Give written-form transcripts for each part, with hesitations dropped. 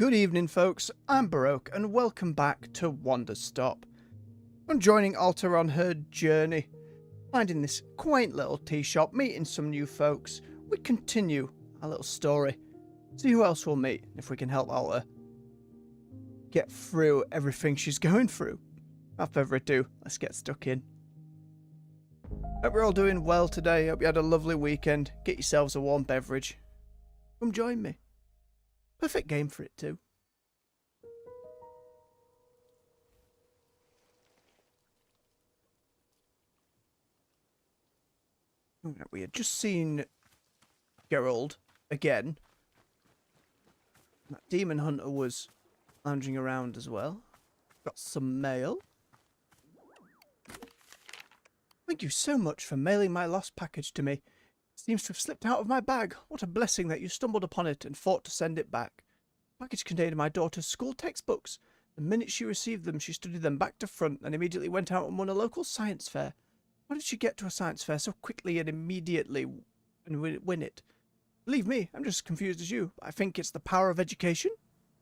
Good evening, folks. I'm Baroque, and welcome back to Wanderstop. I'm joining Alta on her journey, finding this quaint little tea shop, meeting some new folks. We continue our little story, see who else we'll meet, if we can help Alta get through everything she's going through. Without further ado, let's get stuck in. Hope we're all doing well today. Hope you had a lovely weekend. Get yourselves a warm beverage. Come join me. Perfect game for it too. We had just seen Gerald again. That demon hunter was lounging around as well. Got some mail. Thank you so much for mailing my lost package to me. It seems to have slipped out of my bag. What a blessing that you stumbled upon it and thought to send it back. The package contained my daughter's school textbooks. The minute she received them, she studied them back to front and immediately went out and won a local science fair. How did she get to a science fair so quickly and immediately and win it? Believe me, I'm just as confused as you. I think it's the power of education.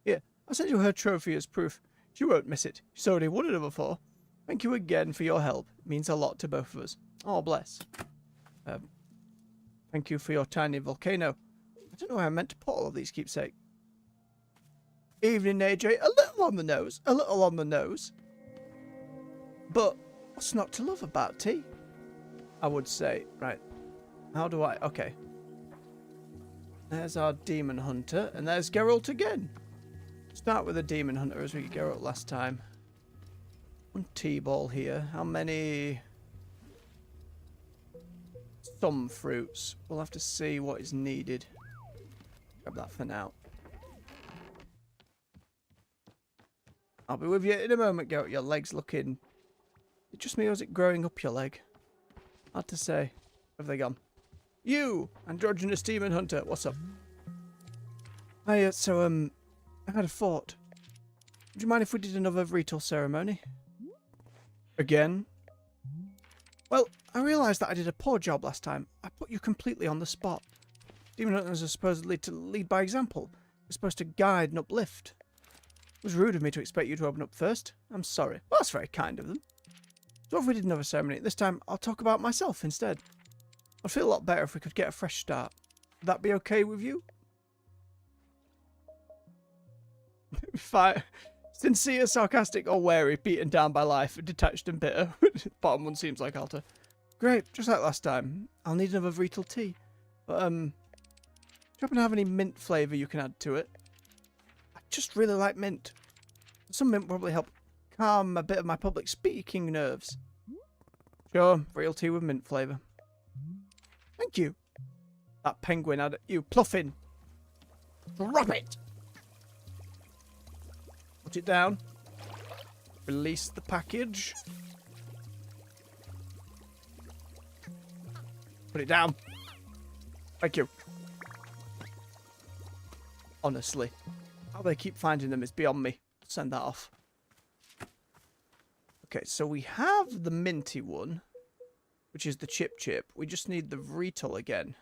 Here, I'll send you her trophy as proof. She won't miss it. She's already won it before. Thank you again for your help. It means a lot to both of us. Oh, bless. Thank you for your tiny volcano. I don't know where I meant to put all of these keepsake. Evening, AJ. A little on the nose. A little on the nose. But what's not to love about tea? I would say. Right. How do I... Okay. There's our demon hunter. And there's Geralt again. Start with a demon hunter as we did Geralt last time. One tea ball here. How many... Some fruits. We'll have to see what is needed. Grab that for now. I'll be with you in a moment, Geralt. Your leg's looking... Is it just me or is it growing up your leg? Hard to say. Where have they gone? You! Androgynous demon hunter. What's up? I had a thought. Would you mind if we did another ritual ceremony? Again? Well, I realised that I did a poor job last time. I put you completely on the spot. Demon hunters are supposedly to lead by example. We're supposed to guide and uplift. It was rude of me to expect you to open up first. I'm sorry. Well, that's very kind of them. So what if we did another ceremony? This time, I'll talk about myself instead. I'd feel a lot better if we could get a fresh start. Would that be okay with you? Fine. Sincere, sarcastic, or wary, beaten down by life, detached and bitter. Bottom one seems like Alta. Great, just like last time. I'll need another Vital tea. But, do you happen to have any mint flavour you can add to it? I just really like mint. Some mint probably help calm a bit of my public speaking nerves. Sure, real tea with mint flavour. Thank you. That penguin had you pluffing. Drop it! Put it down. Release the package. Put it down. Thank you. Honestly, how they keep finding them is beyond me. Send that off. Okay, so we have the minty one, which is the chip chip. We just need the Vital again.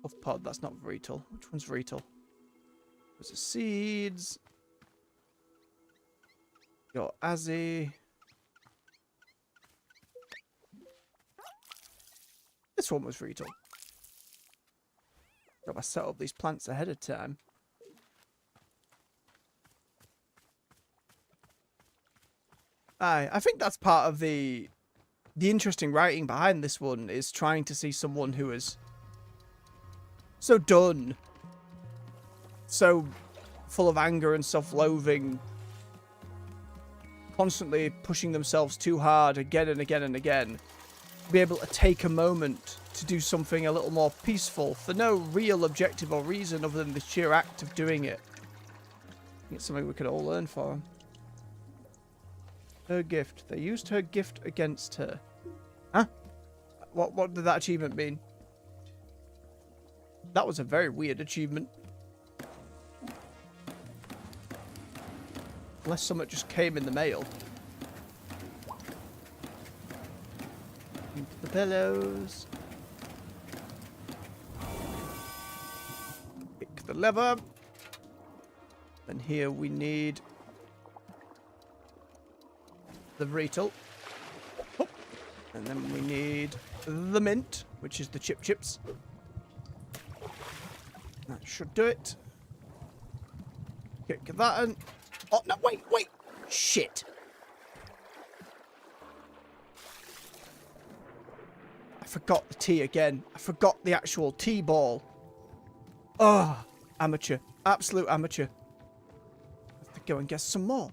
Puff pod, that's not Vital. Which one's Vital? There's the seeds. Your Azzy. This one was Vital. Got to set up these plants ahead of time. I think that's part of the interesting writing behind this one, is trying to see someone who is so done, so full of anger and self-loathing, constantly pushing themselves too hard again and again and again, be able to take a moment to do something a little more peaceful for no real objective or reason other than the sheer act of doing it. I think it's something we could all learn from. Her gift. They used her gift against her. Huh? What did that achievement mean? That was a very weird achievement. Unless something just came in the mail. bellows. Pick the lever. And here we need the Vreetle. Oh. And then we need the mint, which is the chips. That should do it. Kick that and... Oh, no, wait. Shit. I forgot the tea again. I forgot the actual tea ball. Oh, amateur. Absolute amateur. I have to go and get some more.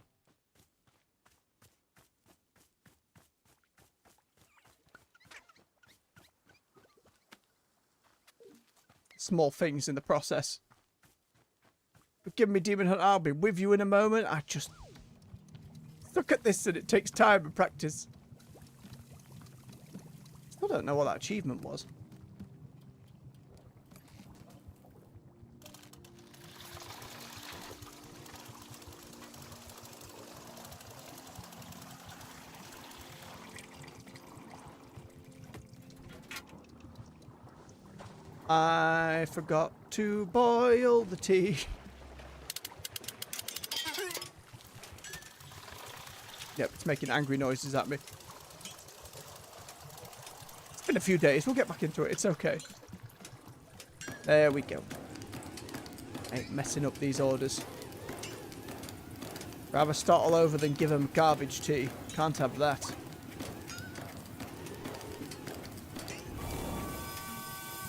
Small things in the process. Forgive me, Demon Hunt. I'll be with you in a moment. I just look at this and it takes time and practice. Still don't know what that achievement was. I forgot to boil the tea. Yep, it's making angry noises at me. It's been a few days. We'll get back into it. It's okay. There we go. Ain't messing up these orders. Rather start all over than give them garbage tea. Can't have that.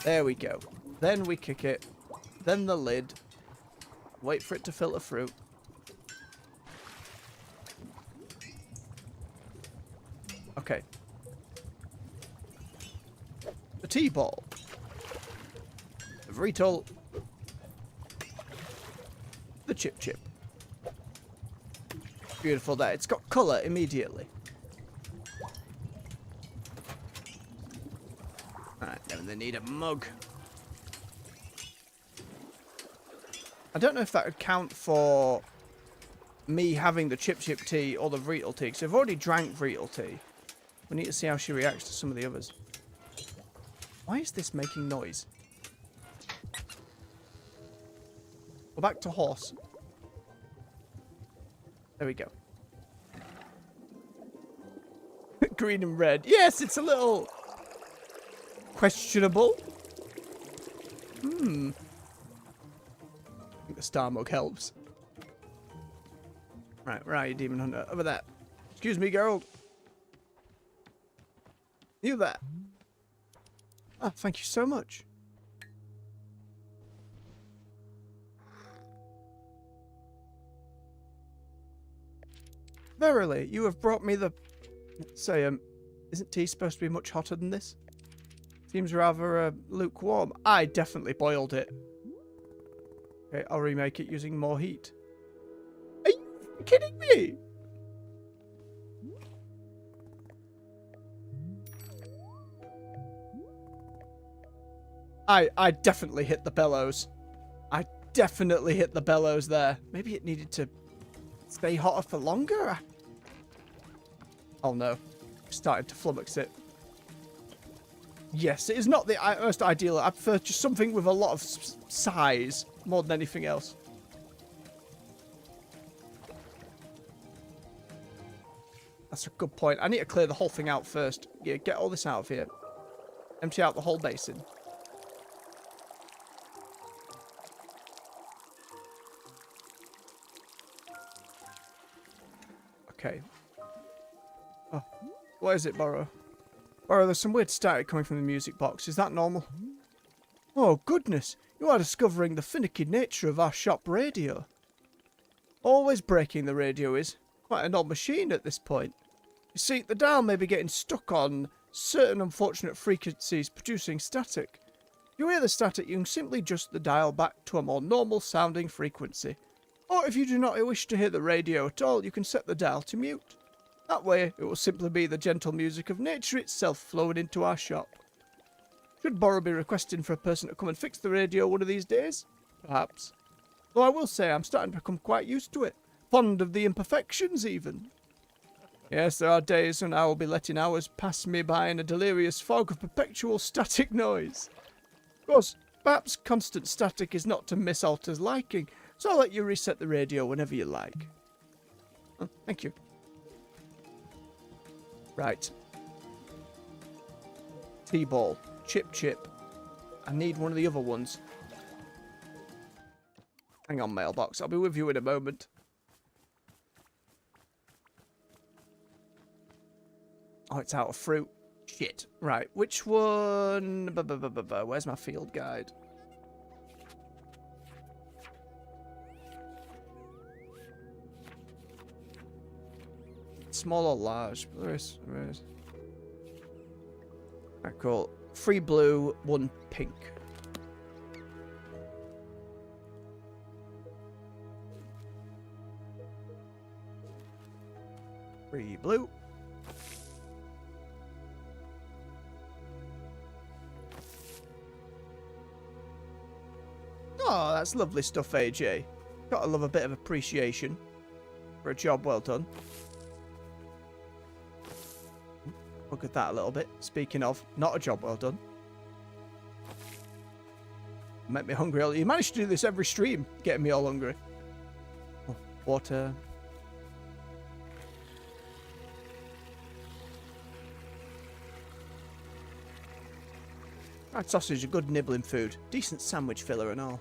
There we go. Then we kick it. Then the lid. Wait for it to filter through. Okay. The tea ball. The Vreetle. The chip. Beautiful there. It's got colour immediately. Alright, then they need a mug. I don't know if that would count for me having the chip tea or the Vreetle tea, because I've already drank Vreetle tea. We need to see how she reacts to some of the others. Why is this making noise? We're back to horse. There we go. Green and red. Yes, it's a little... questionable. I think the star mug helps. Right, where are you, Demon Hunter? Over there. Excuse me, Gerald. You there? Ah, thank you so much. Verily, you have brought me the... Say, isn't tea supposed to be much hotter than this? Seems rather lukewarm. I definitely boiled it. Okay, I'll remake it using more heat. Are you kidding me? I definitely hit the bellows. I definitely hit the bellows there. Maybe it needed to stay hotter for longer? Oh no. Started to flummox it. Yes, it is not the most ideal. I prefer just something with a lot of size more than anything else. That's a good point. I need to clear the whole thing out first. Yeah, get all this out of here. Empty out the whole basin. Okay. Oh, what is it, Borrow? Borrow, there's some weird static coming from the music box. Is that normal? Oh, goodness. You are discovering the finicky nature of our shop radio. Always breaking the radio is. Quite an old machine at this point. You see, the dial may be getting stuck on certain unfortunate frequencies producing static. If you hear the static, you can simply adjust the dial back to a more normal sounding frequency. Or if you do not wish to hear the radio at all, you can set the dial to mute. That way, it will simply be the gentle music of nature itself flowing into our shop. Should Borrow be requesting for a person to come and fix the radio one of these days? Perhaps. Though I will say I'm starting to become quite used to it. Fond of the imperfections, even. Yes, there are days when I will be letting hours pass me by in a delirious fog of perpetual static noise. Of course, perhaps constant static is not to Miss Alter's liking, so I'll let you reset the radio whenever you like. Oh, thank you. Right. T-ball. Chip. I need one of the other ones. Hang on, mailbox. I'll be with you in a moment. Oh, it's out of fruit. Shit. Right, which one? Where's my field guide? Small or large? Where is? Alright, cool. 3 blue, 1 pink. Three blue. Oh, that's lovely stuff, AJ. Gotta love a bit of appreciation for a job well done. Look at that a little bit. Speaking of, not a job well done. Make me hungry. You manage to do this every stream, getting me all hungry. Oh, water. Fried sausage, a good nibbling food. Decent sandwich filler and all.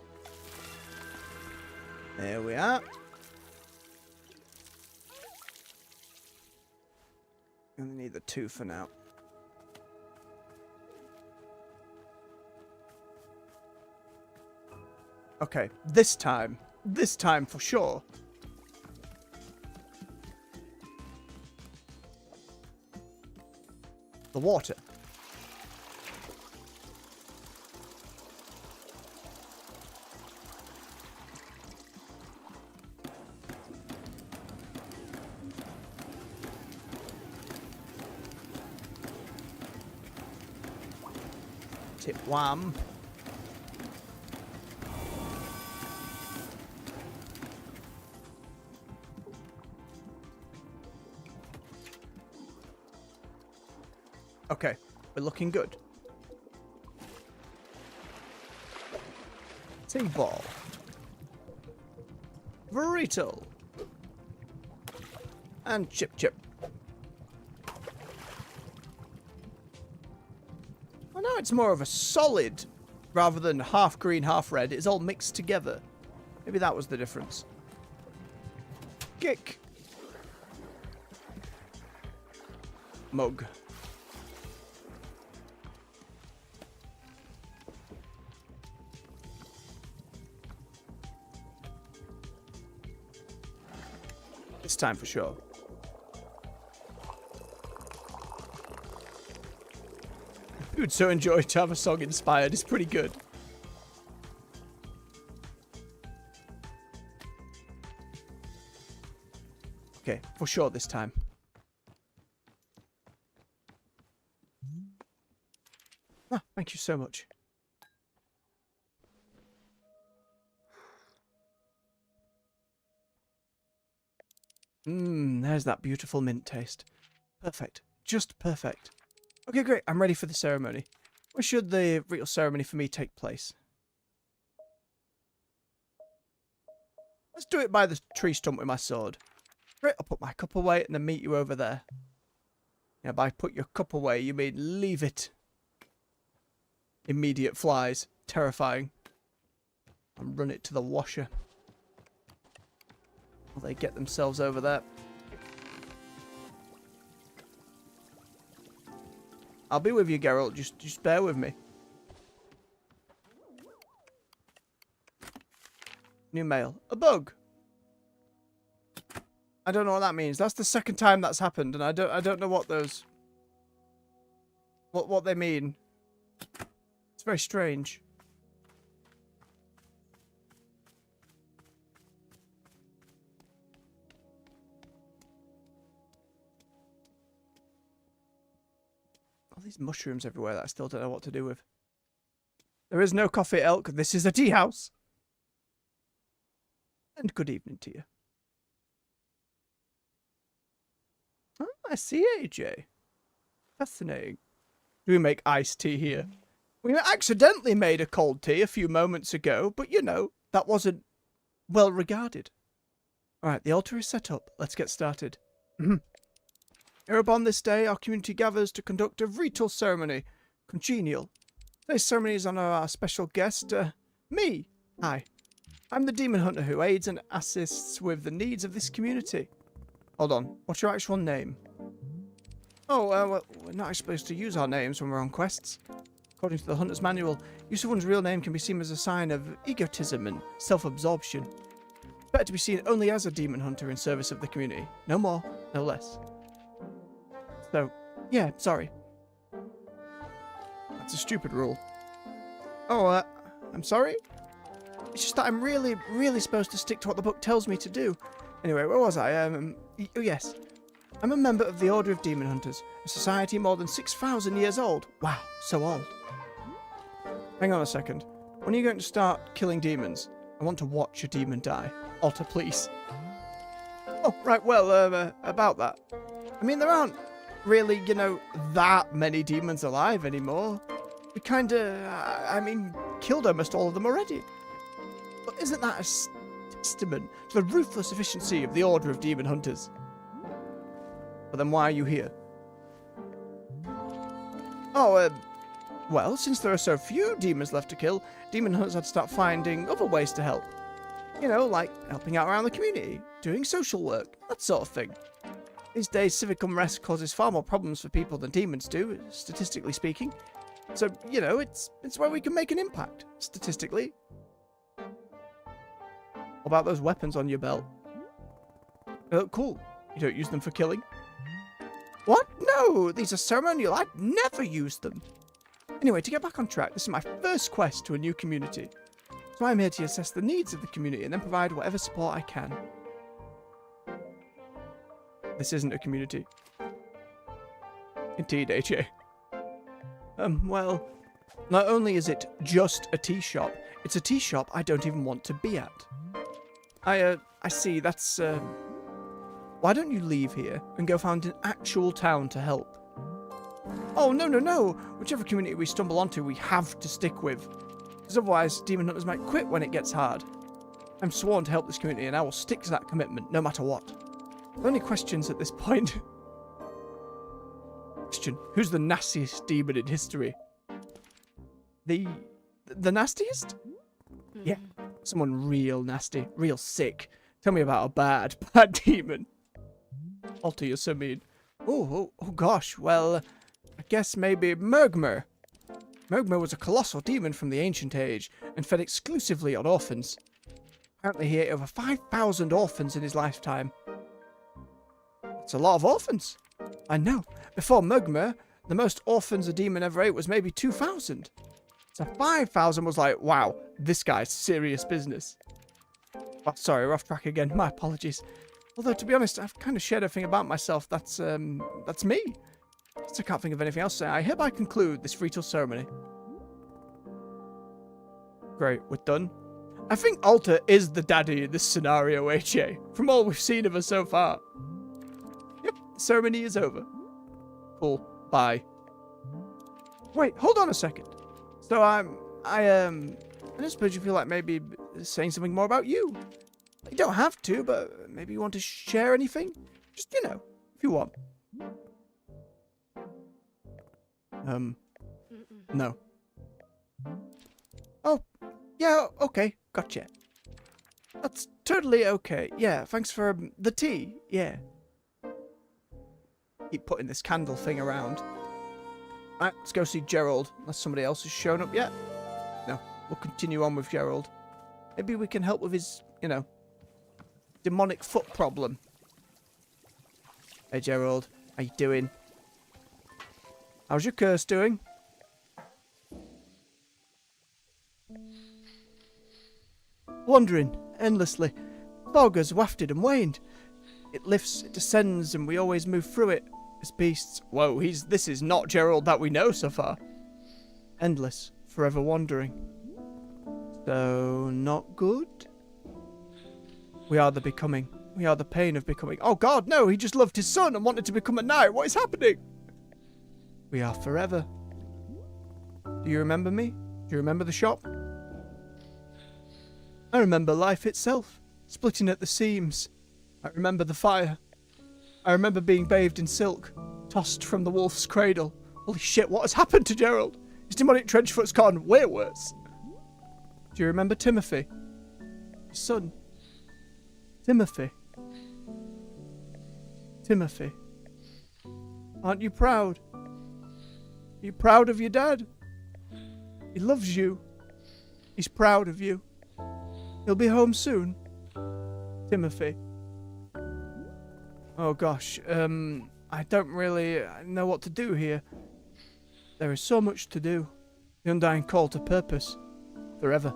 There we are. Only need the 2 for now. Okay, this time for sure. The water. Tip wham. Okay, we're looking good. T-ball. Burrito. And chip. I know it's more of a solid rather than half green, half red. It's all mixed together. Maybe that was the difference. Kick. Mug. This time for sure. You would so enjoy to have a song inspired. It's pretty good. Okay, for sure this time. Ah, thank you so much. There's that beautiful mint taste. Perfect. Just perfect. Okay, great. I'm ready for the ceremony. Where should the real ceremony for me take place? Let's do it by the tree stump with my sword. Great, I'll put my cup away and then meet you over there. Yeah, by put your cup away, you mean leave it. Immediate flies. Terrifying. And run it to the washer. Will they get themselves over there? I'll be with you, Geralt. Just bear with me. New mail. A bug. I don't know what that means. That's the second time that's happened, and I don't know what those what they mean. It's very strange. All these mushrooms everywhere that I still don't know what to do with. There is no coffee, Elk. This is a tea house. And good evening to you. I see, AJ. Fascinating. Do we make iced tea here? We accidentally made a cold tea a few moments ago, but you know, that wasn't well regarded. Alright, the altar is set up. Let's get started. Here upon this day, our community gathers to conduct a ritual ceremony. Congenial. Today's ceremony is on our special guest, me. Hi. I'm the demon hunter who aids and assists with the needs of this community. Hold on, what's your actual name? Oh, well, we're not supposed to use our names when we're on quests. According to the Hunter's Manual, use of one's real name can be seen as a sign of egotism and self-absorption. It's better to be seen only as a demon hunter in service of the community. No more, no less. So, yeah, sorry. That's a stupid rule. Oh, I'm sorry? It's just that I'm really, really supposed to stick to what the book tells me to do. Anyway, where was I? Oh yes. I'm a member of the Order of Demon Hunters, a society more than 6,000 years old. Wow, so old. Hang on a second. When are you going to start killing demons? I want to watch a demon die. Alter, please. Oh, right, well, about that. I mean, there aren't really, you know, that many demons alive anymore. We killed almost all of them already. But isn't that a testament to the ruthless efficiency of the Order of Demon Hunters? But then why are you here? Oh, well, since there are so few demons left to kill, demon hunters had to start finding other ways to help. You know, like helping out around the community, doing social work, that sort of thing. These days, civic unrest causes far more problems for people than demons do, statistically speaking. So, you know, it's where we can make an impact, statistically. What about those weapons on your belt? They look cool. You don't use them for killing? What? No, these are ceremonial. I'd never use them. Anyway, to get back on track, this is my first quest to a new community. So I'm here to assess the needs of the community and then provide whatever support I can. This isn't a community. Indeed, AJ. Well, not only is it just a tea shop, it's a tea shop I don't even want to be at. I see, that's, why don't you leave here and go find an actual town to help? Oh, no. Whichever community we stumble onto, we have to stick with. Because otherwise, demon hunters might quit when it gets hard. I'm sworn to help this community and I will stick to that commitment, no matter what. Are there any questions at this point? Question. Who's the nastiest demon in history? The nastiest? Yeah. Someone real nasty. Real sick. Tell me about a bad demon. Alter, you're so mean. Oh gosh. Well, I guess maybe Murgmer. Murgmer was a colossal demon from the ancient age and fed exclusively on orphans. Apparently he ate over 5,000 orphans in his lifetime. That's a lot of orphans. I know. Before Murgmer, the most orphans a demon ever ate was maybe 2,000. So 5,000 was like, wow, this guy's serious business. Oh, sorry, we're off track again. My apologies. Although, to be honest, I've kind of shared everything about myself. That's me. I can't think of anything else to say. I hereby conclude this ritual ceremony. Great, we're done. I think Alter is the daddy in this scenario, HA, from all we've seen of her so far. Yep, the ceremony is over. Cool, bye. Wait, hold on a second. So I don't suppose you feel like maybe saying something more about you. You don't have to, but maybe you want to share anything? Just, you know, if you want. No. Oh, yeah, okay, gotcha. That's totally okay. Yeah, thanks for the tea, yeah. Keep putting this candle thing around. Alright, let's go see Gerald, unless somebody else has shown up yet. No, we'll continue on with Gerald. Maybe we can help with his, you know, demonic foot problem. Hey Gerald, how you doing? How's your curse doing? Wandering endlessly. Fog has wafted and waned. It lifts, it descends, and we always move through it. As beasts. Whoa, this is not Gerald that we know so far. Endless, forever wandering. So, not good? We are the becoming. We are the pain of becoming... Oh God, no! He just loved his son and wanted to become a knight. What is happening? We are forever. Do you remember me? Do you remember the shop? I remember life itself, splitting at the seams. I remember the fire. I remember being bathed in silk, tossed from the wolf's cradle. Holy shit, what has happened to Gerald? His demonic trenchfoot's gone way worse. Do you remember Timothy? His son. Timothy. Timothy. Aren't you proud? Are you proud of your dad? He loves you. He's proud of you. He'll be home soon. Timothy. Oh gosh, I don't really know what to do here. There is so much to do. The undying call to purpose. Forever.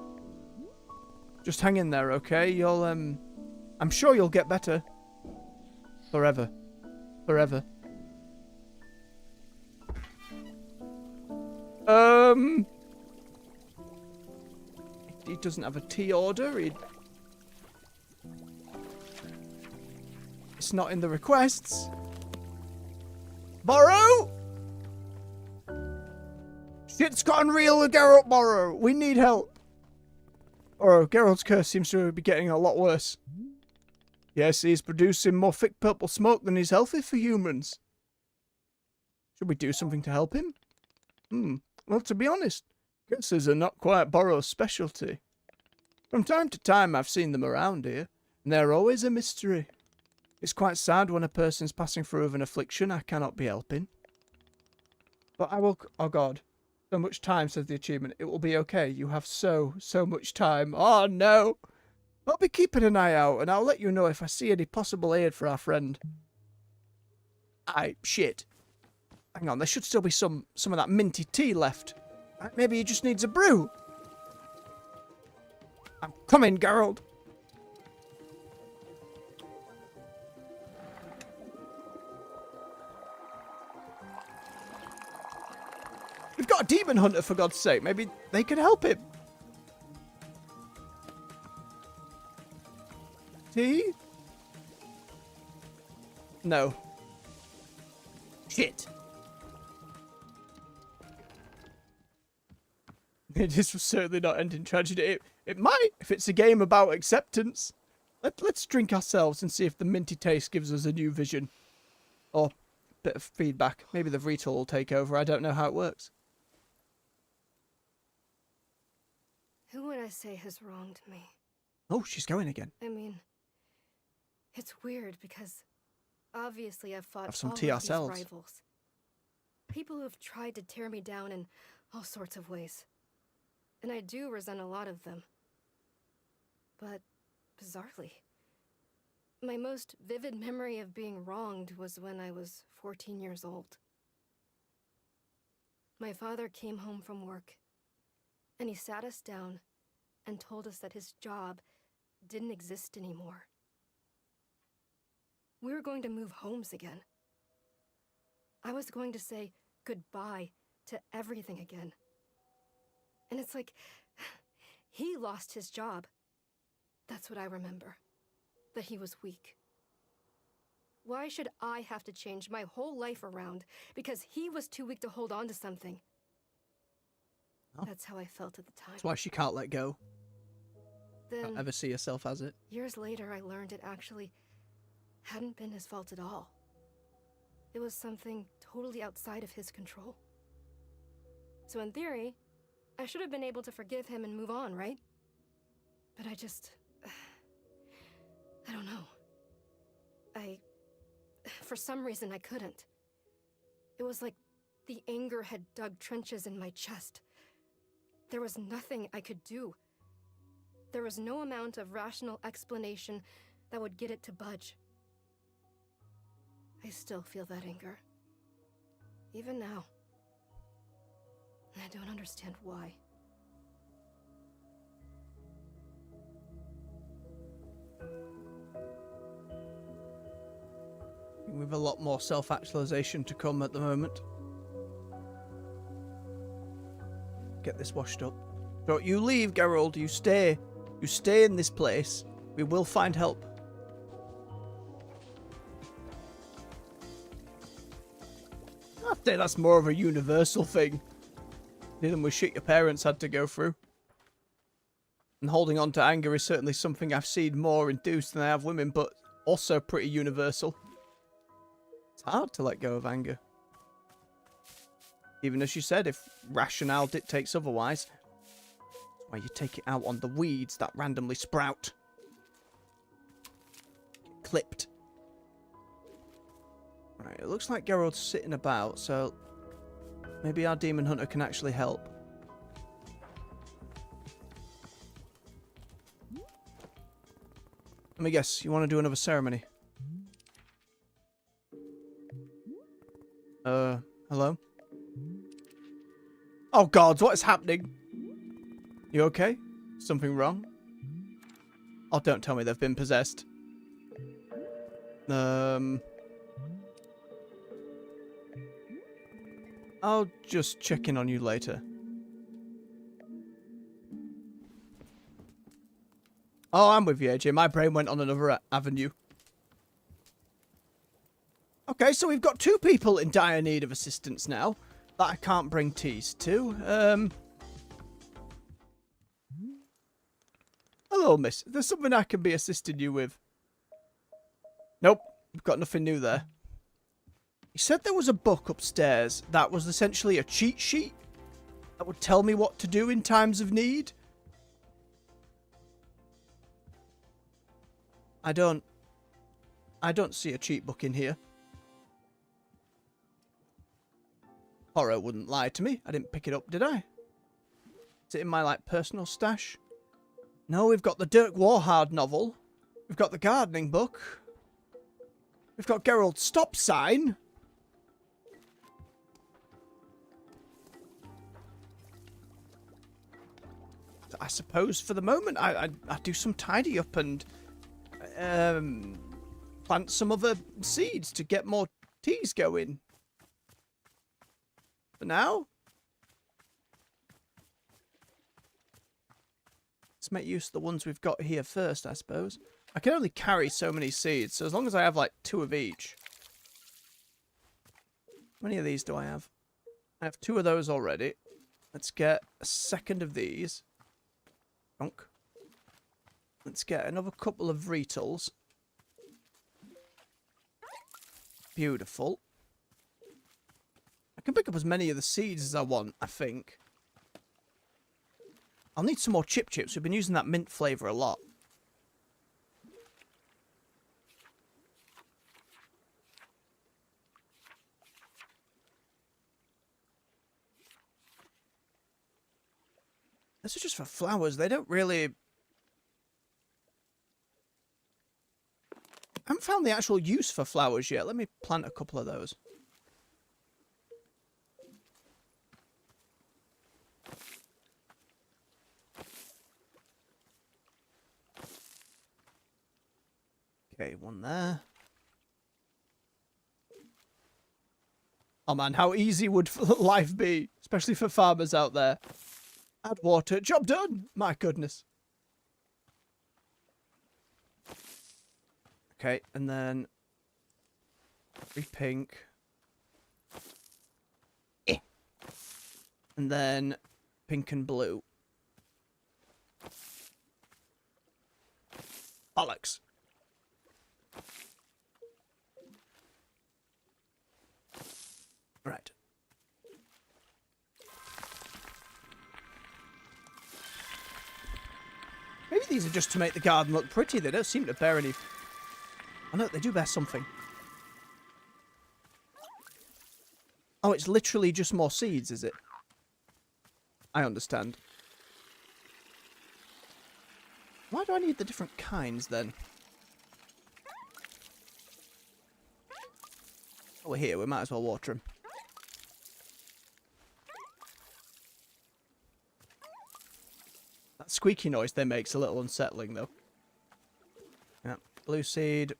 Just hang in there, okay? You'll, I'm sure you'll get better. Forever. Forever. He doesn't have a tea order. It's not in the requests. Borrow! Shit's gotten real, Geralt Borrow. We need help. Or Geralt's curse seems to be getting a lot worse. Yes, he's producing more thick purple smoke than is healthy for humans. Should we do something to help him? Well, to be honest, curses are not quite Borrow's specialty. From time to time I've seen them around here, and they're always a mystery. It's quite sad when a person's passing through an affliction I cannot be helping. But I will... Oh God. So much time, says the achievement. It will be okay. You have so much time. Oh no! I'll be keeping an eye out, and I'll let you know if I see any possible aid for our friend. Shit. Hang on, there should still be some of that minty tea left. Maybe he just needs a brew. I'm coming, Geralt. We've got a demon hunter, for God's sake. Maybe they can help him. Tea? No. Shit. This was certainly not end in tragedy. It might, if it's a game about acceptance. Let's drink ourselves and see if the minty taste gives us a new vision. Or a bit of feedback. Maybe the retail will take over. I don't know how it works. Who would I say has wronged me? Oh, she's going again. I mean, it's weird because obviously I've fought Have some all tea of these ourselves. rivals. People who have tried to tear me down in all sorts of ways. And I do resent a lot of them. But, bizarrely, my most vivid memory of being wronged was when I was 14 years old. My father came home from work, and he sat us down and told us that his job didn't exist anymore. We were going to move homes again. I was going to say goodbye to everything again. And it's like, he lost his job. That's what I remember. That he was weak. Why should I have to change my whole life around because he was too weak to hold on to something? Oh. That's how I felt at the time. That's why she can't let go. Then, Can't ever see herself as it. years later, I learned it actually hadn't been his fault at all. It was something totally outside of his control. So in theory, I should have been able to forgive him and move on, right? But I don't know. For some reason, I couldn't. It was like the anger had dug trenches in my chest. There was nothing I could do. There was no amount of rational explanation that would get it to budge. I still feel that anger. Even now. I don't understand why. With a lot more self-actualization to come at the moment. Get this washed up. Don't you leave, Geralt. You stay. You stay in this place. We will find help. say that's more of a universal thing. Dealing with shit your parents had to go through. And holding on to anger is certainly something I've seen more in dudes than I have women, but also pretty universal. It's hard to let go of anger. Even as you said, if rationale dictates otherwise. That's why you take it out on the weeds that randomly sprout. Get clipped. Right, it looks like Geralt's sitting about, so maybe our demon hunter can actually help. Let me guess, you want to do another ceremony? Hello? Oh God, what is happening? You okay? Something wrong? Oh, don't tell me they've been possessed. I'll just check in on you later. Oh, I'm with you, AJ. My brain went on another avenue. Okay, so we've got 2 people in dire need of assistance now that I can't bring teas to. Hello, miss. There's something I can be assisting you with. Nope, we've got nothing new there. You said there was a book upstairs that was essentially a cheat sheet that would tell me what to do in times of need. I don't see a cheat book in here. Horror wouldn't lie to me. I didn't pick it up, did I? Is it in my, like, personal stash? No, we've got the Dirk Warhard novel. We've got the gardening book. We've got Geralt's stop sign. I suppose for the moment I do some tidy up and plant some other seeds to get more teas going. For now, let's make use of the ones we've got here first, I suppose. I can only carry so many seeds, so as long as I have like 2 of each. How many of these do I have? I have 2 of those already. Let's get a second of these. Drunk. Let's get another couple of retals. Beautiful. I can pick up as many of the seeds as I want, I think. I'll need some more chip chips. We've been using that mint flavour a lot. This is just for flowers. They don't really... I haven't found the actual use for flowers yet. Let me plant a couple of those. Okay, one there. Oh man, how easy would life be? Especially for farmers out there. Add water. Job done! My goodness. Okay, and then... 3 pink. And then pink and blue. Bollocks. Right. Maybe these are just to make the garden look pretty. They don't seem to bear any... Oh no, they do bear something. Oh, it's literally just more seeds, is it? I understand. Why do I need the different kinds, then? Oh, we're here. We might as well water them. That squeaky noise they make's a little unsettling, though. Yeah. Blue seed,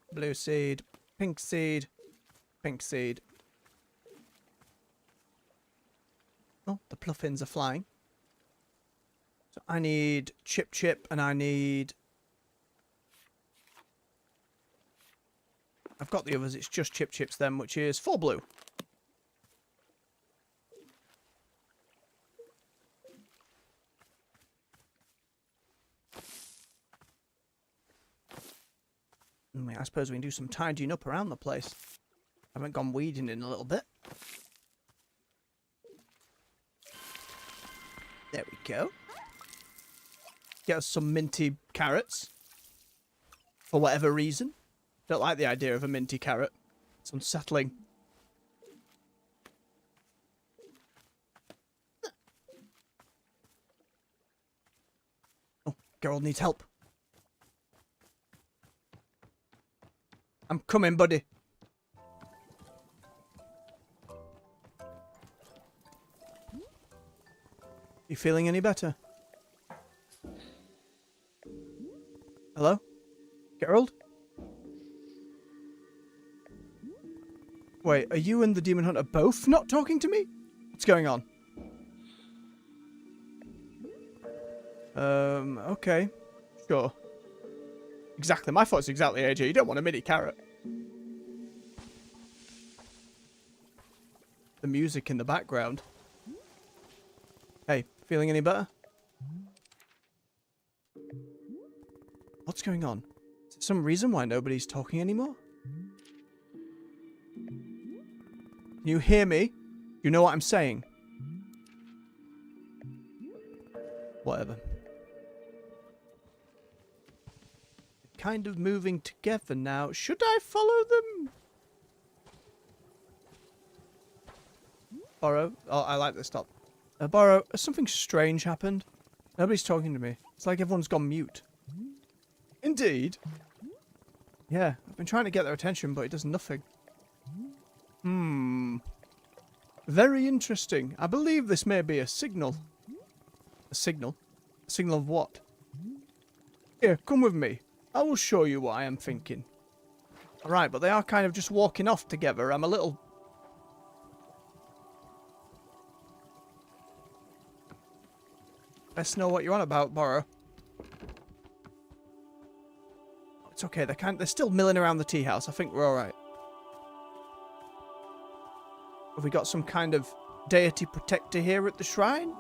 pink seed, pink seed. Oh, the pluffins are flying. So I need chip, and I need... I've got the others, it's just chips then, which is 4 blue. mean, I suppose we can do some tidying up around the place. I haven't gone weeding in a little bit. There we go. Get us some minty carrots. For whatever reason. Don't like the idea of a minty carrot. It's unsettling. Oh, Geralt needs help. I'm coming, buddy. You feeling any better? Hello? Geralt? Wait, are you and the Demon Hunter both not talking to me? What's going on? Okay. Sure. Exactly, my thoughts exactly, AJ. You don't want a mini carrot. The music in the background. Hey, feeling any better? What's going on? Is there some reason why nobody's talking anymore? Can you hear me? You know what I'm saying? Whatever. Kind of moving together now. Should I follow them? Borrow. Oh, I like this stop. Borrow, has something strange happened? Nobody's talking to me. It's like everyone's gone mute. Indeed. Yeah, I've been trying to get their attention, but it does nothing. Very interesting. I believe this may be a signal. A signal? A signal of what? Here, come with me. I will show you what I am thinking. Alright, but they are kind of just walking off together. I'm a little... Let's know what you're on about, Borrow. It's okay, they're still milling around the tea house. I think we're alright. Have we got some kind of deity protector here at the shrine?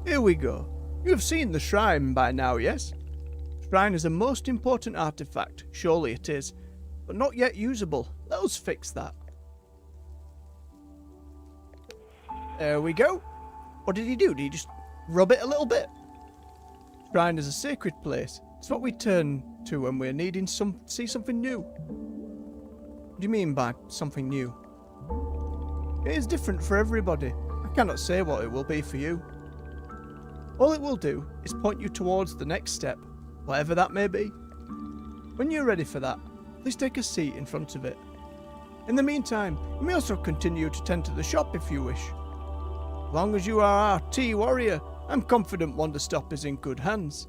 Here we go. You have seen the shrine by now, yes? Shrine is a most important artifact. Surely it is. But not yet usable. Let us fix that. There we go. What did he do? Did he just rub it a little bit? Shrine is a sacred place. It's what we turn to when we're needing see something new. What do you mean by something new? It is different for everybody. I cannot say what it will be for you. All it will do is point you towards the next step, whatever that may be. When you're ready for that, please take a seat in front of it. In the meantime, you may also continue to tend to the shop if you wish. As long as you are our tea warrior, I'm confident Wanderstop is in good hands.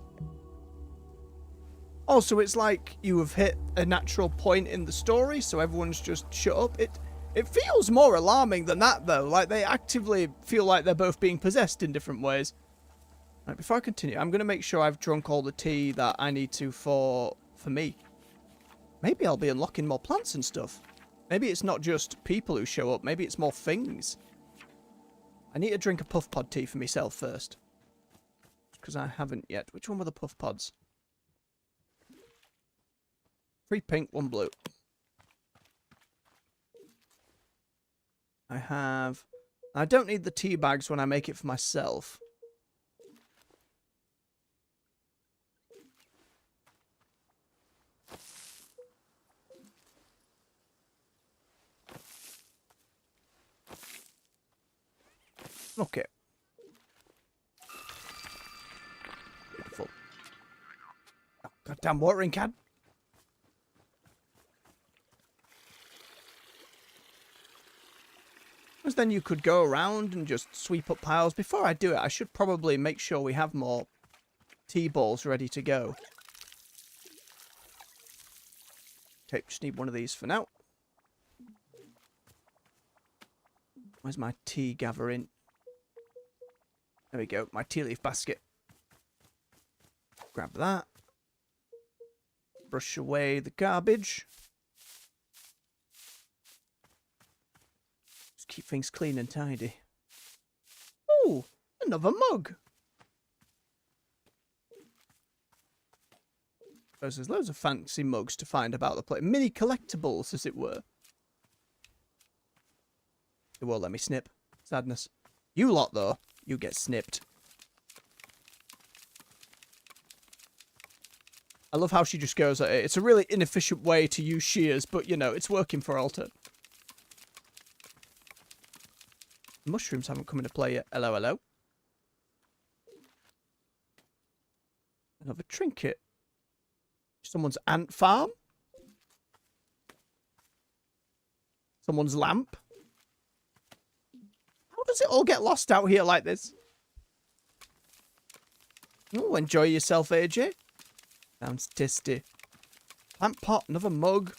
Also, it's like you have hit a natural point in the story, so everyone's just shut up. It feels more alarming than that, though. Like, they actively feel like they're both being possessed in different ways. Right, before I continue, I'm going to make sure I've drunk all the tea that I need to for me. Maybe I'll be unlocking more plants and stuff. Maybe it's not just people who show up. Maybe it's more things. I need to drink a puff pod tea for myself first. Because I haven't yet. Which one were the puff pods? 3 pink, 1 blue. I don't need the tea bags when I make it for myself. Okay. Beautiful. Oh, goddamn watering can. Because then you could go around and just sweep up piles. Before I do it, I should probably make sure we have more tea balls ready to go. Okay, just need one of these for now. Where's my tea gathering? There we go, my tea leaf basket. Grab that. Brush away the garbage. Just keep things clean and tidy. Oh, a Another mug. There's loads of fancy mugs to find about the place. Mini collectibles, as it were. They won't let me snip. Sadness. You lot, though, you get snipped. I love how she just goes at it. It's a really inefficient way to use shears, but, you know, it's working for Alter. Mushrooms haven't come into play yet. Hello, hello. Another trinket. Someone's ant farm. Someone's lamp. How does it all get lost out here like this? Oh, enjoy yourself, AJ. Sounds tasty. Plant pot, another mug.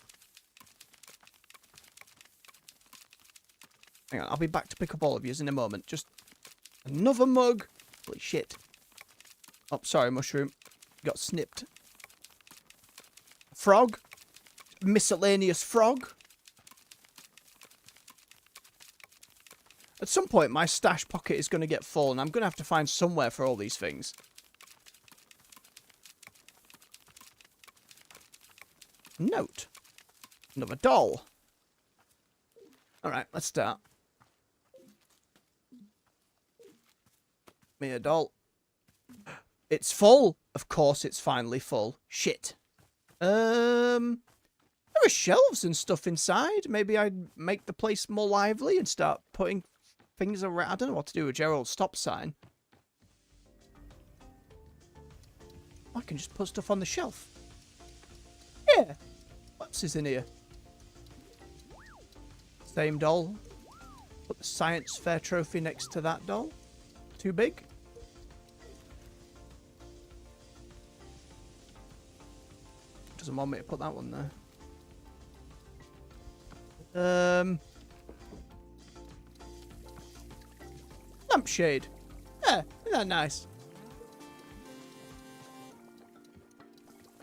Hang on, I'll be back to pick up all of yous in a moment. Just another mug. Holy shit. Oh, sorry, mushroom. Got snipped. Frog. Miscellaneous frog. At some point, my stash pocket is going to get full, and I'm going to have to find somewhere for all these things. Note. Another doll. Alright, let's start. Me a doll. It's full. Of course it's finally full. Shit. There are shelves and stuff inside. Maybe I'd make the place more lively and start putting things around. I don't know what to do with Gerald's stop sign. I can just put stuff on the shelf. Yeah. What else is in here? Same doll. Put the science fair trophy next to that doll. Too big? Doesn't want me to put that one there. Lampshade. Yeah, isn't that nice?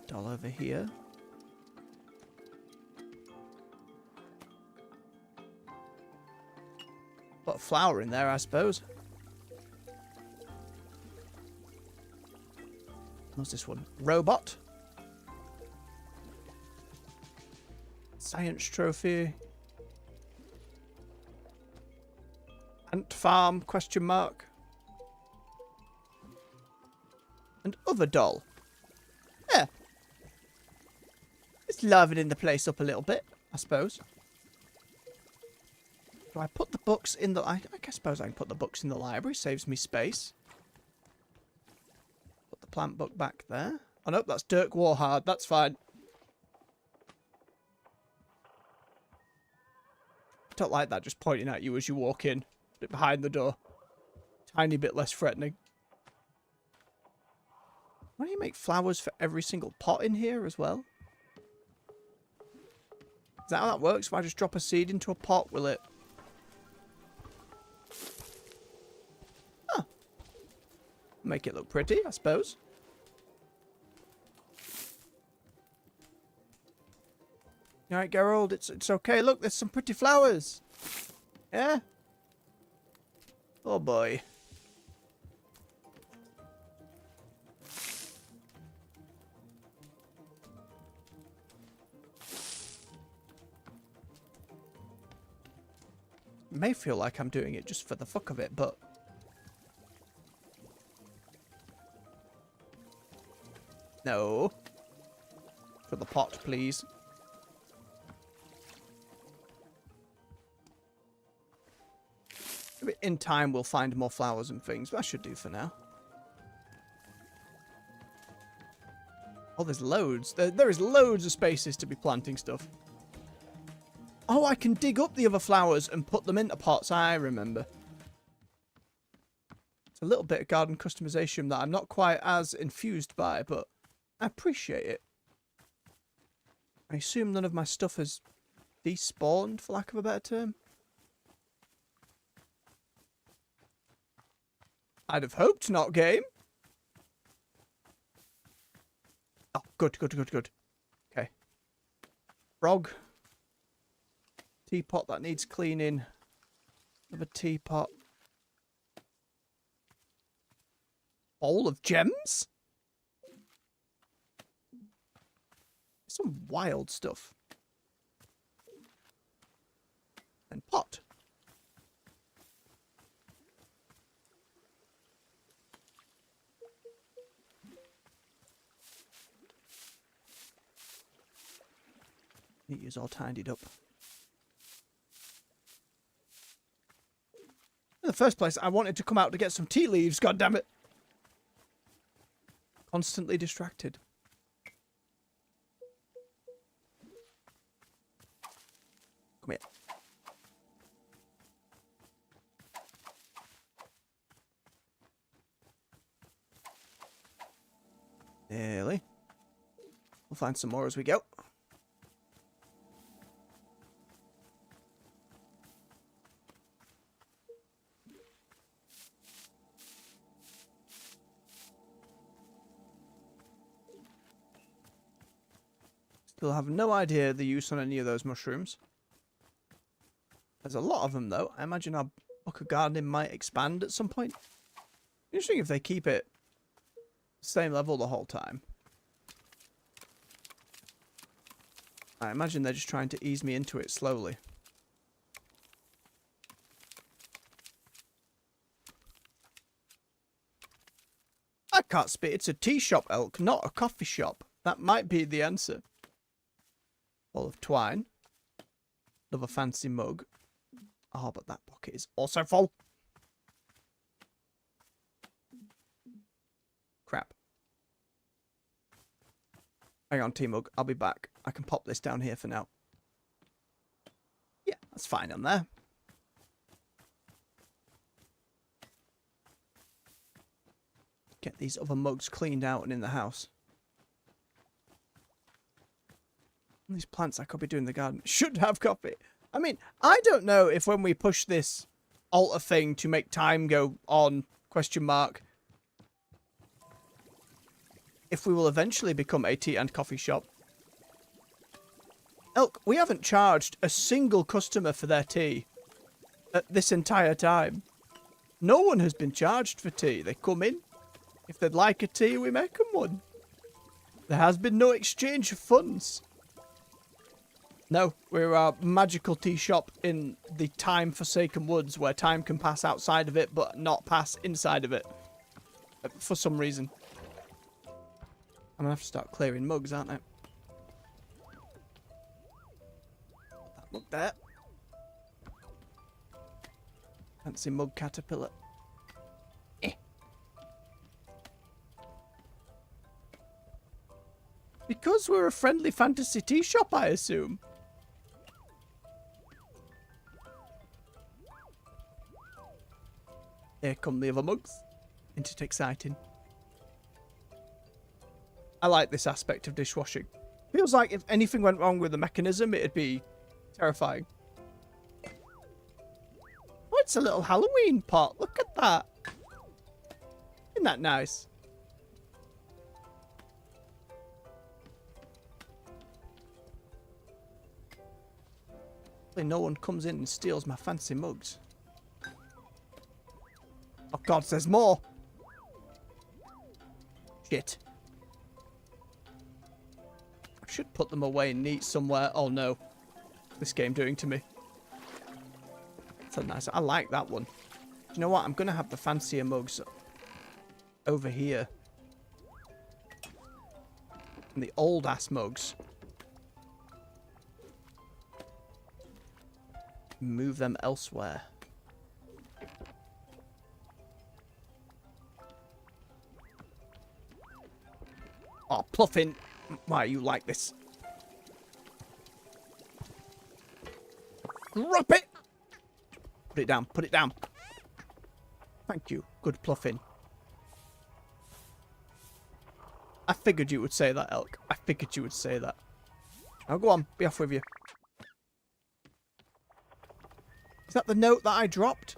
Doll over here. Put a flower in there, I suppose. What's this one? Robot. Science trophy. Ant farm, question mark. And other doll. Yeah. It's livening the place up a little bit, I suppose. Do I put the books in the... I suppose I can put the books in the library. Saves me space. Put the plant book back there. Oh, no, that's Dirk Warhard. That's fine. I don't like that just pointing at you as you walk in. A bit behind the door. Tiny bit less threatening. Why do you make flowers for every single pot in here as well? Is that how that works? If I just drop a seed into a pot, will it... Huh. Make it look pretty, I suppose. Alright, Gerald, it's okay. Look, there's some pretty flowers. Yeah? Oh boy. It may feel like I'm doing it just for the fuck of it, but... No. For the pot, please. Maybe in time we'll find more flowers and things, but I should do for now. Oh, there's loads. There is loads of spaces to be planting stuff. Oh, I can dig up the other flowers and put them into pots. I remember. It's a little bit of garden customization that I'm not quite as infused by, but I appreciate it. I assume none of my stuff has despawned, for lack of a better term. I'd have hoped not, game. Oh, good, good, good, good. Okay. Frog. Teapot that needs cleaning. Another teapot. Bowl of gems? Some wild stuff. And pot. It is all tidied up. In the first place, I wanted to come out to get some tea leaves, goddammit. Constantly distracted. Come here. Nearly. We'll find some more as we go. Still have no idea the use on any of those mushrooms. There's a lot of them though. I imagine our book of gardening might expand at some point. Interesting if they keep it same level the whole time. I imagine they're just trying to ease me into it slowly. I can't spit. It's a tea shop, Elk, not a coffee shop. That might be the answer. Ball of twine. Love a fancy mug. Oh, but that pocket is also full. Crap. Hang on, tea mug. I'll be back. I can pop this down here for now. Yeah, that's fine on there. Get these other mugs cleaned out and in the house. These plants I could be doing in the garden should have coffee. I mean, I don't know if when we push this altar thing to make time go on, question mark, if we will eventually become a tea and coffee shop. Elk, we haven't charged a single customer for their tea at this entire time. No one has been charged for tea. They come in. If they'd like a tea, we make them one. There has been no exchange of funds. No, we're a magical tea shop in the time-forsaken woods where time can pass outside of it but not pass inside of it. For some reason. I'm going to have to start clearing mugs, aren't I? That mug there. Fancy mug caterpillar. Eh. Because we're a friendly fantasy tea shop, I assume. Here come the other mugs. Isn't it exciting? I like this aspect of dishwashing. Feels like if anything went wrong with the mechanism, it'd be terrifying. Oh, it's a little Halloween pot. Look at that. Isn't that nice? No one comes in and steals my fancy mugs. Oh god, there's more! Shit. I should put them away neat somewhere. Oh no. This game doing to me. That's a nice... I like that one. Do you know what? I'm going to have the fancier mugs over here. And the old-ass mugs. Move them elsewhere. Oh, Pluffin. Why are you like this? Drop it! Put it down. Put it down. Thank you. Good Pluffin. I figured you would say that, Elk. I figured you would say that. Now go on. Be off with you. Is that the note that I dropped?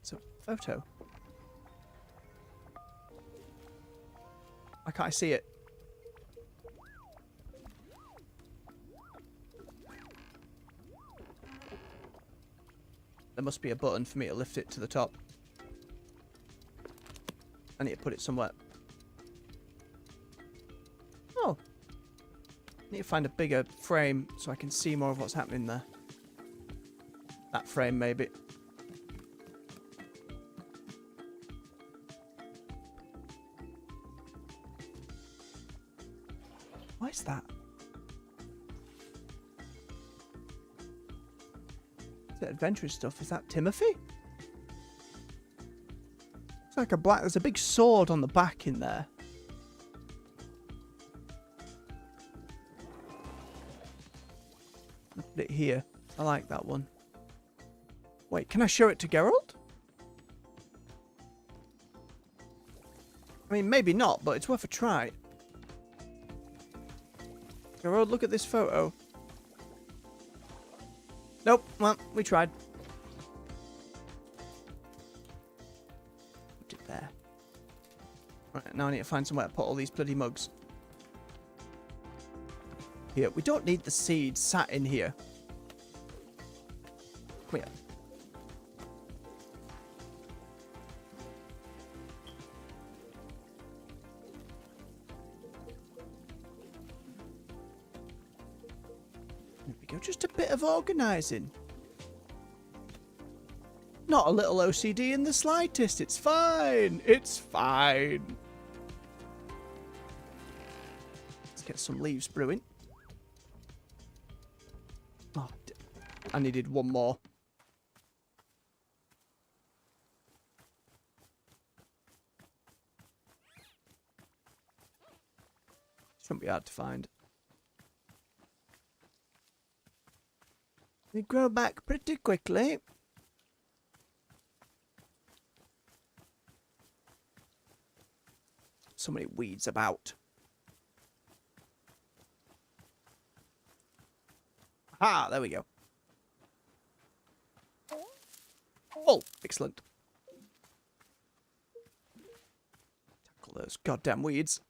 It's a photo. Why can't I see it? There must be a button for me to lift it to the top. I need to put it somewhere. Oh. I need to find a bigger frame so I can see more of what's happening there. That frame, maybe. What is that? Is it adventurous stuff? Is that Timothy? It's like a black... There's a big sword on the back in there. I'll put it here. I like that one. Wait, can I show it to Geralt? I mean, maybe not, but it's worth a try. Geralt, look at this photo. Nope, well, we tried. Put it there. Right, now I need to find somewhere to put all these bloody mugs. Here, we don't need the seeds sat in here. Come here. There we go, just a bit of organising. Not a little OCD in the slightest, it's fine, it's fine. Let's get some leaves brewing. Oh, I needed one more. Shouldn't be hard to find. They grow back pretty quickly. So many weeds about. Ah, there we go. Oh, excellent. Tackle those goddamn weeds.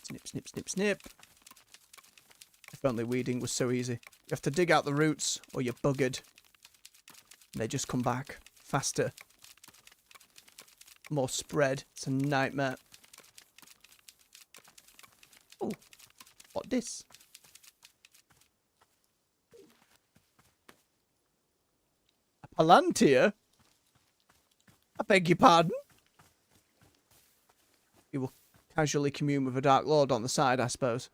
Snip, snip, snip, snip. If only weeding was so easy. You have to dig out the roots or you're buggered. And they just come back faster. More spread. It's a nightmare. Oh, what this? A palantir? I beg your pardon? You will casually commune with a Dark Lord on the side, I suppose.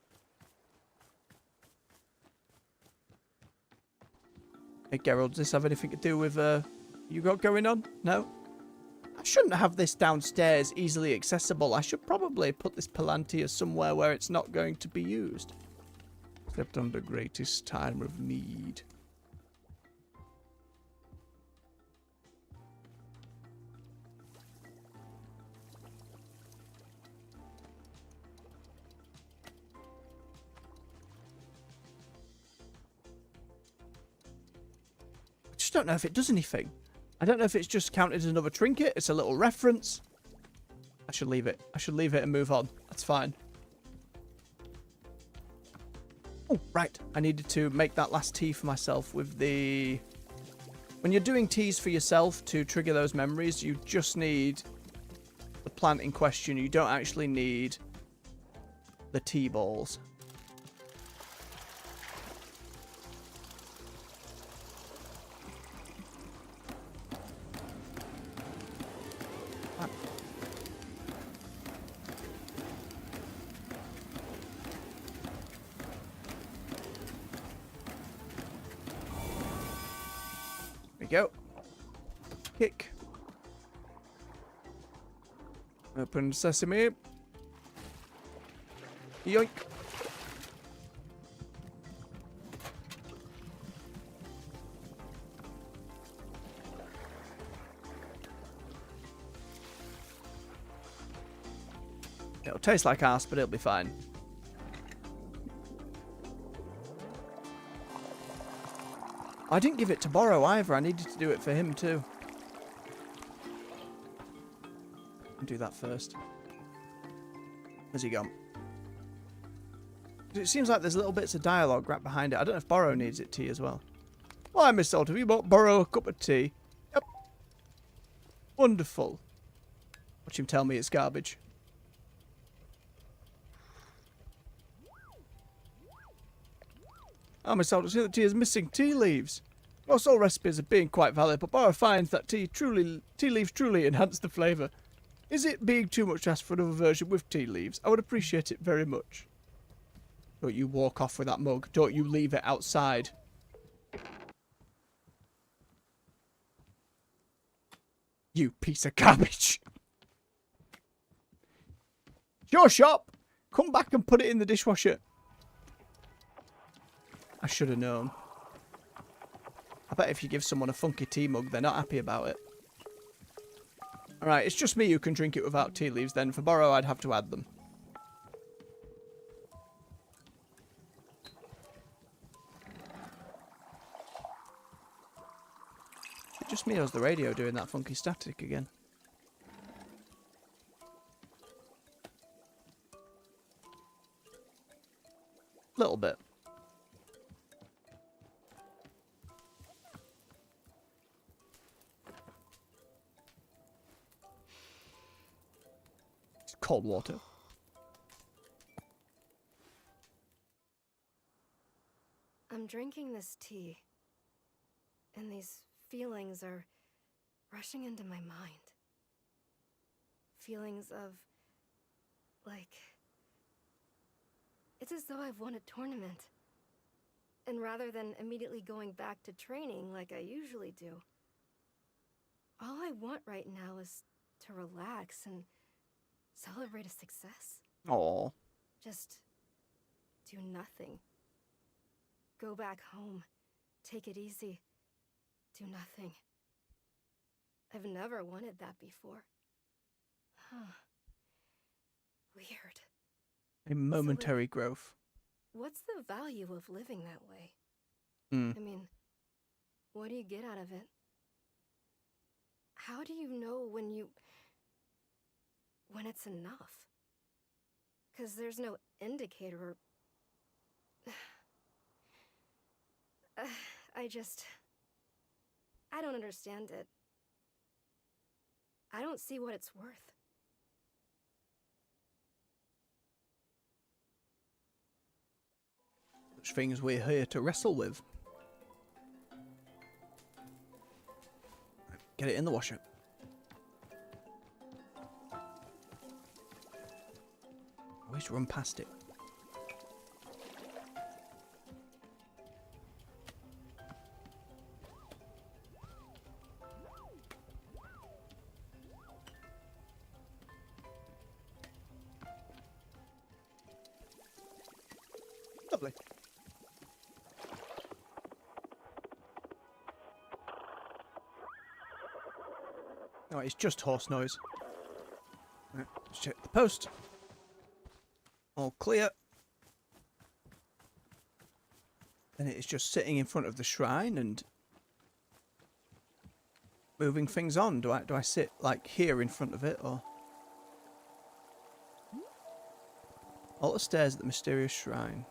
Hey Geralt, does this have anything to do with you got going on? No? I shouldn't have this downstairs easily accessible. I should probably put this palantir somewhere where it's not going to be used. Except under greatest time of need. I just don't know if it does anything. I don't know if it's just counted as another trinket. It's a little reference. I should leave it. I should leave it and move on. That's fine. Oh, right. I needed to make that last tea for myself with the... When you're doing teas for yourself to trigger those memories, you just need the plant in question. You don't actually need the tea balls. Go. Kick. Open sesame. Yoink. It'll taste like ass, but it'll be fine. I didn't give it to Borrow either. I needed to do it for him too. I'll do that first. Where's he gone? It seems like there's little bits of dialogue right behind it. I don't know if Borrow needs it tea as well. Why, Miss Salt, have you bought Borrow a cup of tea? Yep. Wonderful. Watch him tell me it's garbage. Oh, Miss Salt, I see that tea is missing tea leaves. Most all recipes are being quite valid, but Borrow finds that tea leaves truly enhance the flavour. Is it being too much to ask for another version with tea leaves? I would appreciate it very much. Don't you walk off with that mug. Don't you leave it outside. You piece of garbage. Your shop. Come back and put it in the dishwasher. I should have known. I bet if you give someone a funky tea mug, they're not happy about it. Alright, it's just me who can drink it without tea leaves then. For Borrow, I'd have to add them. Is it just me or is the radio doing that funky static again? Little bit. It's cold water. I'm drinking this tea, and these feelings are rushing into my mind. Feelings of, like, it's as though I've won a tournament. And rather than immediately going back to training like I usually do, all I want right now is to relax and celebrate a success. Aww. Just do nothing. Go back home. Take it easy. Do nothing. I've never wanted that before. Huh. Weird. A momentary growth. What's the value of living that way? Mm. I mean, what do you get out of it? How do you know when it's enough? 'Cause there's no indicator. I don't understand it. I don't see what it's worth. Such things we're here to wrestle with. Get it in the washer. Always run past it. Lovely. Oh, it's just horse noise. Right, let's check the post. All clear. Then it is just sitting in front of the shrine and moving things on. Do I sit like here in front of it or? Altar stairs at the mysterious shrine.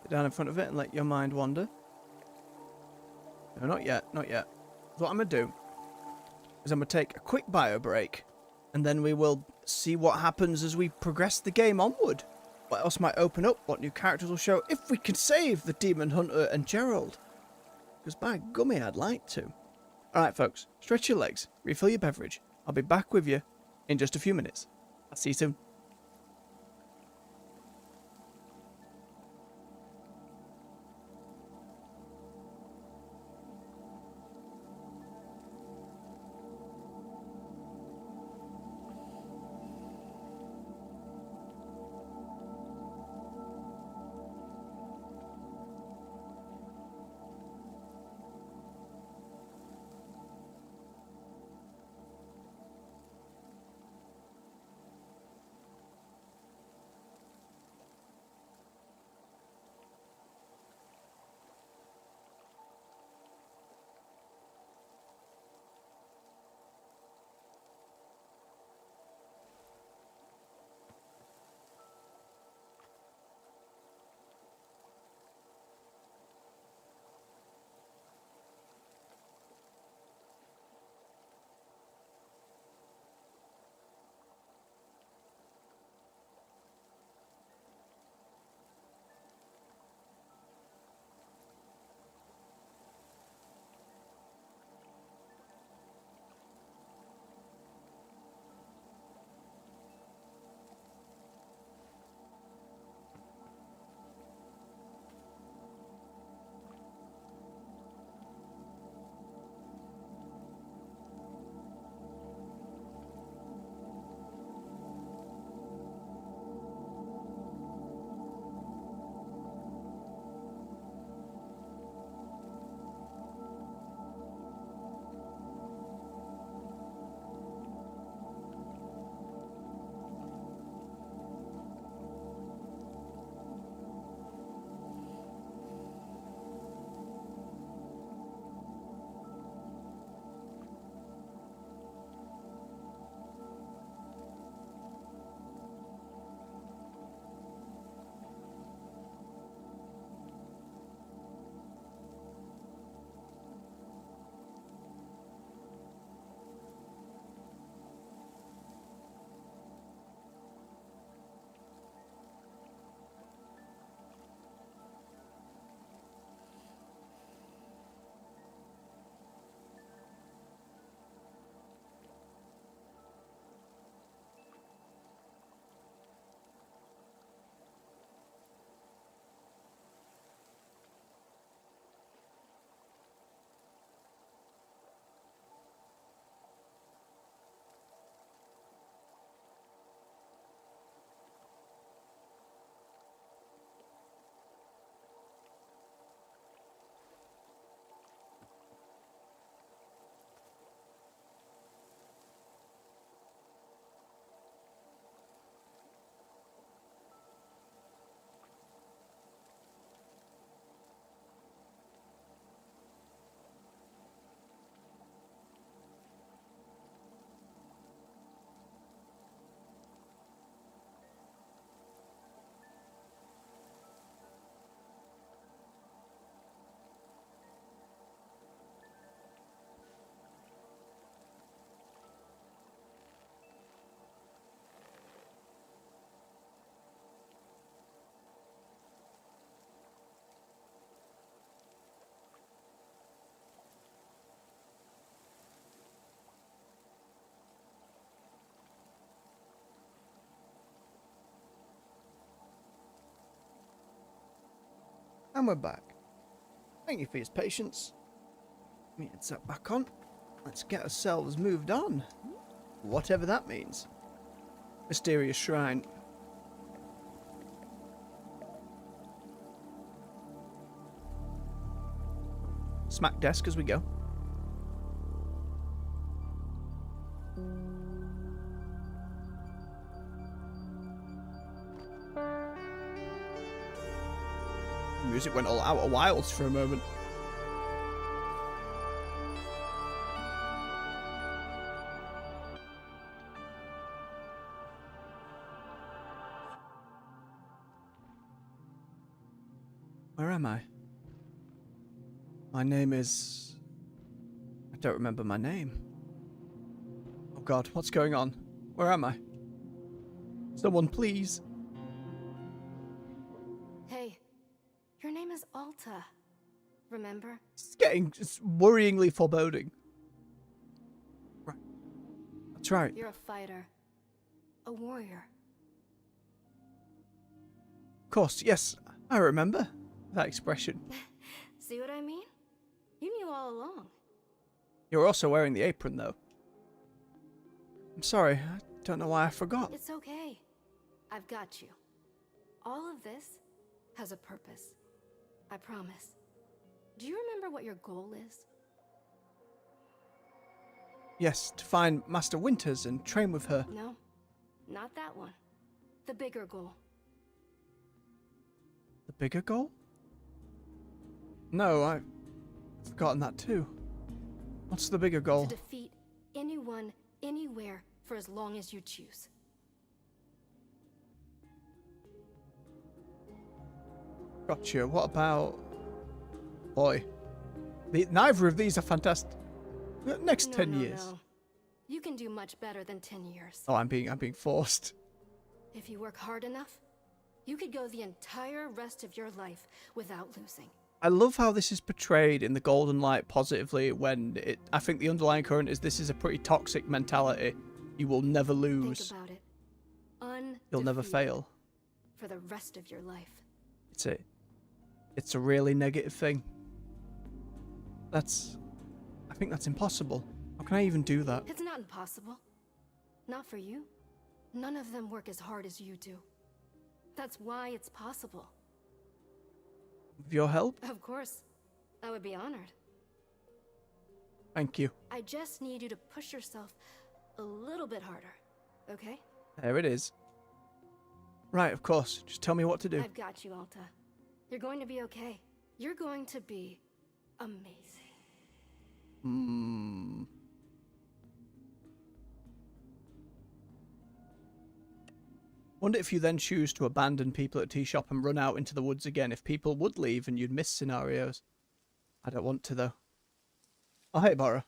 Sit down in front of it and let your mind wander. No, not yet, not yet. So what I'm going to do is I'm going to take a quick bio break and then we will see what happens as we progress the game onward. What else might open up, what new characters will show, if we can save the Demon Hunter and Gerald. Because by gummy, I'd like to. Alright folks, stretch your legs, refill your beverage. I'll be back with you in just a few minutes. I'll see you soon. And we're back. Thank you for your patience. Let me get that back on. Let's get ourselves moved on. Whatever that means. Mysterious shrine. Smack desk as we go. Music went all out of wilds for a moment. Where am I? My name is... I don't remember my name. Oh God, what's going on? Where am I? Someone please. Hey, your name is Alta. Remember? It's getting just worryingly foreboding. Right. That's right. You're a fighter. A warrior. Of course, yes. I remember that expression. See what I mean? You knew all along. You're also wearing the apron, though. I'm sorry. I don't know why I forgot. It's okay. I've got you. All of this has a purpose. I promise. Do you remember what your goal is? Yes, to find Master Winters and train with her. No, not that one. The bigger goal. The bigger goal? No, I've forgotten that too. What's the bigger goal? To defeat anyone, anywhere, for as long as you choose. Gotcha. What about... Boy. Neither of these are fantastic. Next 10 years. No. You can do much better than 10 years. Oh, I'm being forced. If you work hard enough, you could go the entire rest of your life without losing. I love how this is portrayed in the Golden Light positively when I think the underlying current is this is a pretty toxic mentality. You will never lose. Think about it. You'll never fail. For the rest of your life. It's a really negative thing. I think that's impossible. How can I even do that? It's not impossible. Not for you. None of them work as hard as you do. That's why it's possible. With your help? Of course. I would be honored. Thank you. I just need you to push yourself a little bit harder, okay? There it is. Right, of course. Just tell me what to do. I've got you, Alta. You're going to be okay. You're going to be amazing. Wonder if you then choose to abandon people at teashop and run out into the woods again, if people would leave and you'd miss scenarios. I don't want to, though. Oh, hey, Bora.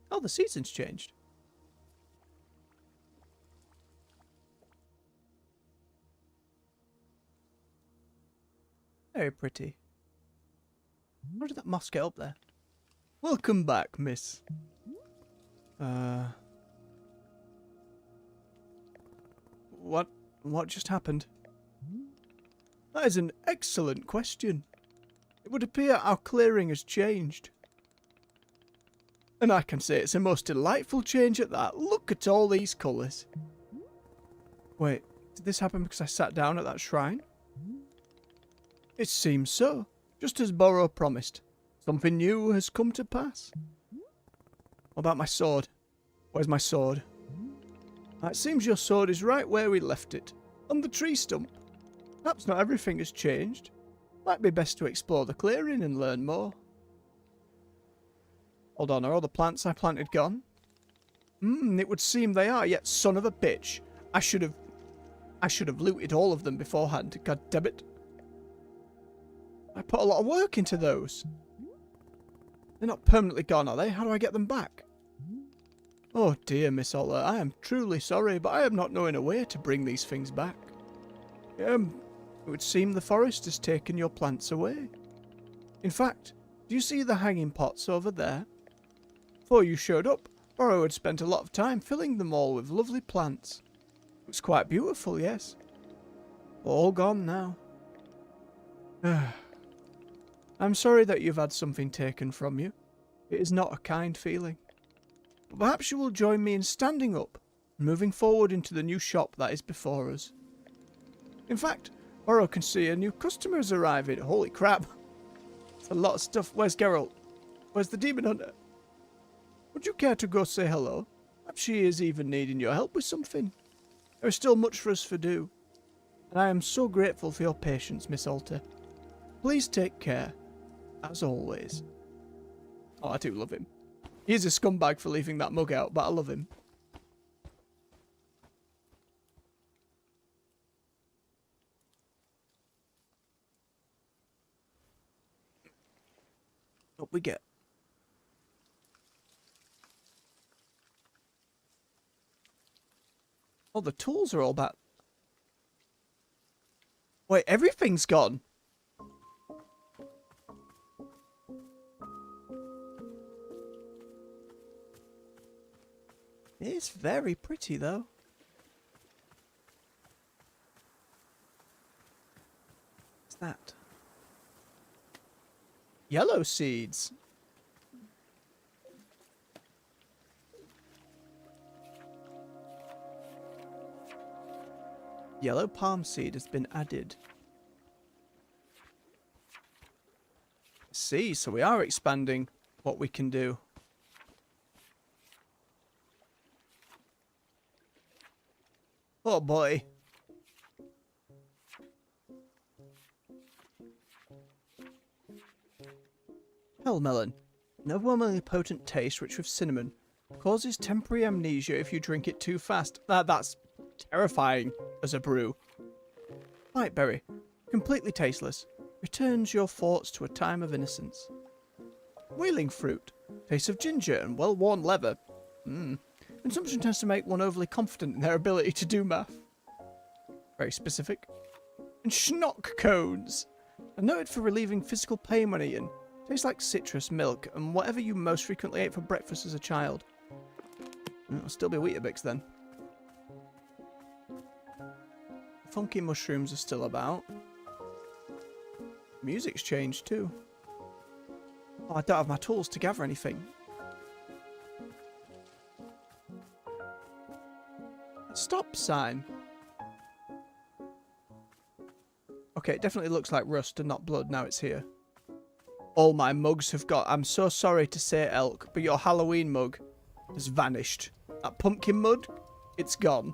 Oh, the season's changed. Very pretty. How did that moss get up there? Welcome back, miss. What just happened? That is an excellent question. It would appear our clearing has changed. And I can say it's a most delightful change at that. Look at all these colours. Wait, did this happen because I sat down at that shrine? It seems so. Just as Borrow promised. Something new has come to pass. What about my sword? Where's my sword? It seems your sword is right where we left it. On the tree stump. Perhaps not everything has changed. Might be best to explore the clearing and learn more. Hold on, are all the plants I planted gone? It would seem they are, yet son of a bitch. I should have looted all of them beforehand, god damn it. I put a lot of work into those. They're not permanently gone, are they? How do I get them back? Oh dear, Miss Ola, I am truly sorry, but I am not knowing a way to bring these things back. It would seem the forest has taken your plants away. In fact, do you see the hanging pots over there? Before you showed up, Borrow had spent a lot of time filling them all with lovely plants. It was quite beautiful, yes. All gone now. I'm sorry that you've had something taken from you. It is not a kind feeling. But perhaps you will join me in standing up and moving forward into the new shop that is before us. In fact, Oro can see a new customer is arriving. Holy crap. It's a lot of stuff. Where's Geralt? Where's the demon hunter? Would you care to go say hello? Perhaps she is even needing your help with something. There is still much for us to do. And I am so grateful for your patience, Miss Alter. Please take care, as always. Oh, I do love him. He's a scumbag for leaving that mug out, but I love him. Up we get. Oh, the tools are all back. Wait, everything's gone. It's very pretty, though. What's that? Yellow seeds. Yellow palm seed has been added. See, so we are expanding what we can do. Oh boy. Hellmelon. An overwhelmingly potent taste rich with cinnamon. Causes temporary amnesia if you drink it too fast. That's terrifying as a brew. Lightberry. Completely tasteless. Returns your thoughts to a time of innocence. Wheeling fruit. Taste of ginger and well-worn leather. Consumption tends to make one overly confident in their ability to do math. Very specific. And schnock cones. Are noted for relieving physical pain when eaten. Tastes like citrus, milk, and whatever you most frequently ate for breakfast as a child. It'll still be Weetabix then. Funky mushrooms are still about. Music's changed too. Oh, I don't have my tools to gather anything. A stop sign. Okay, it definitely looks like rust and not blood now it's here. All my mugs have got... I'm so sorry to say, Elk, but your Halloween mug has vanished. That pumpkin mud, it's gone.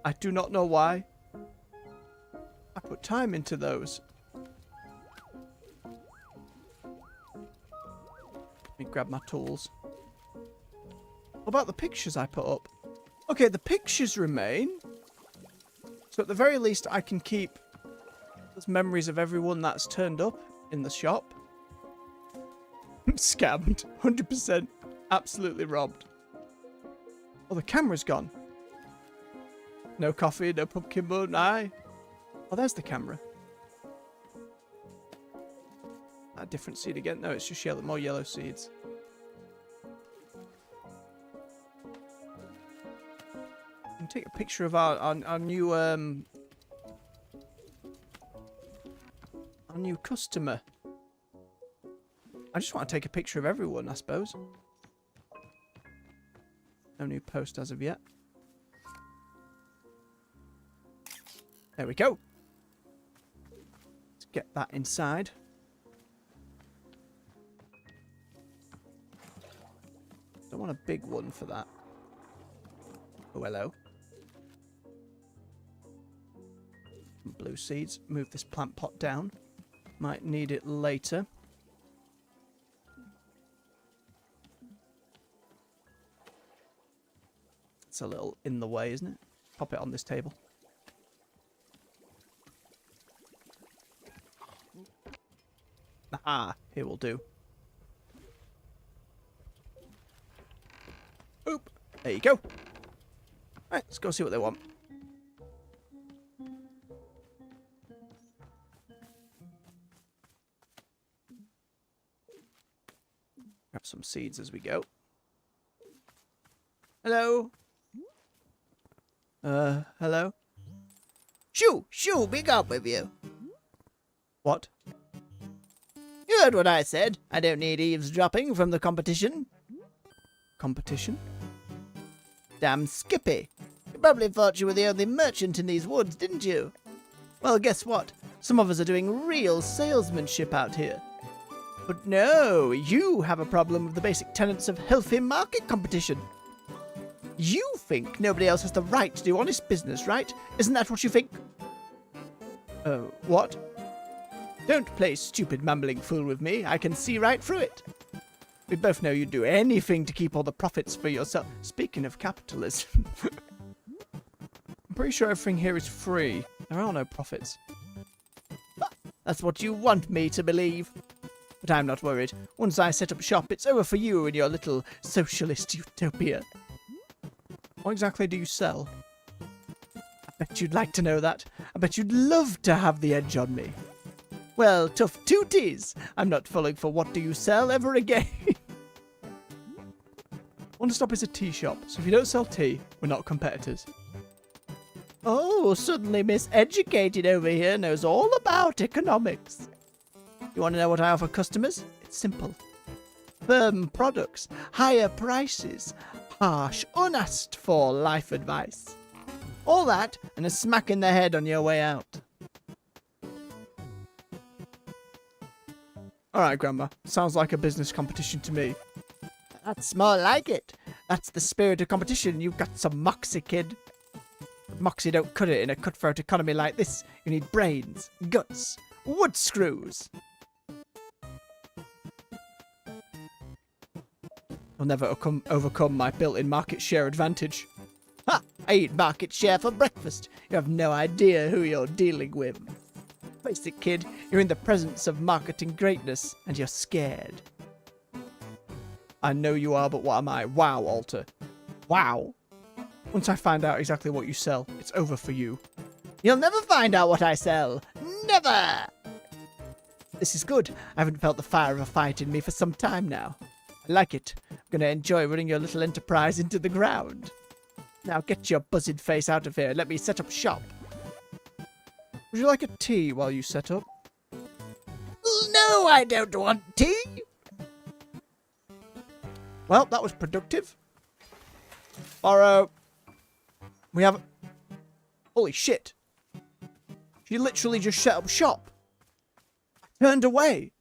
I do not know why. I put time into those. Let me grab my tools. What about the pictures I put up? Okay, the pictures remain. So at the very least, I can keep those memories of everyone that's turned up in the shop. Scammed. 100%. Absolutely robbed. Oh, the camera's gone. No coffee, no pumpkin mud, aye. Oh, there's the camera. A different seed again. No, it's just yellow, more yellow seeds. I can take a picture of our new customer. I just want to take a picture of everyone, I suppose. No new post as of yet. There we go. Let's get that inside. Don't want a big one for that. Oh, hello. Some blue seeds. Move this plant pot down. Might need it later. It's a little in the way, isn't it? Pop it on this table. Ah, here will do. Oop, there you go. Right, let's go see what they want. Grab some seeds as we go. Hello. Hello? Shoo, be gone with you. What? You heard what I said. I don't need eavesdropping from the competition. Competition? Damn Skippy. You probably thought you were the only merchant in these woods, didn't you? Well, guess what? Some of us are doing real salesmanship out here. But no, you have a problem with the basic tenets of healthy market competition. You think nobody else has the right to do honest business, right? Isn't that what you think? What? Don't play stupid mumbling fool with me. I can see right through it. We both know you'd do anything to keep all the profits for yourself. Speaking of capitalism, I'm pretty sure everything here is free. There are no profits. That's what you want me to believe. But I'm not worried. Once I set up shop, it's over for you and your little socialist utopia. What exactly do you sell? I bet you'd like to know that. I bet you'd love to have the edge on me. Well, tough tooties. I'm not falling for what do you sell ever again. Wanderstop is a tea shop, so if you don't sell tea, we're not competitors. Oh, suddenly Miss Educated over here knows all about economics. You want to know what I offer customers? It's simple. Firm products, higher prices, harsh, unasked for life advice. All that and a smack in the head on your way out. Alright, Grandma. Sounds like a business competition to me. That's more like it. That's the spirit of competition. You've got some moxie, kid. But moxie don't cut it in a cutthroat economy like this. You need brains, guts, wood screws. You'll never overcome my built-in market share advantage. Ha! I eat market share for breakfast. You have no idea who you're dealing with. Face it, kid. You're in the presence of marketing greatness, and you're scared. I know you are, but what am I? Wow, Alter. Wow. Once I find out exactly what you sell, it's over for you. You'll never find out what I sell. Never! This is good. I haven't felt the fire of a fight in me for some time now. I like it. I'm going to enjoy running your little enterprise into the ground. Now get your buzzed face out of here and let me set up shop. Would you like a tea while you set up? No, I don't want tea. Well, that was productive. Borrow. We have... Holy shit. She literally just set up shop. I turned away.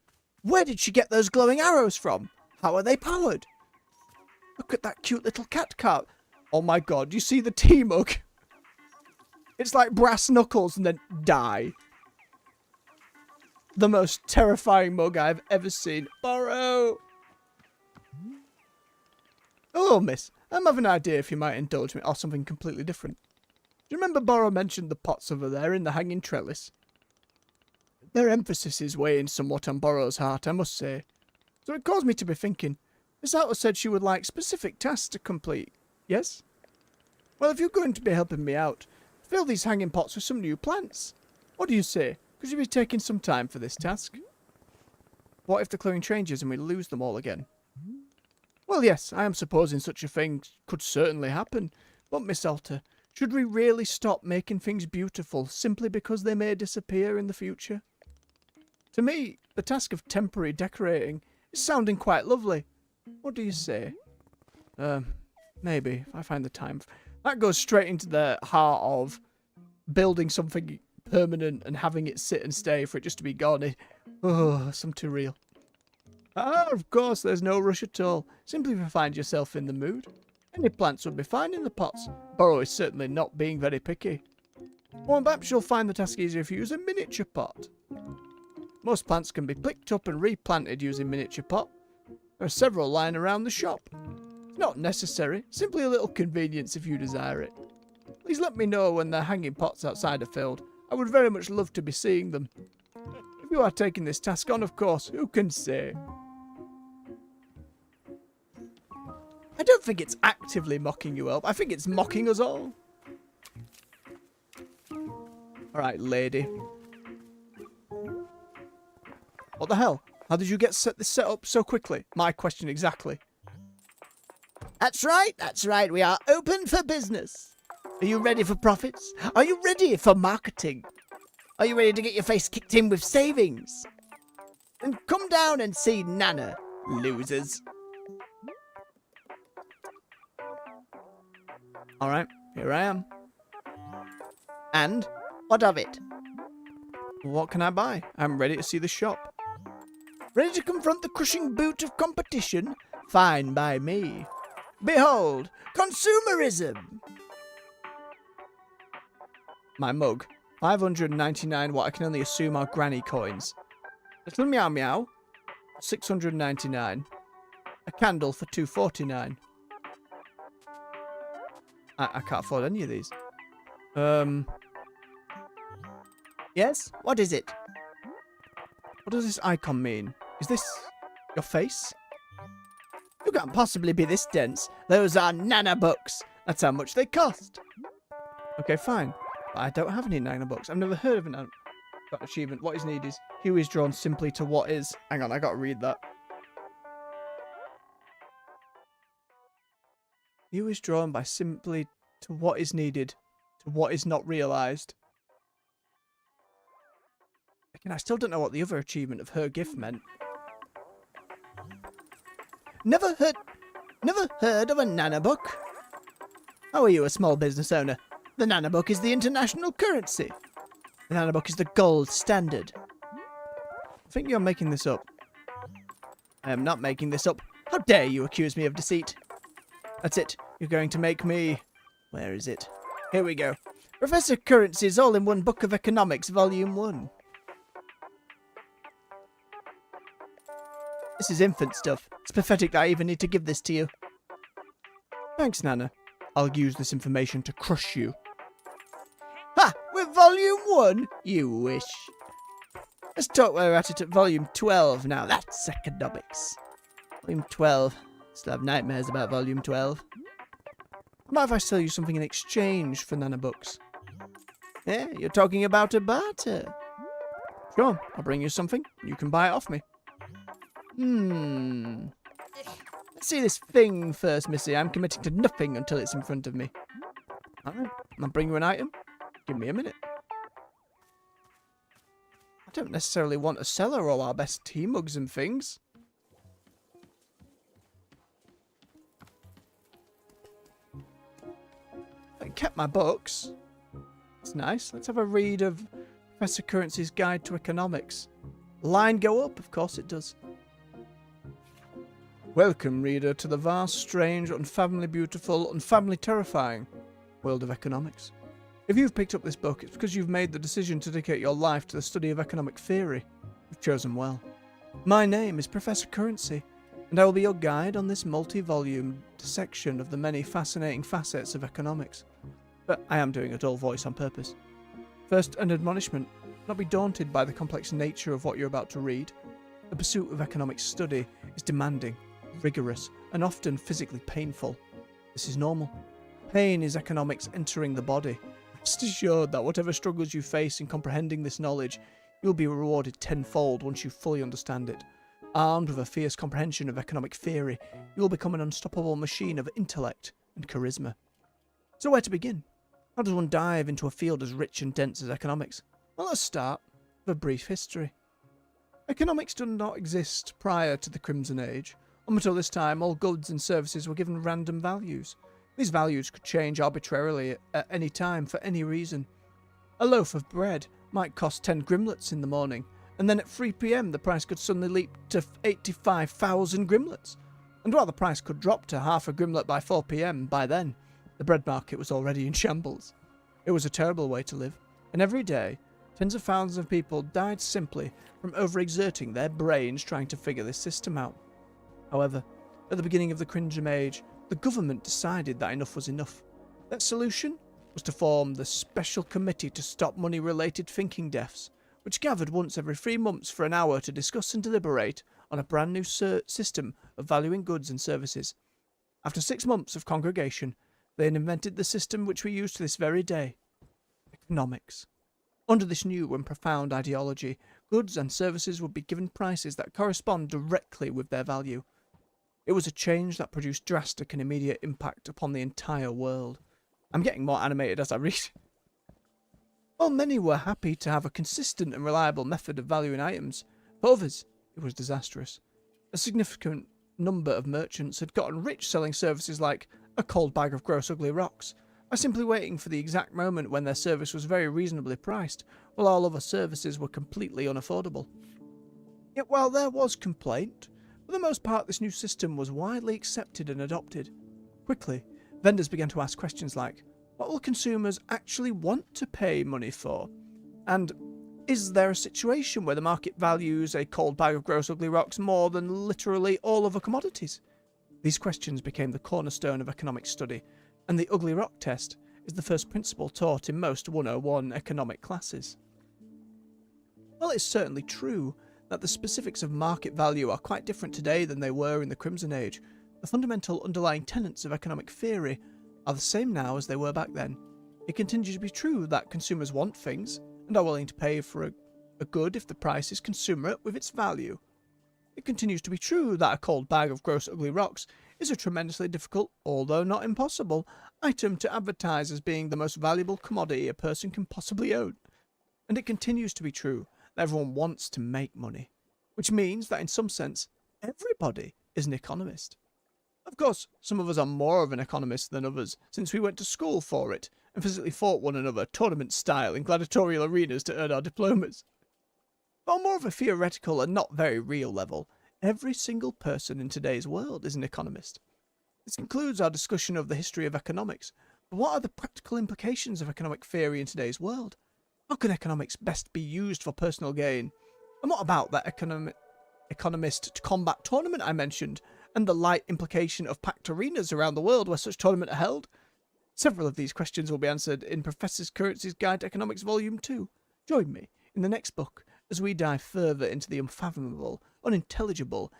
Where did she get those glowing arrows from? How are they powered? Look at that cute little cat cart. Oh my god, you see the tea mug? It's like brass knuckles and then die. The most terrifying mug I've ever seen. Borrow. Hello, miss. I have an idea if you might indulge me, or something completely different. Do you remember Borrow mentioned the pots over there in the hanging trellis? Their emphasis is weighing somewhat on Borrow's heart, I must say. So it caused me to be thinking. Miss Alter said she would like specific tasks to complete. Yes? Well, if you're going to be helping me out, fill these hanging pots with some new plants. What do you say? Could you be taking some time for this task? What if the clearing changes and we lose them all again? Well, yes, I am supposing such a thing could certainly happen. But, Miss Alter, should we really stop making things beautiful simply because they may disappear in the future? To me, the task of temporary decorating is sounding quite lovely. What do you say? Maybe, if I find the time. That goes straight into the heart of building something permanent and having it sit and stay for it just to be gone. Oh, some too real. Ah, of course, there's no rush at all. Simply if you find yourself in the mood. Any plants would be fine in the pots. Borrow is certainly not being very picky. Or perhaps you'll find the task easier if you use a miniature pot. Most plants can be picked up and replanted using miniature pot. There are several lying around the shop. It's not necessary, simply a little convenience if you desire it. Please let me know when the hanging pots outside are filled. I would very much love to be seeing them. If you are taking this task on, of course, who can say? I don't think it's actively mocking you, Elf. I think it's mocking us all. Alright, lady. What the hell? How did you get this set up so quickly? My question exactly. That's right, we are open for business. Are you ready for profits? Are you ready for marketing? Are you ready to get your face kicked in with savings? Then come down and see Nana, losers. Alright, here I am. And what of it? What can I buy? I'm ready to see the shop. Ready to confront the crushing boot of competition? Fine by me. Behold, consumerism! My mug. 599 what I can only assume are granny coins. Little meow meow. 699. A candle for 249. I can't afford any of these. Yes? What is it? What does this icon mean? Is this your face? You can't possibly be this dense. Those are Nana books. That's how much they cost. Okay, fine. But I don't have any Nana books. I've never heard of an achievement. What is needed? Hue is drawn simply to what is. Hang on, I gotta read that. Hue is drawn by simply to what is needed, to what is not realised. Again, I still don't know what the other achievement of her gift meant. Never heard of a Nana book? How are you a small business owner? The Nana book is the international currency. The Nana book is the gold standard. I think you're making this up. I am not making this up. How dare you accuse me of deceit? That's it. You're going to make me... Where is it? Here we go. Professor Currency's All-in-One Book of Economics, Volume 1. This is infant stuff. It's pathetic that I even need to give this to you. Thanks, Nana. I'll use this information to crush you. Ha! With Volume 1? You wish. Let's talk while we're at it at Volume 12 now. That's economics. Volume 12. Still have nightmares about Volume 12. How about if I sell you something in exchange for Nana books? Yeah, you're talking about a barter. Sure, I'll bring you something. You can buy it off me. Let's see this thing first, Missy. I'm committing to nothing until it's in front of me. Alright, I'll bring you an item. Give me a minute. I don't necessarily want to sell her all our best tea mugs and things. I kept my books. It's nice. Let's have a read of Professor Currency's Guide to Economics. Line go up? Of course it does. Welcome, reader, to the vast, strange, unfathomably beautiful, unfathomably terrifying world of economics. If you've picked up this book, it's because you've made the decision to dedicate your life to the study of economic theory. You've chosen well. My name is Professor Currency, and I will be your guide on this multi-volume dissection of the many fascinating facets of economics. But I am doing a dull voice on purpose. First, an admonishment. Do not be daunted by the complex nature of what you're about to read. The pursuit of economic study is demanding, rigorous, and often physically painful. This is normal. Pain is economics entering the body. Rest assured that whatever struggles you face in comprehending this knowledge, you will be rewarded tenfold once you fully understand it. Armed with a fierce comprehension of economic theory, you will become an unstoppable machine of intellect and charisma. So where to begin? How does one dive into a field as rich and dense as economics? Well, let's start with a brief history. Economics did not exist prior to the Crimson Age. Up until this time, all goods and services were given random values. These values could change arbitrarily at any time for any reason. A loaf of bread might cost 10 grimlets in the morning, and then at 3 p.m. the price could suddenly leap to 85,000 grimlets. And while the price could drop to half a grimlet by 4 p.m, by then, the bread market was already in shambles. It was a terrible way to live, and every day, tens of thousands of people died simply from overexerting their brains trying to figure this system out. However, at the beginning of the Crimson Age, the government decided that enough was enough. That solution was to form the Special Committee to Stop Money-Related Thinking Deaths, which gathered once every 3 months for an hour to discuss and deliberate on a brand new system of valuing goods and services. After 6 months of congregation, they had invented the system which we use to this very day, economics. Under this new and profound ideology, goods and services would be given prices that correspond directly with their value. It was a change that produced drastic and immediate impact upon the entire world. I'm getting more animated as I read. While many were happy to have a consistent and reliable method of valuing items, for others it was disastrous. A significant number of merchants had gotten rich selling services like a cold bag of gross ugly rocks by simply waiting for the exact moment when their service was very reasonably priced, while all other services were completely unaffordable. Yet while there was complaint, for the most part this new system was widely accepted and adopted. Quickly, vendors began to ask questions like, what will consumers actually want to pay money for? And is there a situation where the market values a cold bag of gross ugly rocks more than literally all other commodities? These questions became the cornerstone of economic study, and the ugly rock test is the first principle taught in most 101 economic classes. While it's certainly true that the specifics of market value are quite different today than they were in the Crimson Age, the fundamental underlying tenets of economic theory are the same now as they were back then. It continues to be true that consumers want things and are willing to pay for a good if the price is commensurate with its value. It continues to be true that a cold bag of gross ugly rocks is a tremendously difficult, although not impossible, item to advertise as being the most valuable commodity a person can possibly own. And it continues to be true that everyone wants to make money, which means that in some sense, everybody is an economist. Of course, some of us are more of an economist than others, since we went to school for it, and physically fought one another tournament-style in gladiatorial arenas to earn our diplomas. But on more of a theoretical and not very real level, every single person in today's world is an economist. This concludes our discussion of the history of economics, but what are the practical implications of economic theory in today's world? How can economics best be used for personal gain? And what about that economist to combat tournament I mentioned, and the light implication of packed arenas around the world where such tournaments are held? Several of these questions will be answered in Professor Currency's Guide to Economics Volume 2. Join me in the next book as we dive further into the unfathomable, unintelligible,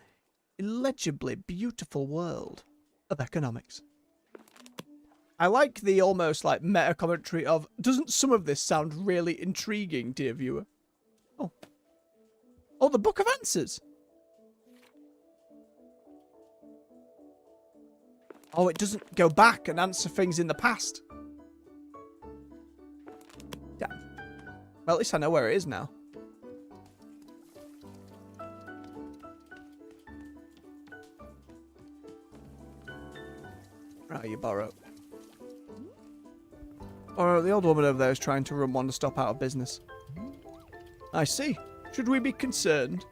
illegibly beautiful world of economics. I like the almost like meta commentary of, doesn't some of this sound really intriguing, dear viewer? Oh. Oh, the Book of Answers! Oh, it doesn't go back and answer things in the past. Damn. Well, at least I know where it is now. Right, you borrow. Or the old woman over there is trying to run Wanderstop out of business. I see. Should we be concerned?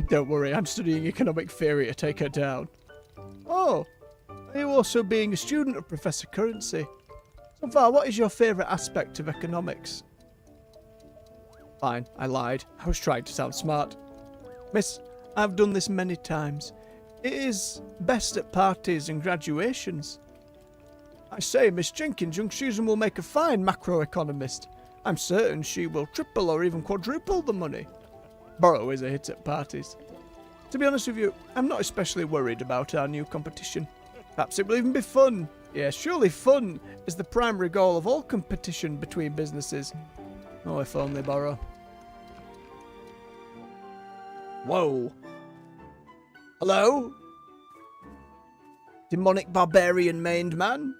Don't worry, I'm studying economic theory to take her down. Oh, are you also being a student of Professor Currency? So far, what is your favourite aspect of economics? Fine, I lied. I was trying to sound smart. Miss, I've done this many times. It is best at parties and graduations. I say, Miss Jenkins, young Susan will make a fine macroeconomist. I'm certain she will triple or even quadruple the money. Borrow is a hit at parties. To be honest with you, I'm not especially worried about our new competition. Perhaps it will even be fun. Yes, surely fun is the primary goal of all competition between businesses. Oh, if only, Borrow. Whoa. Hello? Demonic barbarian maned man?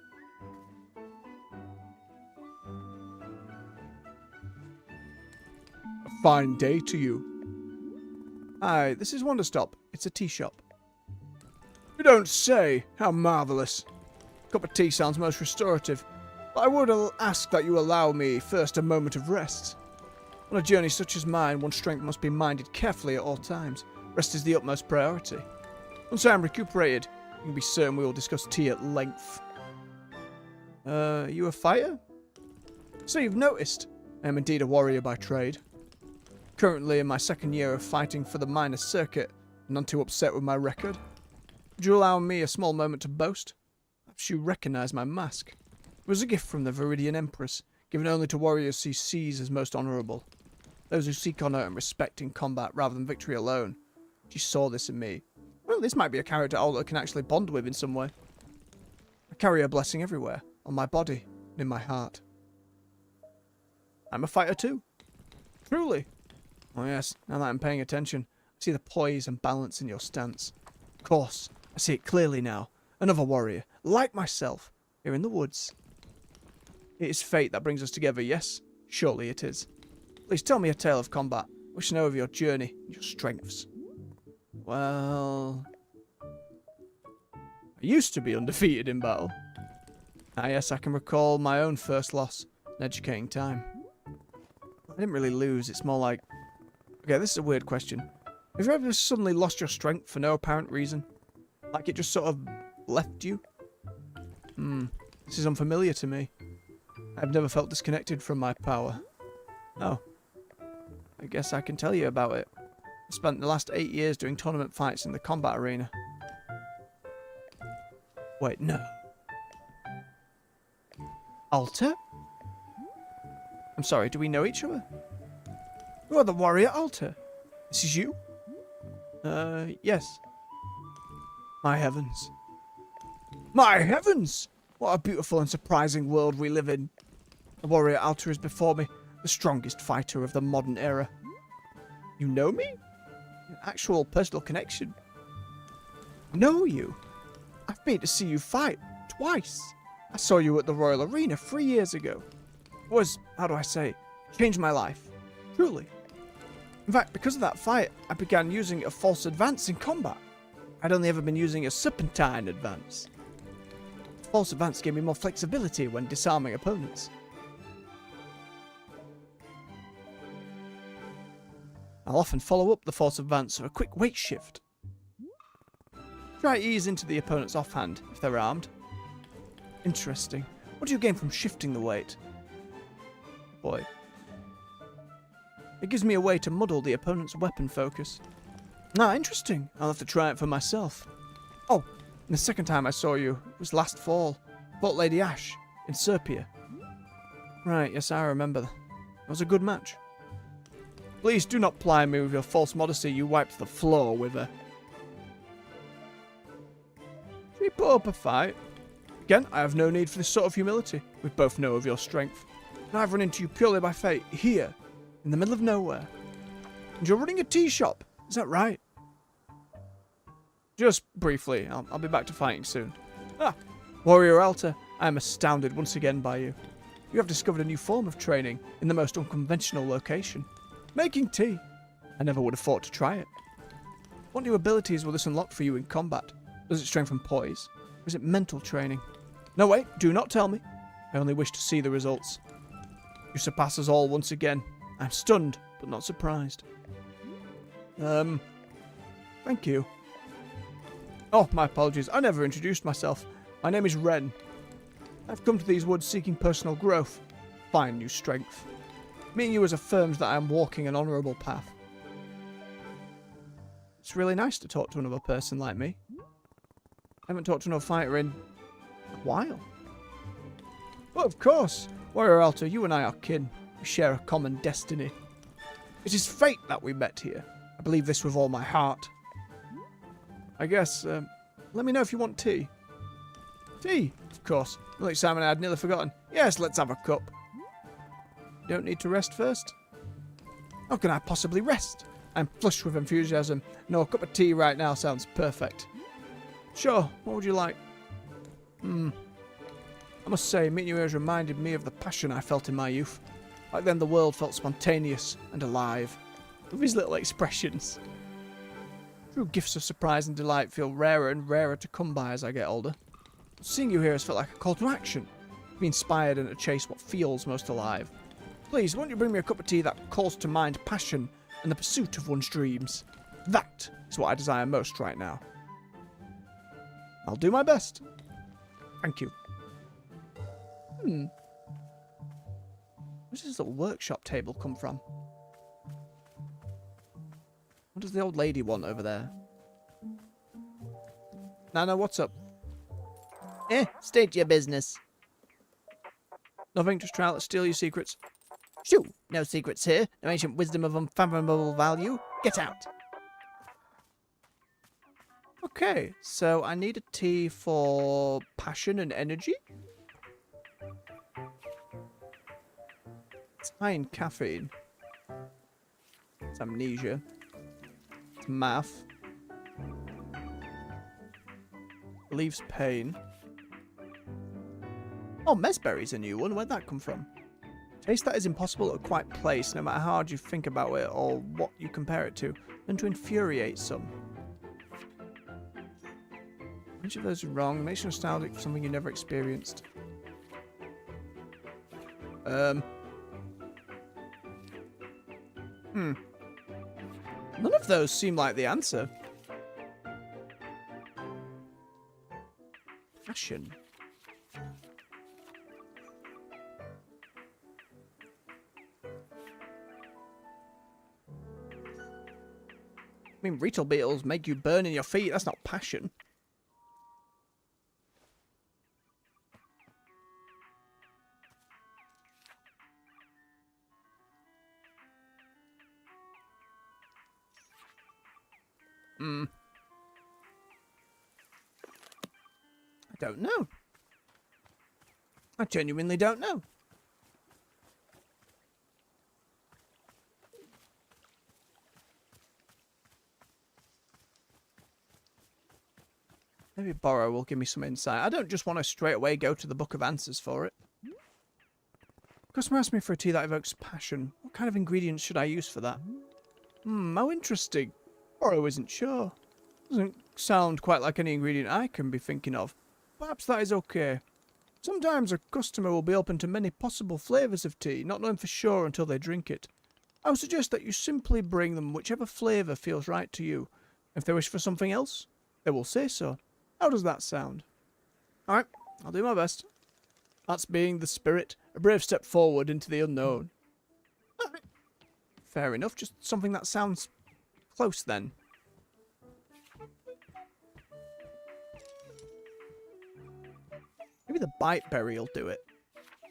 A fine day to you. Hi, this is Wanderstop. It's a tea shop. You don't say. How marvellous. A cup of tea sounds most restorative, but I would ask that you allow me first a moment of rest. On a journey such as mine, one's strength must be minded carefully at all times. Rest is the utmost priority. Once I am recuperated, you can be certain we will discuss tea at length. You a fighter? So you've noticed. I am indeed a warrior by trade. Currently in my second year of fighting for the minor circuit, and none too upset with my record. Would you allow me a small moment to boast? Perhaps you recognise my mask. It was a gift from the Viridian Empress, given only to warriors she sees as most honourable. Those who seek honour and respect in combat rather than victory alone. She saw this in me. Well, this might be a character Alda can actually bond with in some way. I carry a blessing everywhere, on my body and in my heart. I'm a fighter too. Truly. Oh yes, now that I'm paying attention, I see the poise and balance in your stance. Of course, I see it clearly now. Another warrior, like myself, here in the woods. It is fate that brings us together, yes? Surely it is. Please tell me a tale of combat. I wish to know of your journey and your strengths. Well, I used to be undefeated in battle. Ah yes, I can recall my own first loss. An educating time. I didn't really lose, it's more like... Okay, this is a weird question. Have you ever suddenly lost your strength for no apparent reason? Like it just sort of left you? This is unfamiliar to me. I've never felt disconnected from my power. Oh. I guess I can tell you about it. I spent the last 8 years doing tournament fights in the combat arena. Wait, no. Alter? I'm sorry, do we know each other? You are the warrior Alter. This is you? Yes. My heavens. My heavens! What a beautiful and surprising world we live in. The warrior Alter is before me, the strongest fighter of the modern era. You know me? An actual personal connection. Know you? I've been to see you fight twice. I saw you at the Royal Arena 3 years ago. It was, how do I say, changed my life. Truly. In fact, because of that fight, I began using a false advance in combat. I'd only ever been using a serpentine advance. The false advance gave me more flexibility when disarming opponents. I'll often follow up the false advance with a quick weight shift. Try ease into the opponent's offhand if they're armed. Interesting. What do you gain from shifting the weight? Boy. It gives me a way to muddle the opponent's weapon focus. Ah, interesting. I'll have to try it for myself. Oh, and the second time I saw you was last fall. Fought Lady Ash in Serpia. Right, yes, I remember. It was a good match. Please do not ply me with your false modesty. You wiped the floor with her. Should we put up a fight? Again, I have no need for this sort of humility. We both know of your strength. And I've run into you purely by fate, here, in the middle of nowhere. And you're running a tea shop, is that right? Just briefly, I'll be back to fighting soon. Ah, Warrior Alter, I am astounded once again by you. You have discovered a new form of training in the most unconventional location. Making tea. I never would have thought to try it. What new abilities will this unlock for you in combat? Does it strengthen poise? Or is it mental training? No, wait, do not tell me. I only wish to see the results. You surpass us all once again. I'm stunned, but not surprised. Thank you. Oh, my apologies. I never introduced myself. My name is Ren. I've come to these woods seeking personal growth. Find new strength. Meeting you has affirmed that I am walking an honourable path. It's really nice to talk to another person like me. I haven't talked to another fighter in a while. Oh, of course. Warrior Alter, you and I are kin. We share a common destiny. It is fate that we met here. I believe this with all my heart. I guess, let me know if you want tea. Tea? Of course. Like Simon, I'd nearly forgotten. Yes, let's have a cup. You don't need to rest first? How can I possibly rest? I'm flushed with enthusiasm. No, a cup of tea right now sounds perfect. Sure, what would you like? I must say, meeting you here has reminded me of the passion I felt in my youth. Back then the world felt spontaneous and alive. With these little expressions. True gifts of surprise and delight feel rarer and rarer to come by as I get older. Seeing you here has felt like a call to action. Be inspired and to chase what feels most alive. Please, won't you bring me a cup of tea that calls to mind passion and the pursuit of one's dreams? That is what I desire most right now. I'll do my best. Thank you. Where does this little workshop table come from? What does the old lady want over there? Nana, what's up? State your business. Nothing, just trying to steal your secrets. Shoo! No secrets here. No ancient wisdom of unfathomable value. Get out. Okay, so I need a tea for passion and energy. It's high in caffeine. It's amnesia. It's math. Relieves pain. Oh, Mesberry's a new one. Where'd that come from? Taste that is impossible at a quiet place, no matter how hard you think about it or what you compare it to, and to infuriate some. Which of those are wrong? Makes you nostalgic for something you never experienced. None of those seem like the answer. Fashion. I mean, retail beetles make you burn in your feet. That's not passion. I don't know. I genuinely don't know. Maybe Borrow will give me some insight. I don't just want to straight away go to the Book of Answers for it. Customer asked me for a tea that evokes passion. What kind of ingredients should I use for that? How interesting. Borrow isn't sure. Doesn't sound quite like any ingredient I can be thinking of. Perhaps that is okay. Sometimes a customer will be open to many possible flavours of tea, not knowing for sure until they drink it. I would suggest that you simply bring them whichever flavour feels right to you. If they wish for something else, they will say so. How does that sound? Alright, I'll do my best. That's being the spirit, a brave step forward into the unknown. Fair enough, just something that sounds close then. Maybe the bite berry will do it.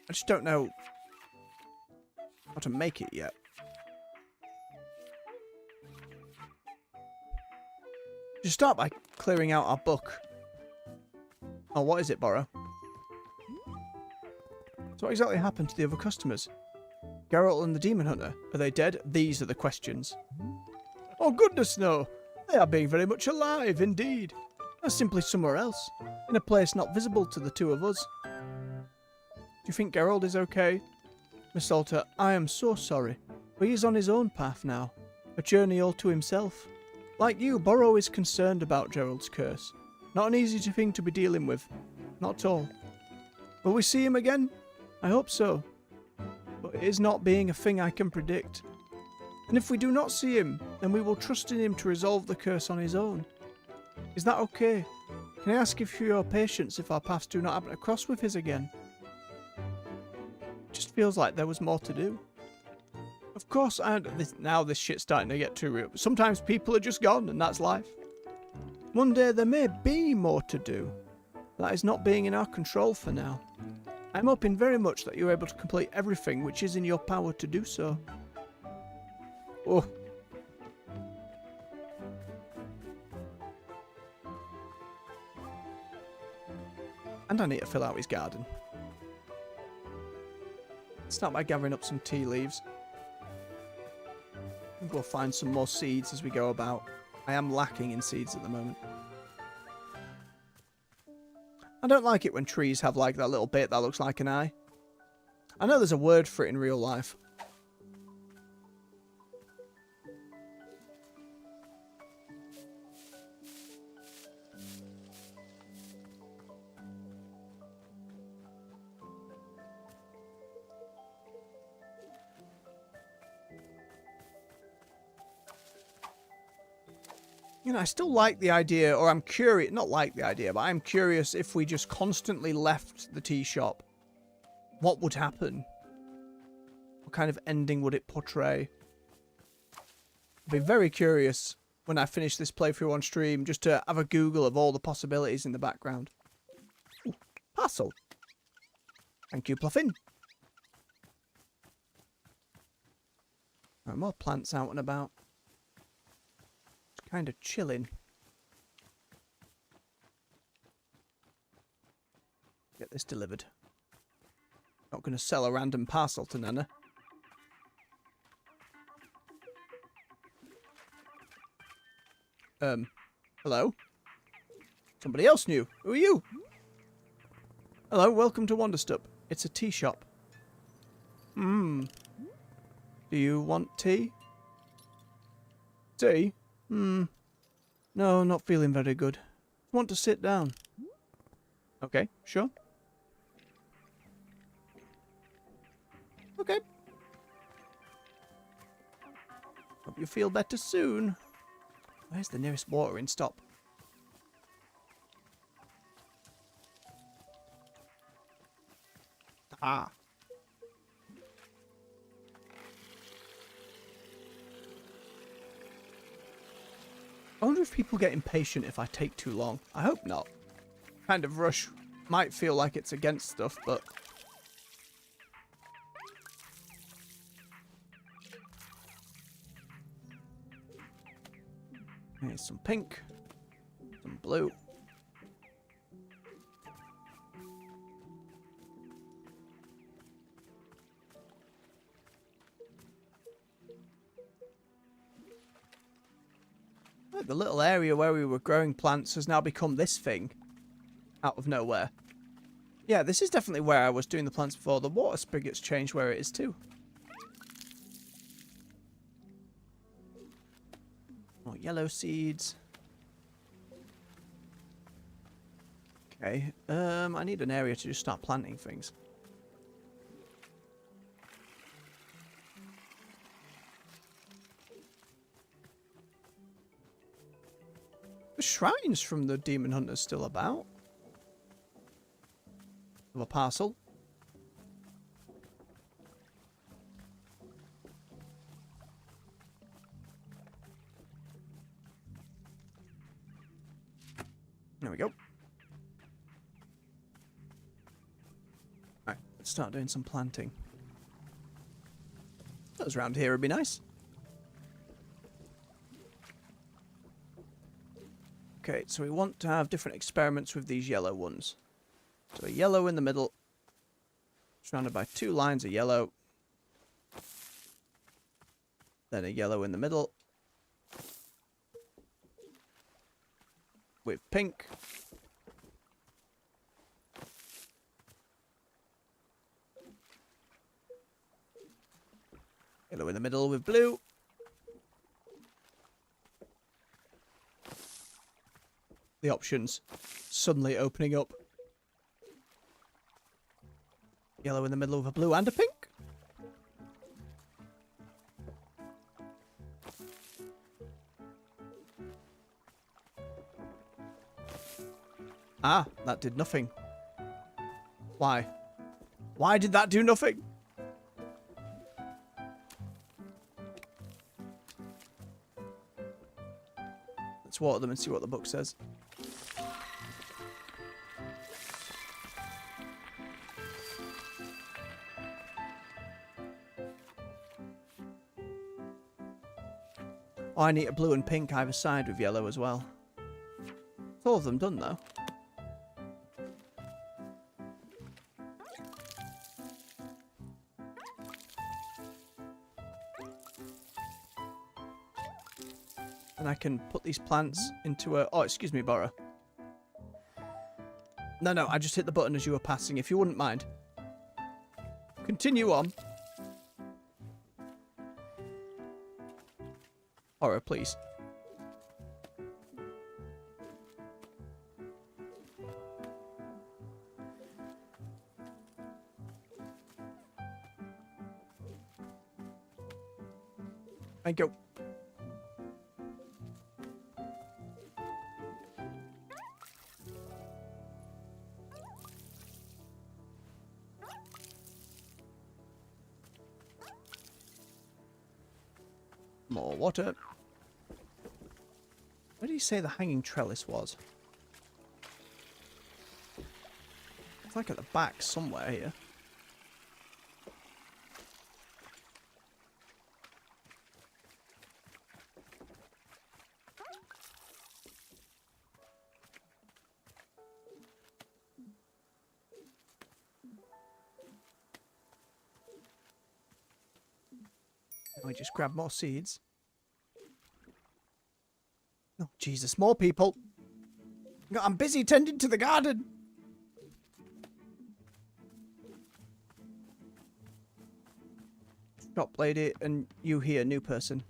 I just don't know how to make it yet. Just start by clearing out our book. Oh, what is it, Borrow? So what exactly happened to the other customers? Geralt and the Demon Hunter, are they dead? These are the questions. Oh, goodness no! They are being very much alive, indeed. They're simply somewhere else, in a place not visible to the two of us. Do you think Geralt is okay? Miss Salter, I am so sorry, but he is on his own path now, a journey all to himself. Like you, Borrow is concerned about Gerald's curse. Not an easy thing to be dealing with. Not at all. Will we see him again? I hope so. But it is not being a thing I can predict. And if we do not see him, then we will trust in him to resolve the curse on his own. Is that okay? Can I ask you for your patience if our paths do not happen to cross with his again? It just feels like there was more to do. Of course, now this shit's starting to get too real. Sometimes people are just gone, and that's life. One day there may be more to do. That is not being in our control for now. I'm hoping very much that you're able to complete everything which is in your power to do so. Oh. And I need to fill out his garden. Start by gathering up some tea leaves. I think we'll find some more seeds as we go about. I am lacking in seeds at the moment. I don't like it when trees have like that little bit that looks like an eye. I know there's a word for it in real life. You know, I still like the idea, or I'm curious, not like the idea, but I'm curious if we just constantly left the tea shop, what would happen? What kind of ending would it portray? I'd be very curious when I finish this playthrough on stream, just to have a Google of all the possibilities in the background. Ooh, parcel. Thank you, Pluffin. Right, more plants out and about. Kind of chilling. Get this delivered. Not going to sell a random parcel to Nana. Hello? Somebody else new. Who are you? Hello, welcome to Wanderstop. It's a tea shop. Do you want tea? Tea? No, not feeling very good. Want to sit down? Okay, sure. Okay. Hope you feel better soon. Where's the nearest watering stop? Ah. I wonder if people get impatient if I take too long. I hope not. Kind of rush. Might feel like it's against stuff, but... Here's some pink. Some blue. Look, the little area where we were growing plants has now become this thing. Out of nowhere. Yeah, this is definitely where I was doing the plants before. The water spigot's changed where it is too. More yellow seeds. Okay, I need an area to just start planting things. The shrines from the demon hunters still about. Of a parcel. There we go. Right, let's start doing some planting. Those around here would be nice. Okay, so we want to have different experiments with these yellow ones. So a yellow in the middle, surrounded by 2 lines of yellow. Then a yellow in the middle. With pink. Yellow in the middle with blue. The options suddenly opening up. Yellow in the middle with a blue and a pink. Ah, that did nothing. Why? Why did that do nothing? Let's water them and see what the book says. Oh, I need a blue and pink either side with yellow as well. It's all of them done though. And I can put these plants into a... Oh, excuse me, Bora. No, I just hit the button as you were passing, if you wouldn't mind. Continue on. Bora, please. And go. More water. Where did you say the hanging trellis was? It's like at the back somewhere here. I just grab more seeds. Oh, Jesus, more people. I'm busy tending to the garden. Shop lady, and you here, new person.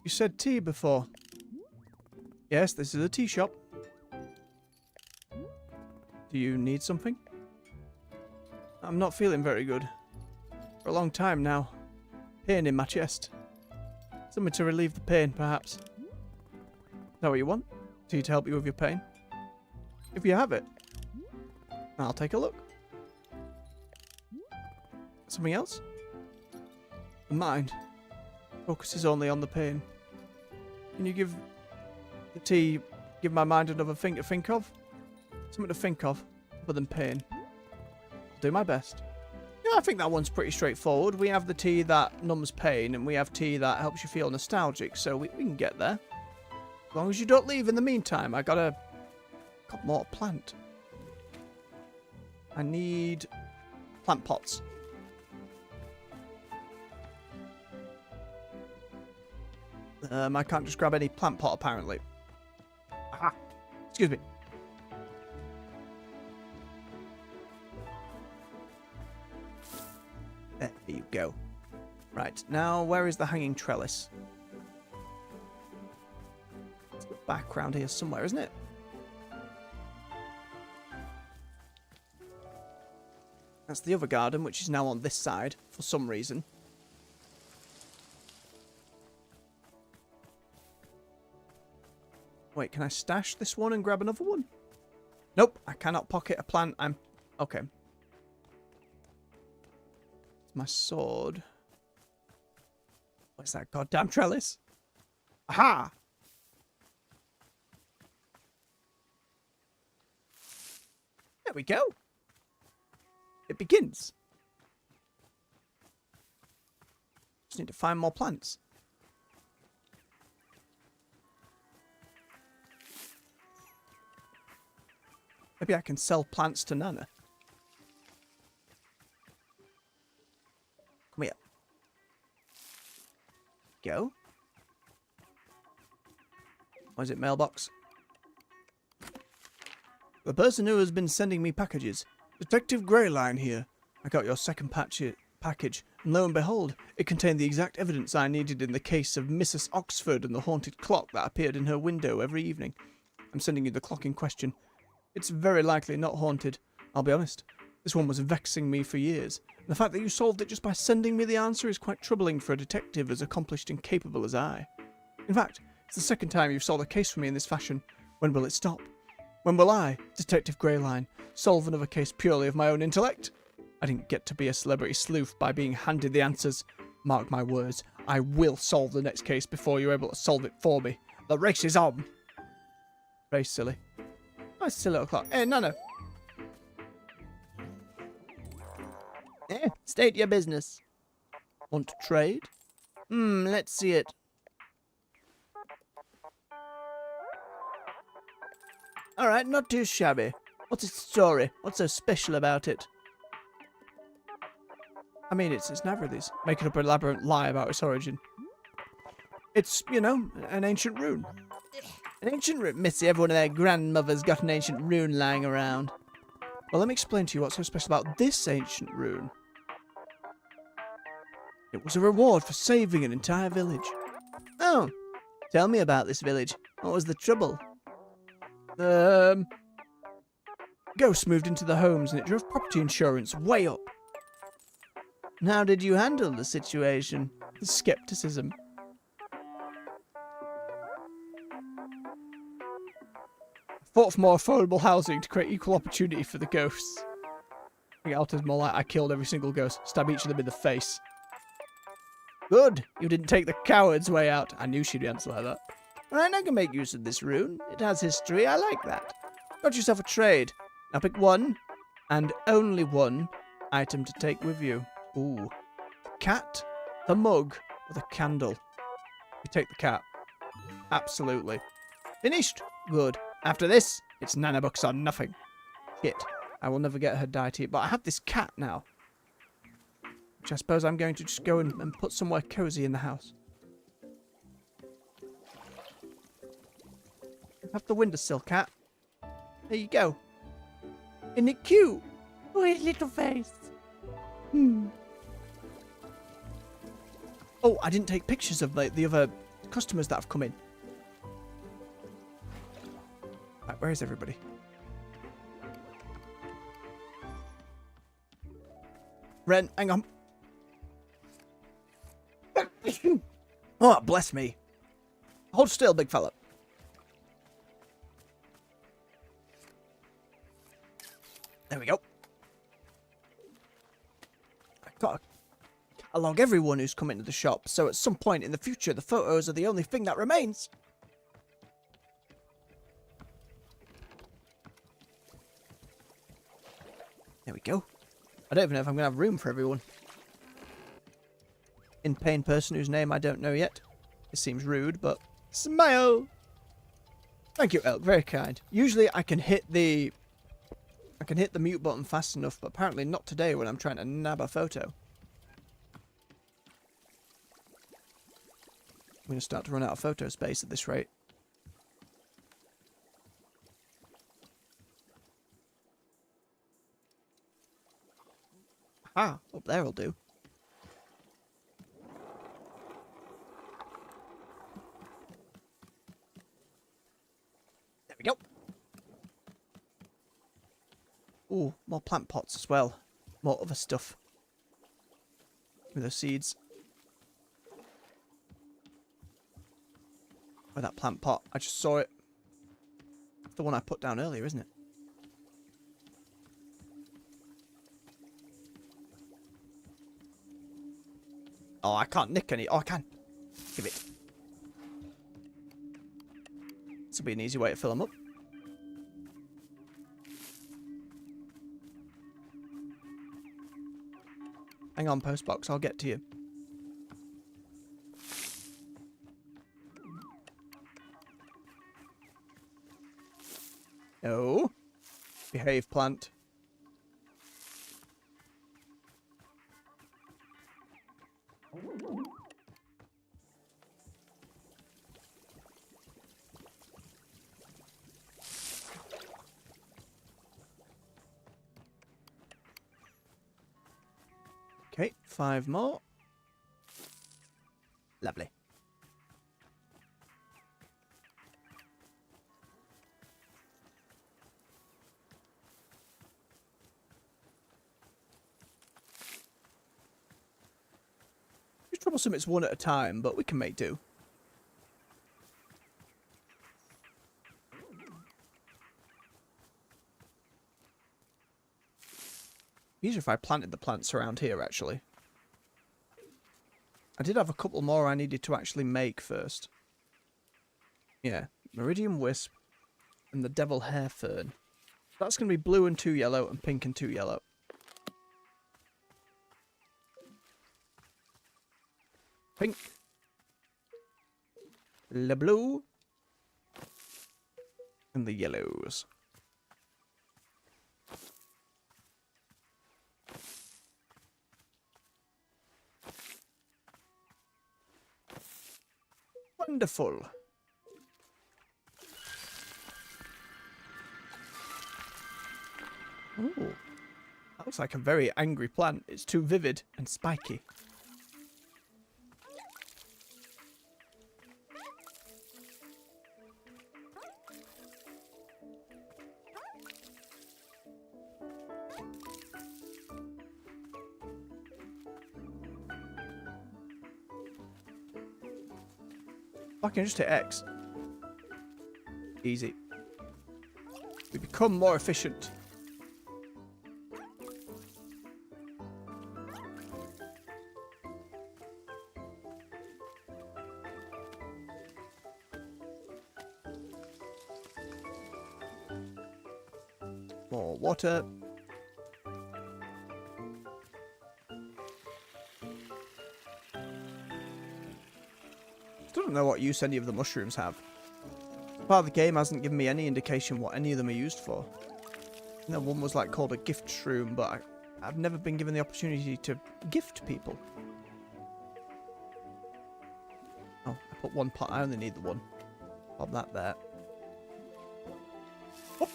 You said tea before. Yes, this is a tea shop. Do you need something? I'm not feeling very good. For a long time now. Pain in my chest. Something to relieve the pain, perhaps. Is that what you want? Tea to help you with your pain? If you have it, I'll take a look. Something else? The mind focuses only on the pain. Can you give the tea, give my mind another thing to think of? Something to think of, other than pain. I'll do my best. Yeah, I think that one's pretty straightforward. We have the tea that numbs pain, and we have tea that helps you feel nostalgic, so we can get there. As long as you don't leave in the meantime. I got more to plant. I need plant pots. I can't just grab any plant pot, apparently. Aha! Excuse me. There you go. Right, now where is the hanging trellis? It's the background here somewhere, isn't it? That's the other garden, which is now on this side, for some reason. Wait, can I stash this one and grab another one? Nope, I cannot pocket a plant. Okay. It's my sword. Where's that goddamn trellis? Aha! There we go. It begins. Just need to find more plants. Maybe I can sell plants to Nana. Come here. Go. What is it, mailbox? The person who has been sending me packages. Detective Greyline here. I got your second package, and lo and behold, it contained the exact evidence I needed in the case of Mrs. Oxford and the haunted clock that appeared in her window every evening. I'm sending you the clock in question. It's very likely not haunted. I'll be honest, this one was vexing me for years. And the fact that you solved it just by sending me the answer is quite troubling for a detective as accomplished and capable as I. In fact, it's the second time you've solved a case for me in this fashion. When will it stop? When will I, Detective Greyline, solve another case purely of my own intellect? I didn't get to be a celebrity sleuth by being handed the answers. Mark my words, I will solve the next case before you're able to solve it for me. The race is on! Race, silly. Nice silly little clock. Hey, no. State your business. Want to trade? Let's see it. Alright, not too shabby. What's its story? What's so special about it? I mean, it's Navrathis, making up an elaborate lie about its origin. It's, you know, an ancient rune. An ancient rune? Missy, everyone and their grandmother's got an ancient rune lying around. Well, let me explain to you what's so special about this ancient rune. It was a reward for saving an entire village. Oh, tell me about this village. What was the trouble? Ghosts moved into the homes and it drove property insurance way up. And how did you handle the situation? The skepticism. Fought for more affordable housing to create equal opportunity for the ghosts. I think Alta's more like I killed every single ghost, stab each of them in the face. Good, you didn't take the coward's way out. I knew she'd answer like that. Alright, I can make use of this rune. It has history, I like that. Got yourself a trade. Now pick one, and only one, item to take with you. Ooh. The cat, the mug, or the candle? You take the cat. Absolutely. Finished? Good. After this, it's nanobucks or nothing. Shit. I will never get her deity, but I have this cat now. Which I suppose I'm going to just go and put somewhere cozy in the house. Have the windowsill, cat. There you go. Isn't it cute? Oh, his little face. Oh, I didn't take pictures of the other customers that have come in. Right, where is everybody? Ren, hang on. Oh, bless me. Hold still, big fella. There we go. I've got to catalog everyone who's come into the shop, so at some point in the future, the photos are the only thing that remains. There we go. I don't even know if I'm going to have room for everyone. In-pain person whose name I don't know yet. It seems rude, but smile! Thank you, Elk. Very kind. Usually I can hit the mute button fast enough, but apparently not today when I'm trying to nab a photo. I'm going to start to run out of photo space at this rate. Ah, up there will do. There we go. Ooh, more plant pots as well. More other stuff. With the seeds. Where that plant pot? I just saw it. It's the one I put down earlier, isn't it? Oh, I can't nick any. Oh, I can. Give it. This will be an easy way to fill them up. Hang on, postbox. I'll get to you. No. Behave, plant. Okay, 5 more. Lovely. It's troublesome it's one at a time, but we can make do. Easier if I planted the plants around here, actually. I did have a couple more I needed to actually make first. Yeah, Meridian Wisp and the Devil Hair Fern. That's going to be blue and 2 yellow and pink and 2 yellow. Pink. The blue. And the yellows. Wonderful. Ooh. That looks like a very angry plant. It's too vivid and spiky. I can just hit X. Easy. We become more efficient. More water. Still don't know what use any of the mushrooms have. Part of the game hasn't given me any indication what any of them are used for. No, one was like called a gift shroom, but I've never been given the opportunity to gift people. Oh, I put one pot. I only need the one. Pop that there. Oh.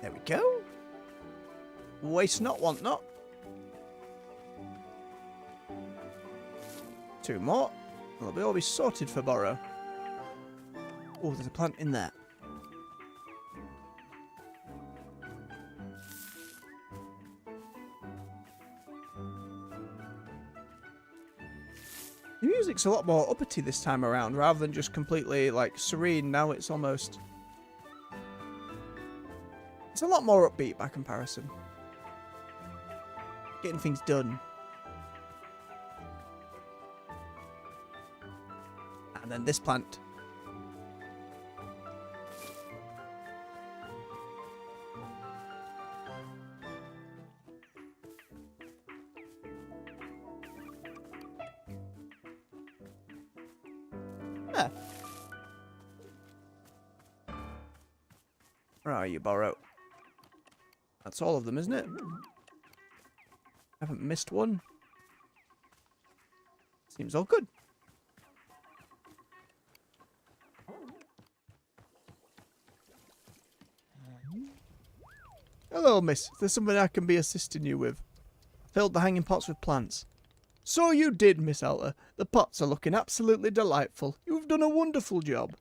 There we go. Waste not, want not. 2 more. They'll all be sorted for borrow. Oh, there's a plant in there. The music's a lot more uppity this time around, rather than just completely, like, serene. Now it's almost... It's a lot more upbeat by comparison. Getting things done. And then this plant. Yeah. Where are you, Borrow? That's all of them, isn't it? Haven't missed one. Seems all good. Hello, miss. Is there something I can be assisting you with? Filled the hanging pots with plants. So you did, Miss Alta. The pots are looking absolutely delightful. You've done a wonderful job.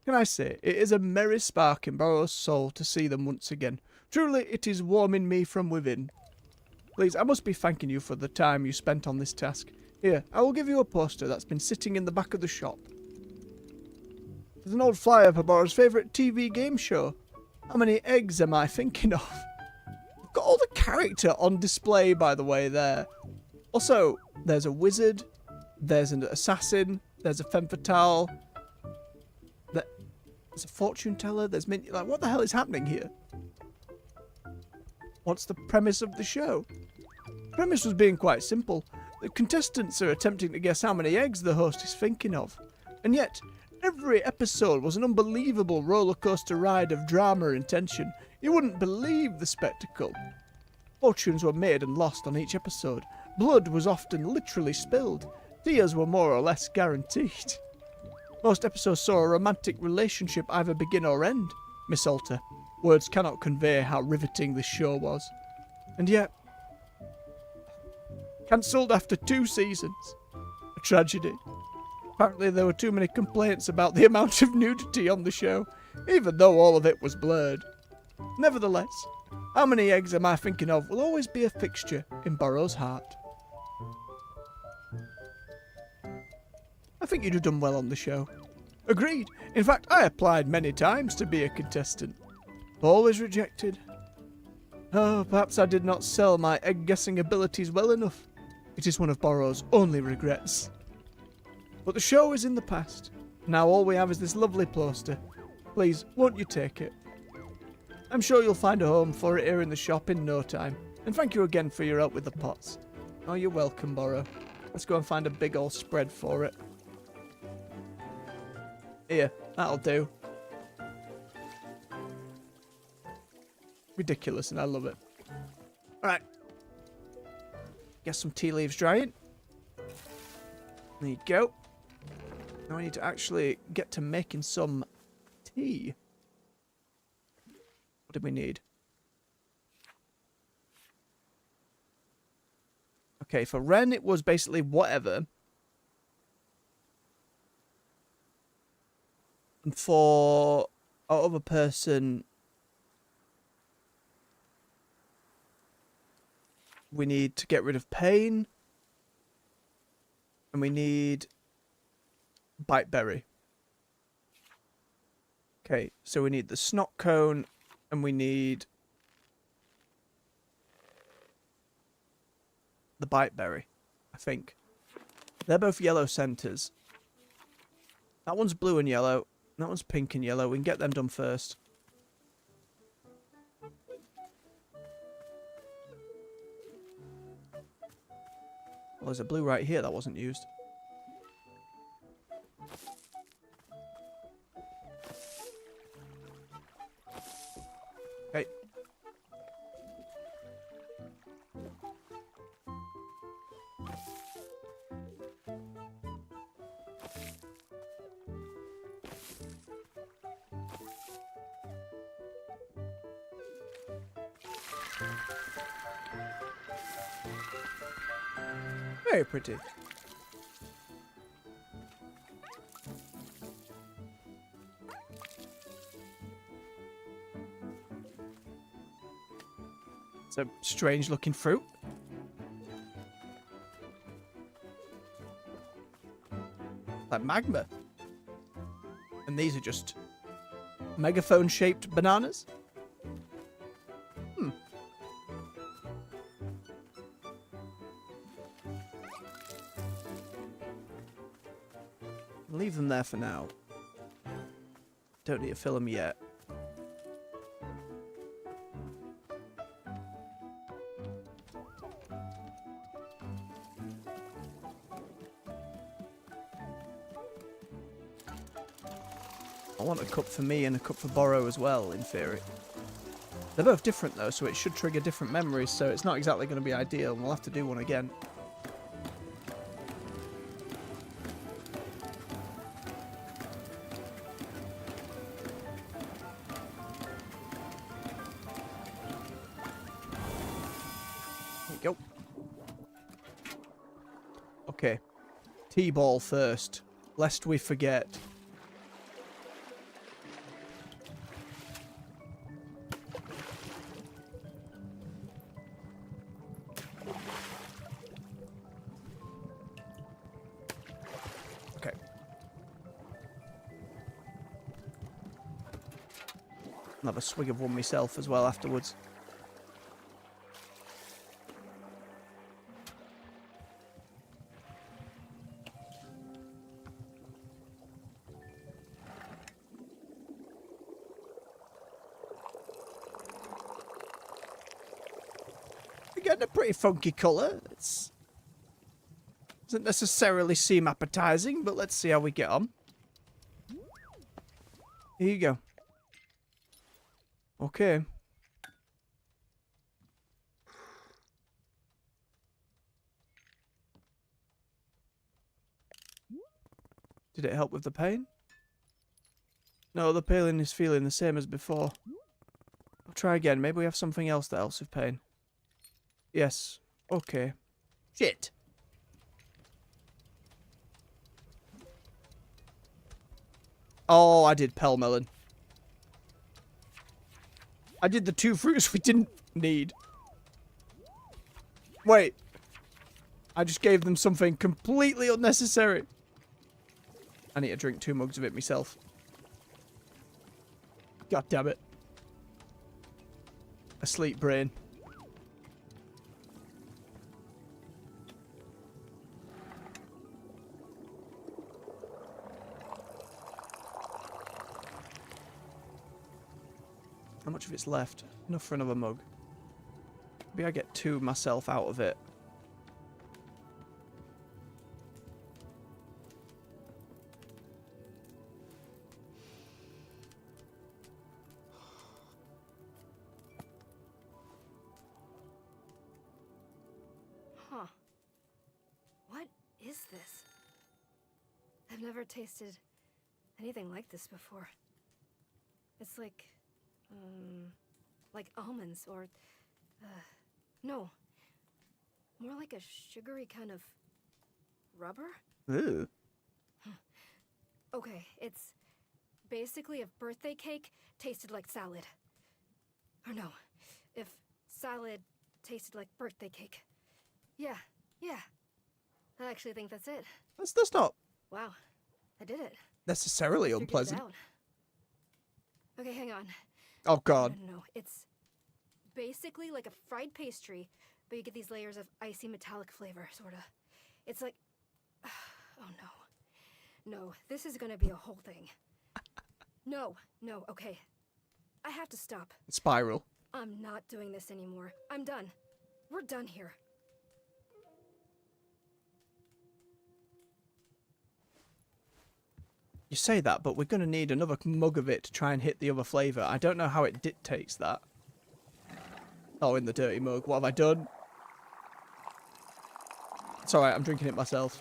Can I say, it is a merry spark in Burrow's soul to see them once again. Truly, it is warming me from within. Please, I must be thanking you for the time you spent on this task. Here, I will give you a poster that's been sitting in the back of the shop. There's an old flyer for Burrow's favourite TV game show. How many eggs am I thinking of? I've got all the character on display, by the way, there. Also, there's a wizard, there's an assassin, there's a femme fatale, there's a fortune teller, there's like, what the hell is happening here? What's the premise of the show? The premise was being quite simple. The contestants are attempting to guess how many eggs the host is thinking of. And yet, every episode was an unbelievable roller coaster ride of drama and tension. You wouldn't believe the spectacle. Fortunes were made and lost on each episode. Blood was often literally spilled. Tears were more or less guaranteed. Most episodes saw a romantic relationship either begin or end. Miss Alta, words cannot convey how riveting this show was. And yet, cancelled after 2 seasons. A tragedy. Apparently there were too many complaints about the amount of nudity on the show, even though all of it was blurred. Nevertheless, how many eggs am I thinking of will always be a fixture in Burrow's heart. I think you'd have done well on the show. Agreed. In fact, I applied many times to be a contestant. Always rejected. Oh, perhaps I did not sell my egg-guessing abilities well enough. It is one of Burrow's only regrets. But the show is in the past. Now all we have is this lovely poster. Please, won't you take it? I'm sure you'll find a home for it here in the shop in no time. And thank you again for your help with the pots. Oh, you're welcome, Burrow. Let's go and find a big old spread for it. Here, that'll do. Ridiculous, and I love it. Alright. Get some tea leaves drying. There you go. Now I need to actually get to making some tea. What do we need? Okay, for Ren it was basically whatever. And for our other person, we need to get rid of pain. And we need Biteberry. Okay, so we need the snot cone and we need the Biteberry, I think. They're both yellow centers. That one's blue and yellow. That one's pink and yellow. We can get them done first. Well, there's a blue right here that wasn't used. Okay. Very pretty. It's a strange looking fruit. Like magma. And these are just megaphone shaped bananas. Leave them there for now. Don't need to fill them yet. I want a cup for me and a cup for Borrow as well, in theory. They're both different though, so it should trigger different memories, so it's not exactly going to be ideal, and we'll have to do one again. There we go. Okay. T-ball first, lest we forget. Okay. I'll have a swig of one myself as well afterwards. We're getting a pretty funky colour. It doesn't necessarily seem appetizing, but let's see how we get on. Here you go. Okay. Did it help with the pain? No, the pain is feeling the same as before. I'll try again. Maybe we have something else that helps with pain. Yes. Okay. Shit. Oh, I did Pell Melon. I did the 2 fruits we didn't need. Wait. I just gave them something completely unnecessary. I need to drink 2 mugs of it myself. God damn it. Asleep brain. How much of it's left? Enough for another mug. Maybe I get 2 myself out of it. Huh. What is this? I've never tasted anything like this before. It's like almonds or, no. More like a sugary kind of rubber? Ew. Okay, it's basically if birthday cake tasted like salad. Or no, if salad tasted like birthday cake. Yeah. I actually think that's it. That's not Wow, I did it. necessarily Figured it unpleasant. out. Okay, hang on. Oh god. No. It's basically like a fried pastry, but you get these layers of icy metallic flavor, sorta. It's like... Oh no. No, this is gonna be a whole thing. No, okay. I have to stop. Spiral. I'm not doing this anymore. I'm done. We're done here. You say that, but we're going to need another mug of it to try and hit the other flavour. I don't know how it dictates that. Oh, in the dirty mug. What have I done? It's alright, I'm drinking it myself.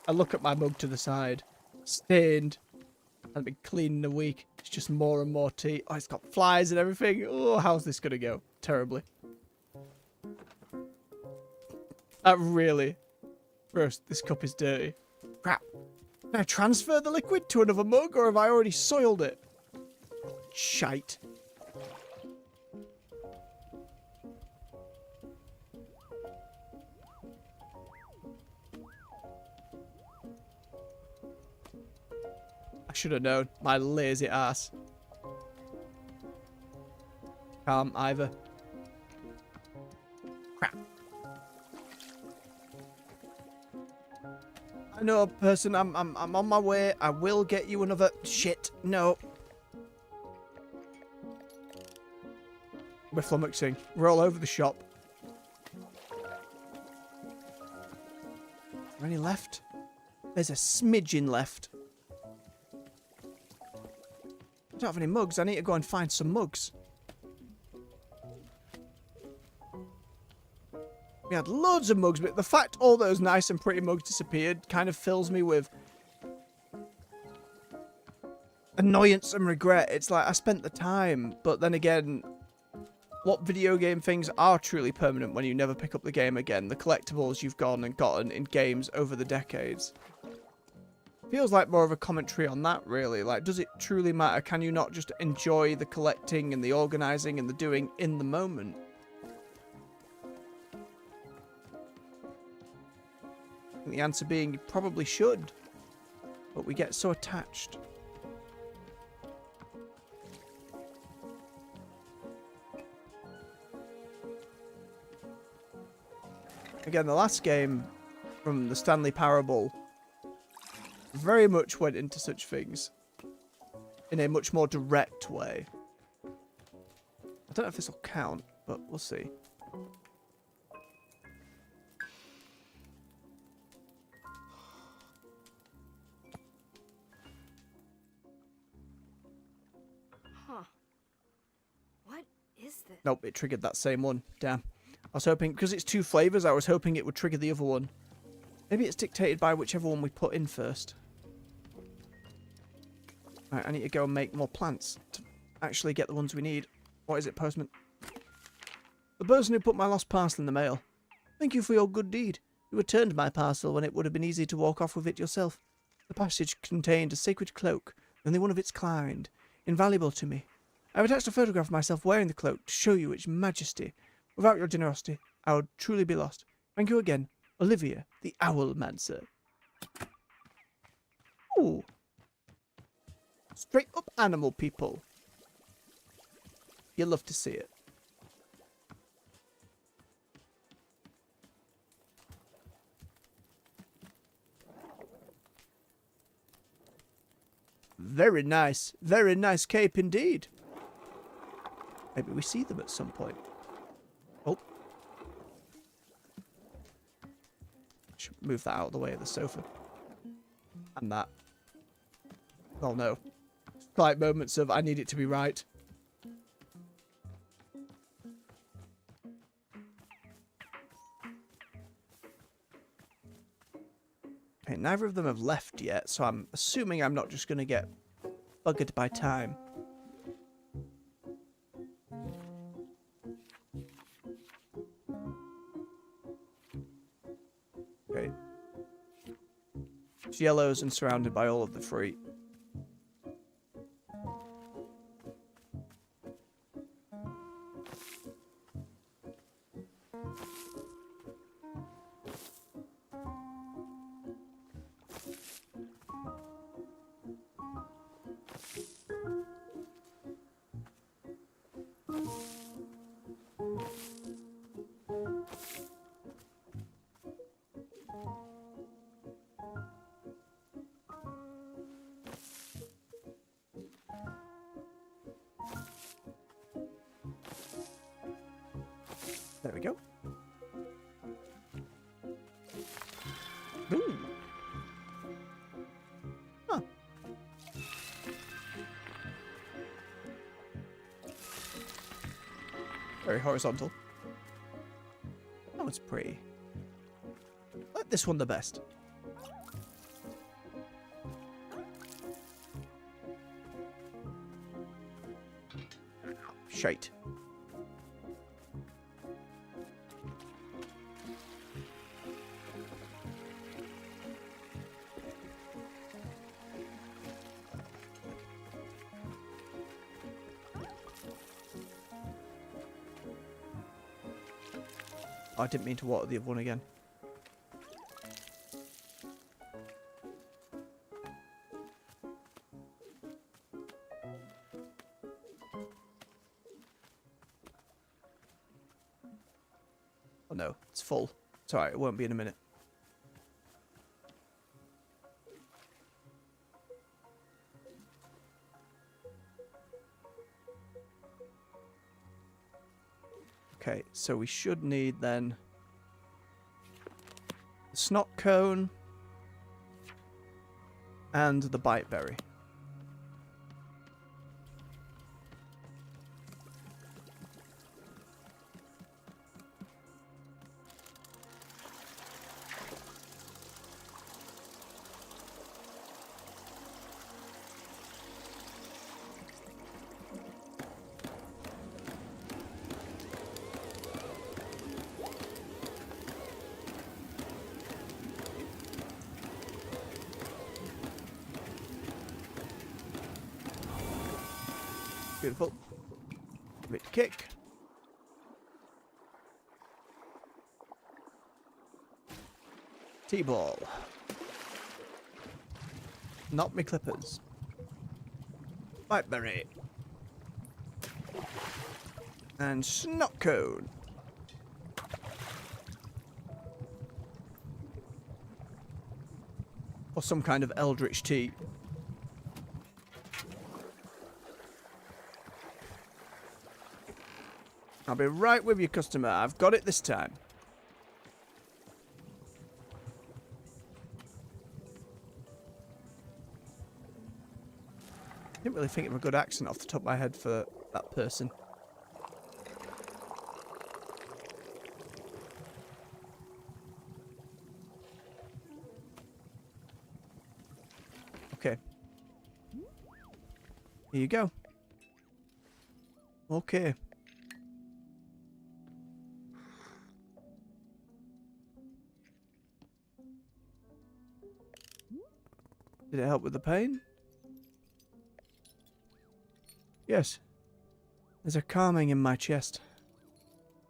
I look at my mug to the side. Stained. Hasn't been clean in a week. It's just more and more tea. Oh, it's got flies and everything. Oh, how's this going to go? Terribly. That really Gross, this cup is dirty. Crap. Can I transfer the liquid to another mug, or have I already soiled it? Shite. I should have known. My lazy ass. Can't either. Crap. I know, person. I'm on my way. I will get you another. Shit. No. We're flummoxing. We're all over the shop. Is there any left? There's a smidgen left. I don't have any mugs. I need to go and find some mugs. We had loads of mugs, but the fact all those nice and pretty mugs disappeared kind of fills me with annoyance and regret. It's like I spent the time, but then again, what video game things are truly permanent when you never pick up the game again? The collectibles you've gone and gotten in games over the decades. Feels like more of a commentary on that, really. Like, does it truly matter? Can you not just enjoy the collecting and the organising and the doing in the moment? And the answer being, you probably should. But we get so attached. Again, the last game from the Stanley Parable very much went into such things in a much more direct way. I don't know if this will count, but we'll see. Huh. What is this? Nope, it triggered that same one. Damn. I was hoping, because it's two flavours, I was hoping it would trigger the other one. Maybe it's dictated by whichever one we put in first. Right, I need to go and make more plants to actually get the ones we need. What is it, postman? The person who put my lost parcel in the mail. Thank you for your good deed. You returned my parcel when it would have been easy to walk off with it yourself. The package contained a sacred cloak, only one of its kind, invaluable to me. I have attached a photograph of myself wearing the cloak to show you its majesty. Without your generosity, I would truly be lost. Thank you again, Olivia, the Owlmancer. Ooh. Straight up animal people. You'll love to see it. Very nice cape indeed. Maybe we see them at some point. Oh. Should move that out of the way of the sofa. And that. Oh no. Slight moments of I need it to be right. Okay, neither of them have left yet, so I'm assuming I'm not just going to get buggered by time. Okay. It's yellows and surrounded by all of the fruit. There we go. Ooh. Huh. Very horizontal. That one's pretty. I like this one the best. Shite. Oh, I didn't mean to water the other one again. Oh no, it's full. It's alright, it won't be in a minute. Okay, so we should need then the snot cone and the bite berry. Beautiful. Give it a kick. T-ball. Not me clippers. Whiteberry. And snot cone. Or some kind of eldritch tea. I'll be right with you, customer. I've got it this time. Didn't really think of a good accent off the top of my head for that person. Okay. Here you go. Okay. Did it help with the pain? Yes. There's a calming in my chest.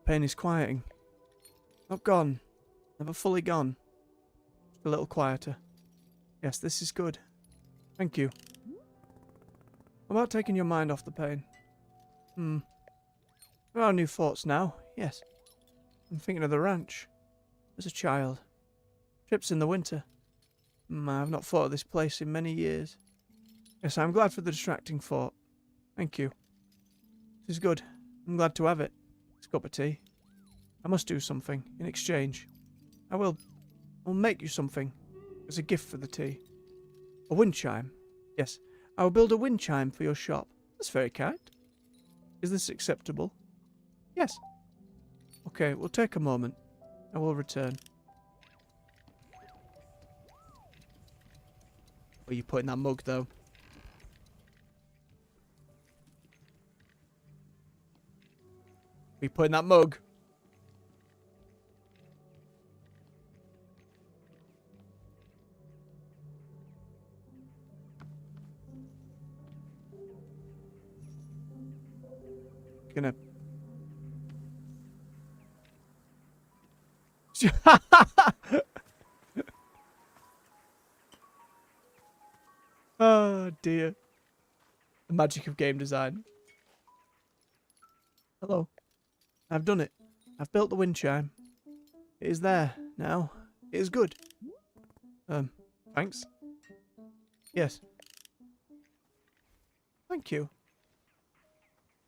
Pain is quieting. Not gone. Never fully gone. Just a little quieter. Yes, this is good. Thank you. What about taking your mind off the pain? There are new thoughts now. Yes. I'm thinking of the ranch. As a child. Trips in the winter. I've not thought of this place in many years. Yes, I'm glad for the distracting thought. Thank you. This is good. I'm glad to have it. It's a cup of tea. I must do something in exchange. I'll make you something as a gift for the tea. A wind chime. Yes, I will build a wind chime for your shop. That's very kind. Is this acceptable? Yes. Okay, we'll take a moment. I will return. Where are you putting that mug, though? Where are you putting that mug? Gonna... Oh dear. The magic of game design. Hello. I've done it. I've built the wind chime. It is there now. It is good. Thanks. Yes. Thank you.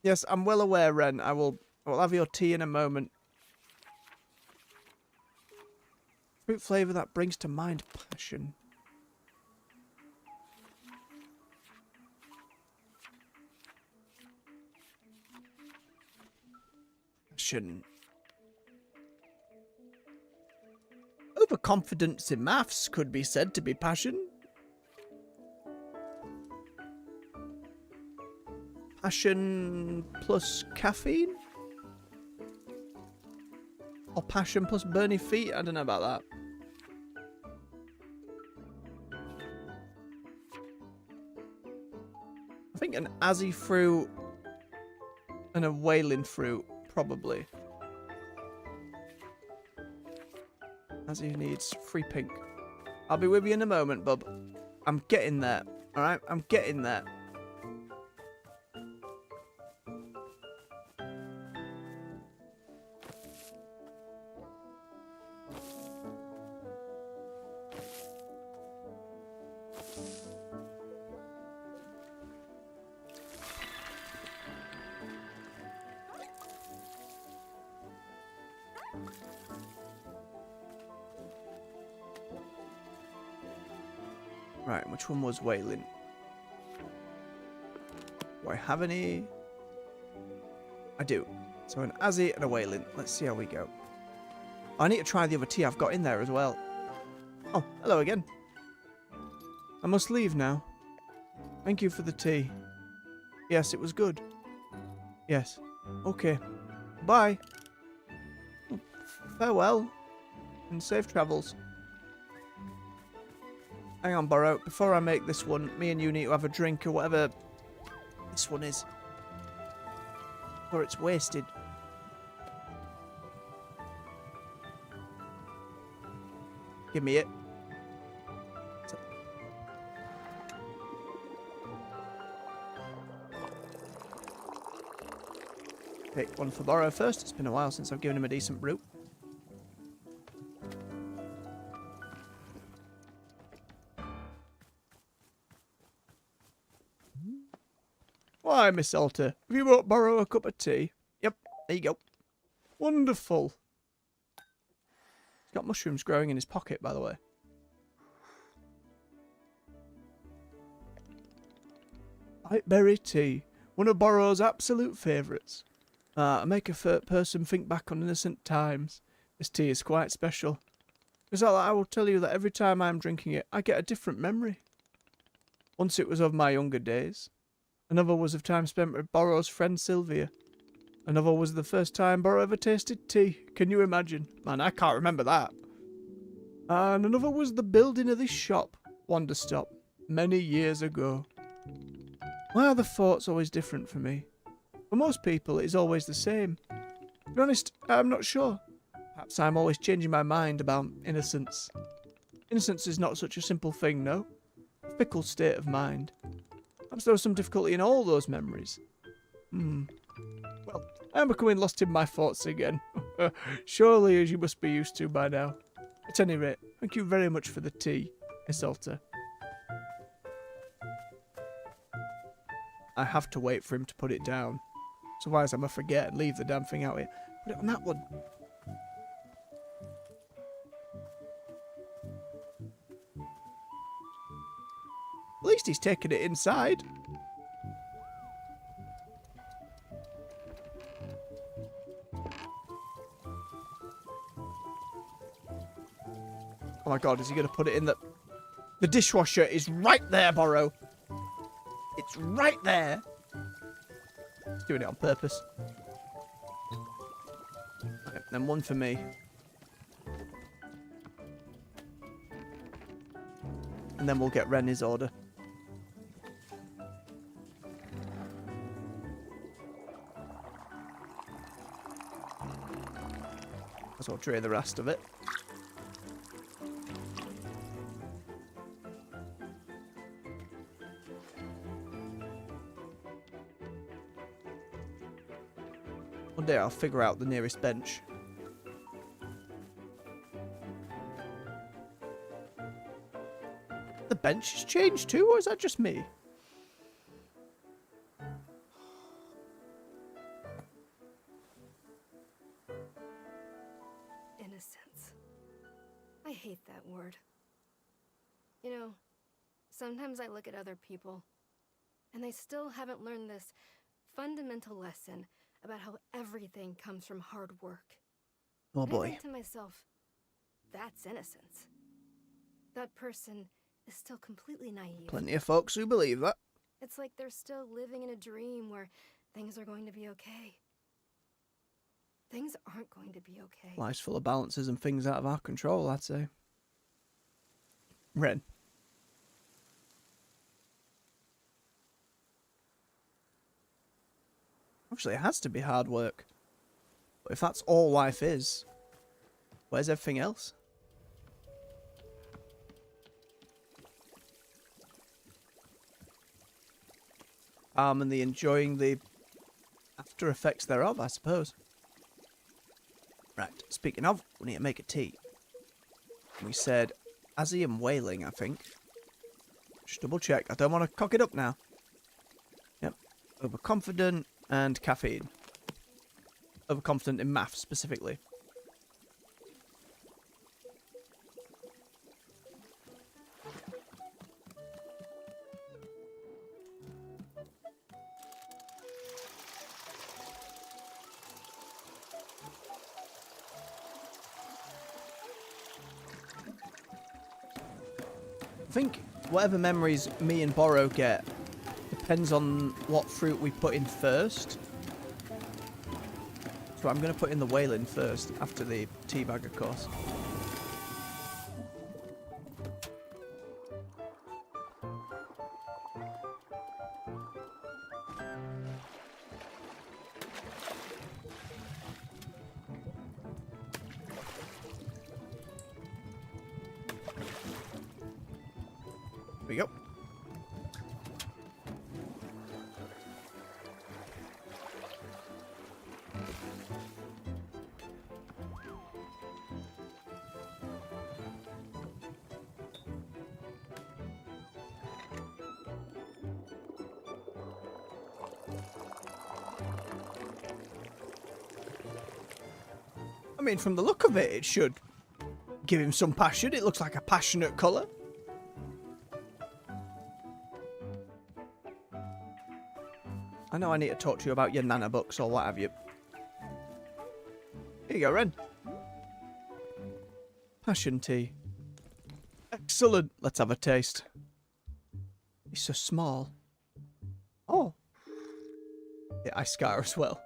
Yes, I'm well aware, Ren. I will have your tea in a moment. Fruit flavour that brings to mind passion. Passion. Overconfidence in maths could be said to be passion. Passion plus caffeine? Or passion plus burny feet? I don't know about that. I think an Azzy fruit and a whaling fruit, probably. as he needs free pink. I'll be with you in a moment, bub. I'm getting there. Alright? I'm getting there. Right, which one was whaling? Do I have any? I do. So an Azzy and a whaling. Let's see how we go. I need to try the other tea I've got in there as well. Oh, hello again. I must leave now. Thank you for the tea. Yes, it was good. Yes. Okay. Bye. Farewell. And safe travels. Hang on, Burrow. Before I make this one, me and you need to have a drink or whatever this one is. Or it's wasted. Give me it. Okay, one for Burrow first. It's been a while since I've given him a decent brew. Why, Miss Salter, have you brought Burrow a cup of tea? Yep, there you go. Wonderful. He's got mushrooms growing in his pocket, by the way. Whiteberry tea, one of Burrow's absolute favourites. I make a person think back on innocent times. This tea is quite special. Because I will tell you that every time I'm drinking it, I get a different memory. Once it was of my younger days. Another was of time spent with Burrow's friend Sylvia. Another was the first time Burrow ever tasted tea. Can you imagine? Man, I can't remember that. And another was the building of this shop, Wanderstop, many years ago. Why are the thoughts always different for me? For most people, it is always the same. To be honest, I'm not sure. Perhaps I'm always changing my mind about innocence. Innocence is not such a simple thing, no? A fickle state of mind. Perhaps there was some difficulty in all those memories. Well, I am becoming lost in my thoughts again. Surely, as you must be used to by now. At any rate, thank you very much for the tea, Miss Salter. I have to wait for him to put it down. Otherwise, I'm going to forget and leave the damn thing out here. Put it on that one. At least he's taking it inside. Oh my god, is he going to put it in the... The dishwasher is right there, Burrow. It's right there. He's doing it on purpose. Okay, then one for me. And then we'll get Ren his order. As well drain the rest of it. One day I'll figure out the nearest bench. The bench has changed too, or is that just me? Innocence. I hate that word. You know, sometimes I look at other people, and they still haven't learned this fundamental lesson about how everything comes from hard work. Oh And I boy. think to myself, that's innocence. That person is still completely naive. Plenty of folks who believe that. It's like they're still living in a dream where things are going to be okay. Things aren't going to be okay. Life's full of balances and things out of our control, I'd say. Ren. Actually, it has to be hard work. But if that's all life is, where's everything else? calm and the enjoying the after effects thereof, I suppose. Right, speaking of, we need to make a tea. We said Azzy and Wailing, I think. Just double check. I don't want to cock it up now. Yep. Overconfident and caffeine. Overconfident in math, specifically. I think whatever memories me and Borrow get depends on what fruit we put in first. So I'm going to put in the Wailing first, after the teabag, of course. Here we go. I mean, from the look of it, it should give him some passion. It looks like a passionate colour. I know I need to talk to you about your Nana books or what have you. Here you go, Ren. Passion tea. Excellent. Let's have a taste. It's so small. Oh. Yeah, ice scar as well.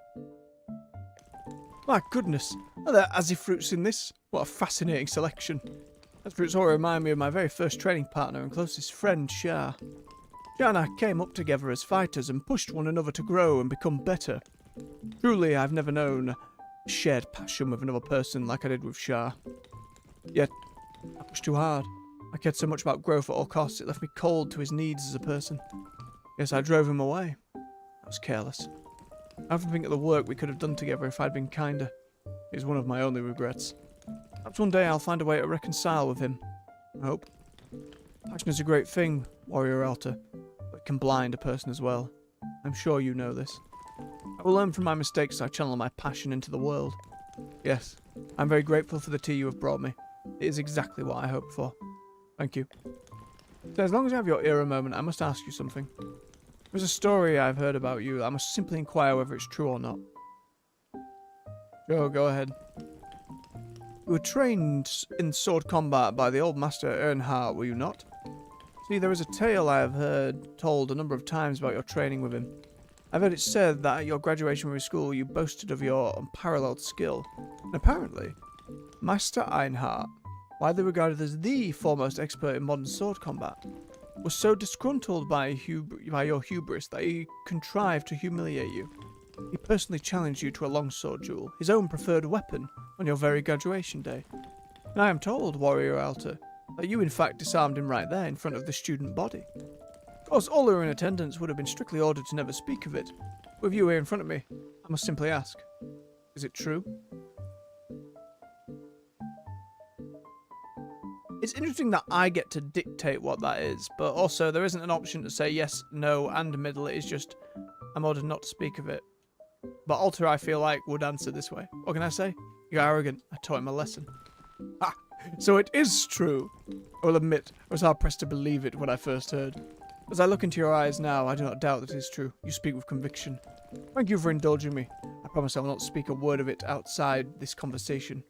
My goodness. Are there Azzy fruits in this? What a fascinating selection. Those fruits all remind me of my very first training partner and closest friend, Shah. Shah and I came up together as fighters and pushed one another to grow and become better. Truly, I've never known a shared passion with another person like I did with Shah. Yet, I pushed too hard. I cared so much about growth at all costs, it left me cold to his needs as a person. Yes, I drove him away. I was careless. I often think of the work we could have done together if I'd been kinder. It is one of my only regrets. Perhaps one day I'll find a way to reconcile with him. I hope. Passion is a great thing, Warrior Alta, but it can blind a person as well. I'm sure you know this. I will learn from my mistakes as I channel my passion into the world. Yes, I'm very grateful for the tea you have brought me. It is exactly what I hoped for. Thank you. So as long as you have your ear a moment, I must ask you something. There's a story I've heard about you. I must simply inquire whether it's true or not. Sure, go ahead. You were trained in sword combat by the old master Earnhardt, were you not? See, there is a tale I have heard told a number of times about your training with him. I've heard it said that at your graduation from his school you boasted of your unparalleled skill. And apparently, Master Einhardt, widely regarded as the foremost expert in modern sword combat, was so disgruntled by your hubris that he contrived to humiliate you. He personally challenged you to a longsword duel, his own preferred weapon, on your very graduation day. And I am told, Warrior Alta, that you in fact disarmed him right there in front of the student body. Of course, all who were in attendance would have been strictly ordered to never speak of it. With you here in front of me, I must simply ask, is it true? It's interesting that I get to dictate what that is, but also there isn't an option to say yes, no, and middle. It is just, I'm ordered not to speak of it. But Alter, I feel like, would answer this way. What can I say? You're arrogant. I taught him a lesson. Ah, so it is true. I will admit, I was hard pressed to believe it when I first heard. As I look into your eyes now, I do not doubt that it is true. You speak with conviction. Thank you for indulging me. I promise I will not speak a word of it outside this conversation.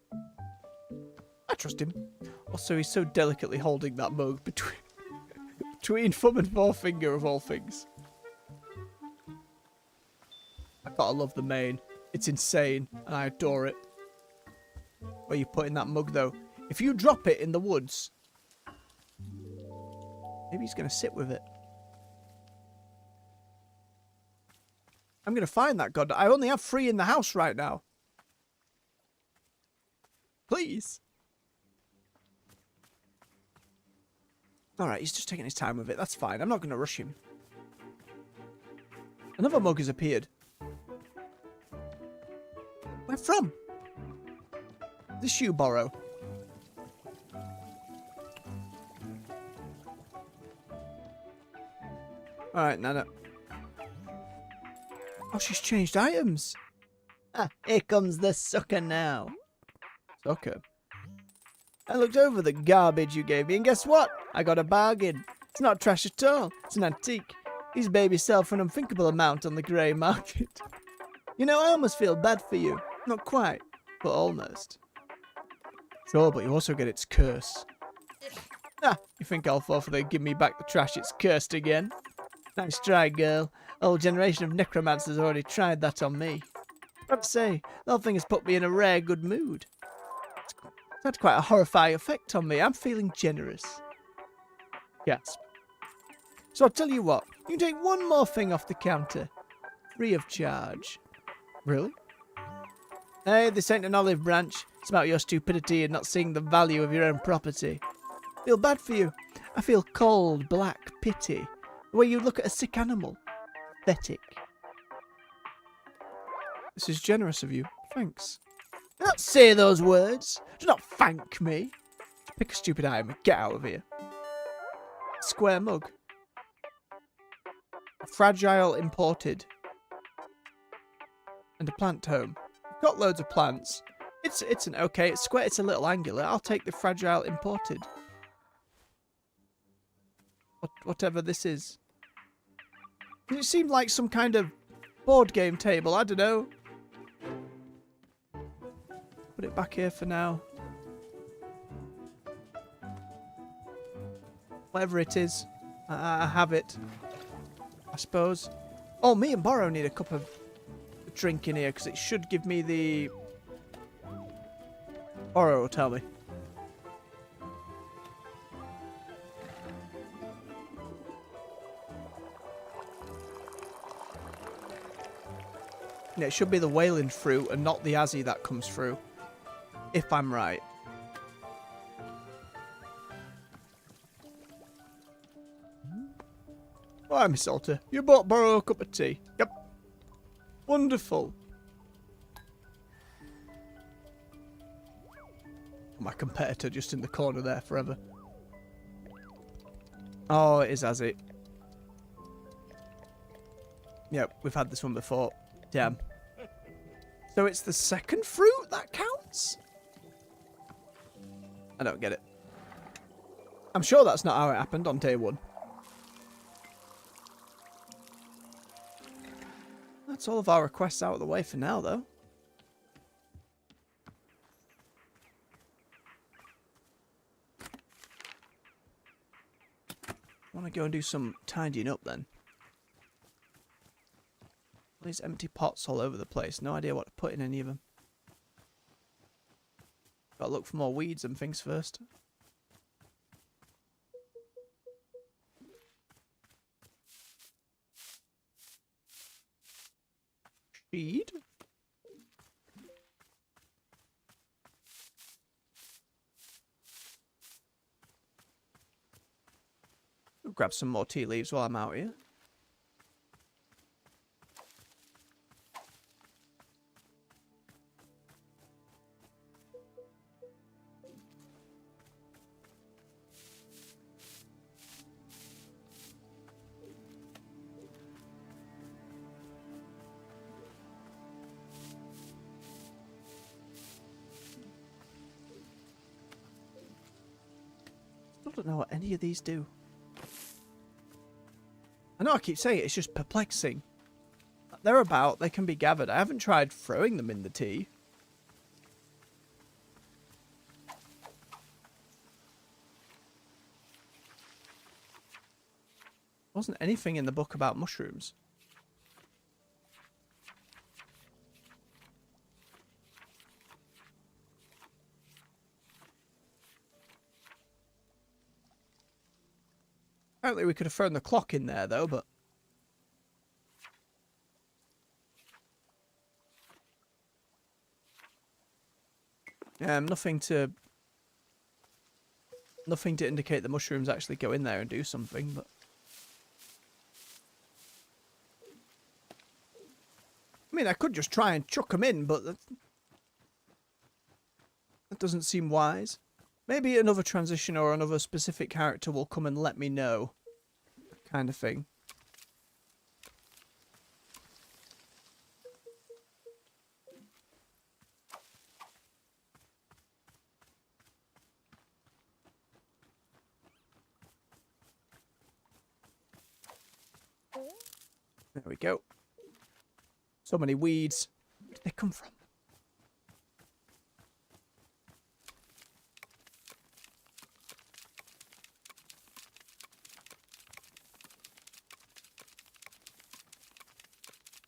I trust him. Also, he's so delicately holding that mug between thumb and forefinger of all things. I gotta love the mane. It's insane, and I adore it. Where you putting that mug, though? If you drop it in the woods, maybe he's gonna sit with it. I'm gonna find that god. I only have 3 in the house right now. Please. Alright, he's just taking his time with it. That's fine. I'm not going to rush him. Another mug has appeared. Where from? This you borrow. Alright, Nana. Oh, she's changed items. Ah, here comes the sucker now. Okay. I looked over the garbage you gave me, and guess what? I got a bargain. It's not trash at all. It's an antique. These babies sell for an unthinkable amount on the grey market. You know, I almost feel bad for you. Not quite, but almost. Sure, but you also get its curse. Ah, you think I'll fall for they give me back the trash it's cursed again? Nice try, girl. A whole generation of necromancers already tried that on me. I'd say, the whole thing has put me in a rare good mood. It's had quite a horrifying effect on me. I'm feeling generous. Gasp. So I'll tell you what, you can take one more thing off the counter. Free of charge. Really? Hey, this ain't an olive branch. It's about your stupidity and not seeing the value of your own property. I feel bad for you. I feel cold, black pity. The way you look at a sick animal. Pathetic. This is generous of you. Thanks. Do not say those words. Do not thank me. Pick a stupid item and get out of here. Square mug. A fragile imported. And a plant home. I've got loads of plants. It's an okay, it's square, it's a little angular. I'll take the fragile imported. Whatever this is. It seemed like some kind of board game table, I don't know. Put it back here for now. Whatever it is, I have it. I suppose. Oh, me and Borrow need a cup of drink in here because it should give me the... Borrow will tell me. Yeah, it should be the wailing fruit and not the Azzy that comes through. If I'm right. Why, Miss Salter? You bought Borrow a cup of tea. Yep. Wonderful. My competitor just in the corner there forever. Oh, it is Azzy. Yep, we've had this one before. Damn. So it's the second fruit that counts? I don't get it. I'm sure that's not how it happened on day one. That's all of our requests out of the way for now, though. I want to go and do some tidying up then. All these empty pots all over the place. No idea what to put in any of them. Gotta look for more weeds and things first. Seed? I'll grab some more tea leaves while I'm out here. Still don't know what any of these do. I know I keep saying it, it's just perplexing. They're about, they can be gathered. I haven't tried throwing them in the tea. Wasn't anything in the book about mushrooms. Apparently we could have thrown the clock in there though, but... nothing to indicate the mushrooms actually go in there and do something, but... mean, I could just try and chuck them in, but that doesn't seem wise. Maybe another transition or another specific character will come and let me know. Kind of thing. There we go. So many weeds. Where did they come from?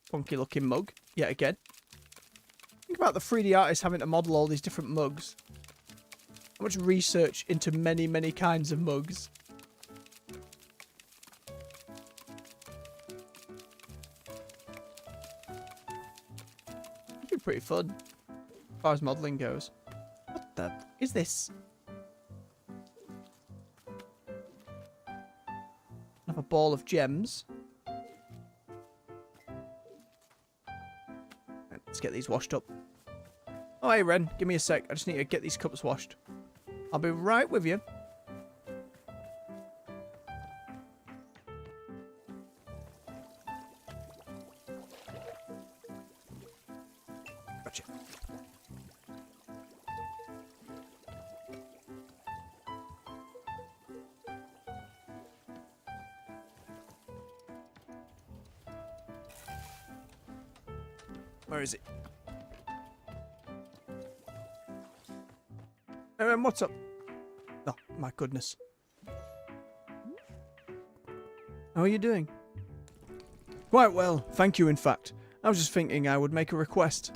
Funky looking mug, yet again. Think about the 3D artist having to model all these different mugs. How much research into many, many kinds of mugs. Pretty fun as far as modelling goes. What the is this? Another ball of gems. Let's get these washed up. Oh, hey, Ren. Give me a sec. I just need to get these cups washed. I'll be right with you. Gotcha. Where is it? What's up? Oh, my goodness. How are you doing? Quite well, thank you, in fact. I was just thinking I would make a request.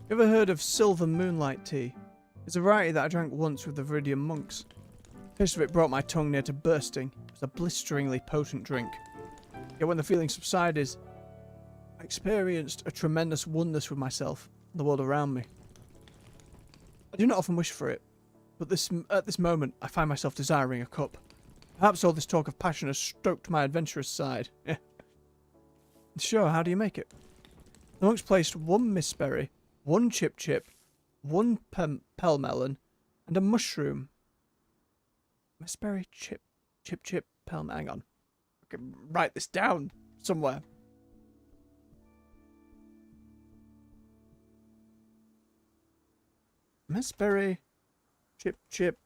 You ever heard of silver moonlight tea? It's a variety that I drank once with the Viridian monks. The taste of it brought my tongue near to bursting. It was a blisteringly potent drink. Yet when the feeling subsided, I experienced a tremendous oneness with myself and the world around me. I do not often wish for it, but at this moment I find myself desiring a cup. Perhaps all this talk of passion has stoked my adventurous side. Sure, how do you make it? The monks placed 1 mistberry, 1 chip, 1 pelmelon, and a mushroom. Mistberry, chip, pelmelon. Hang on. I can write this down somewhere. Mistberry, chip,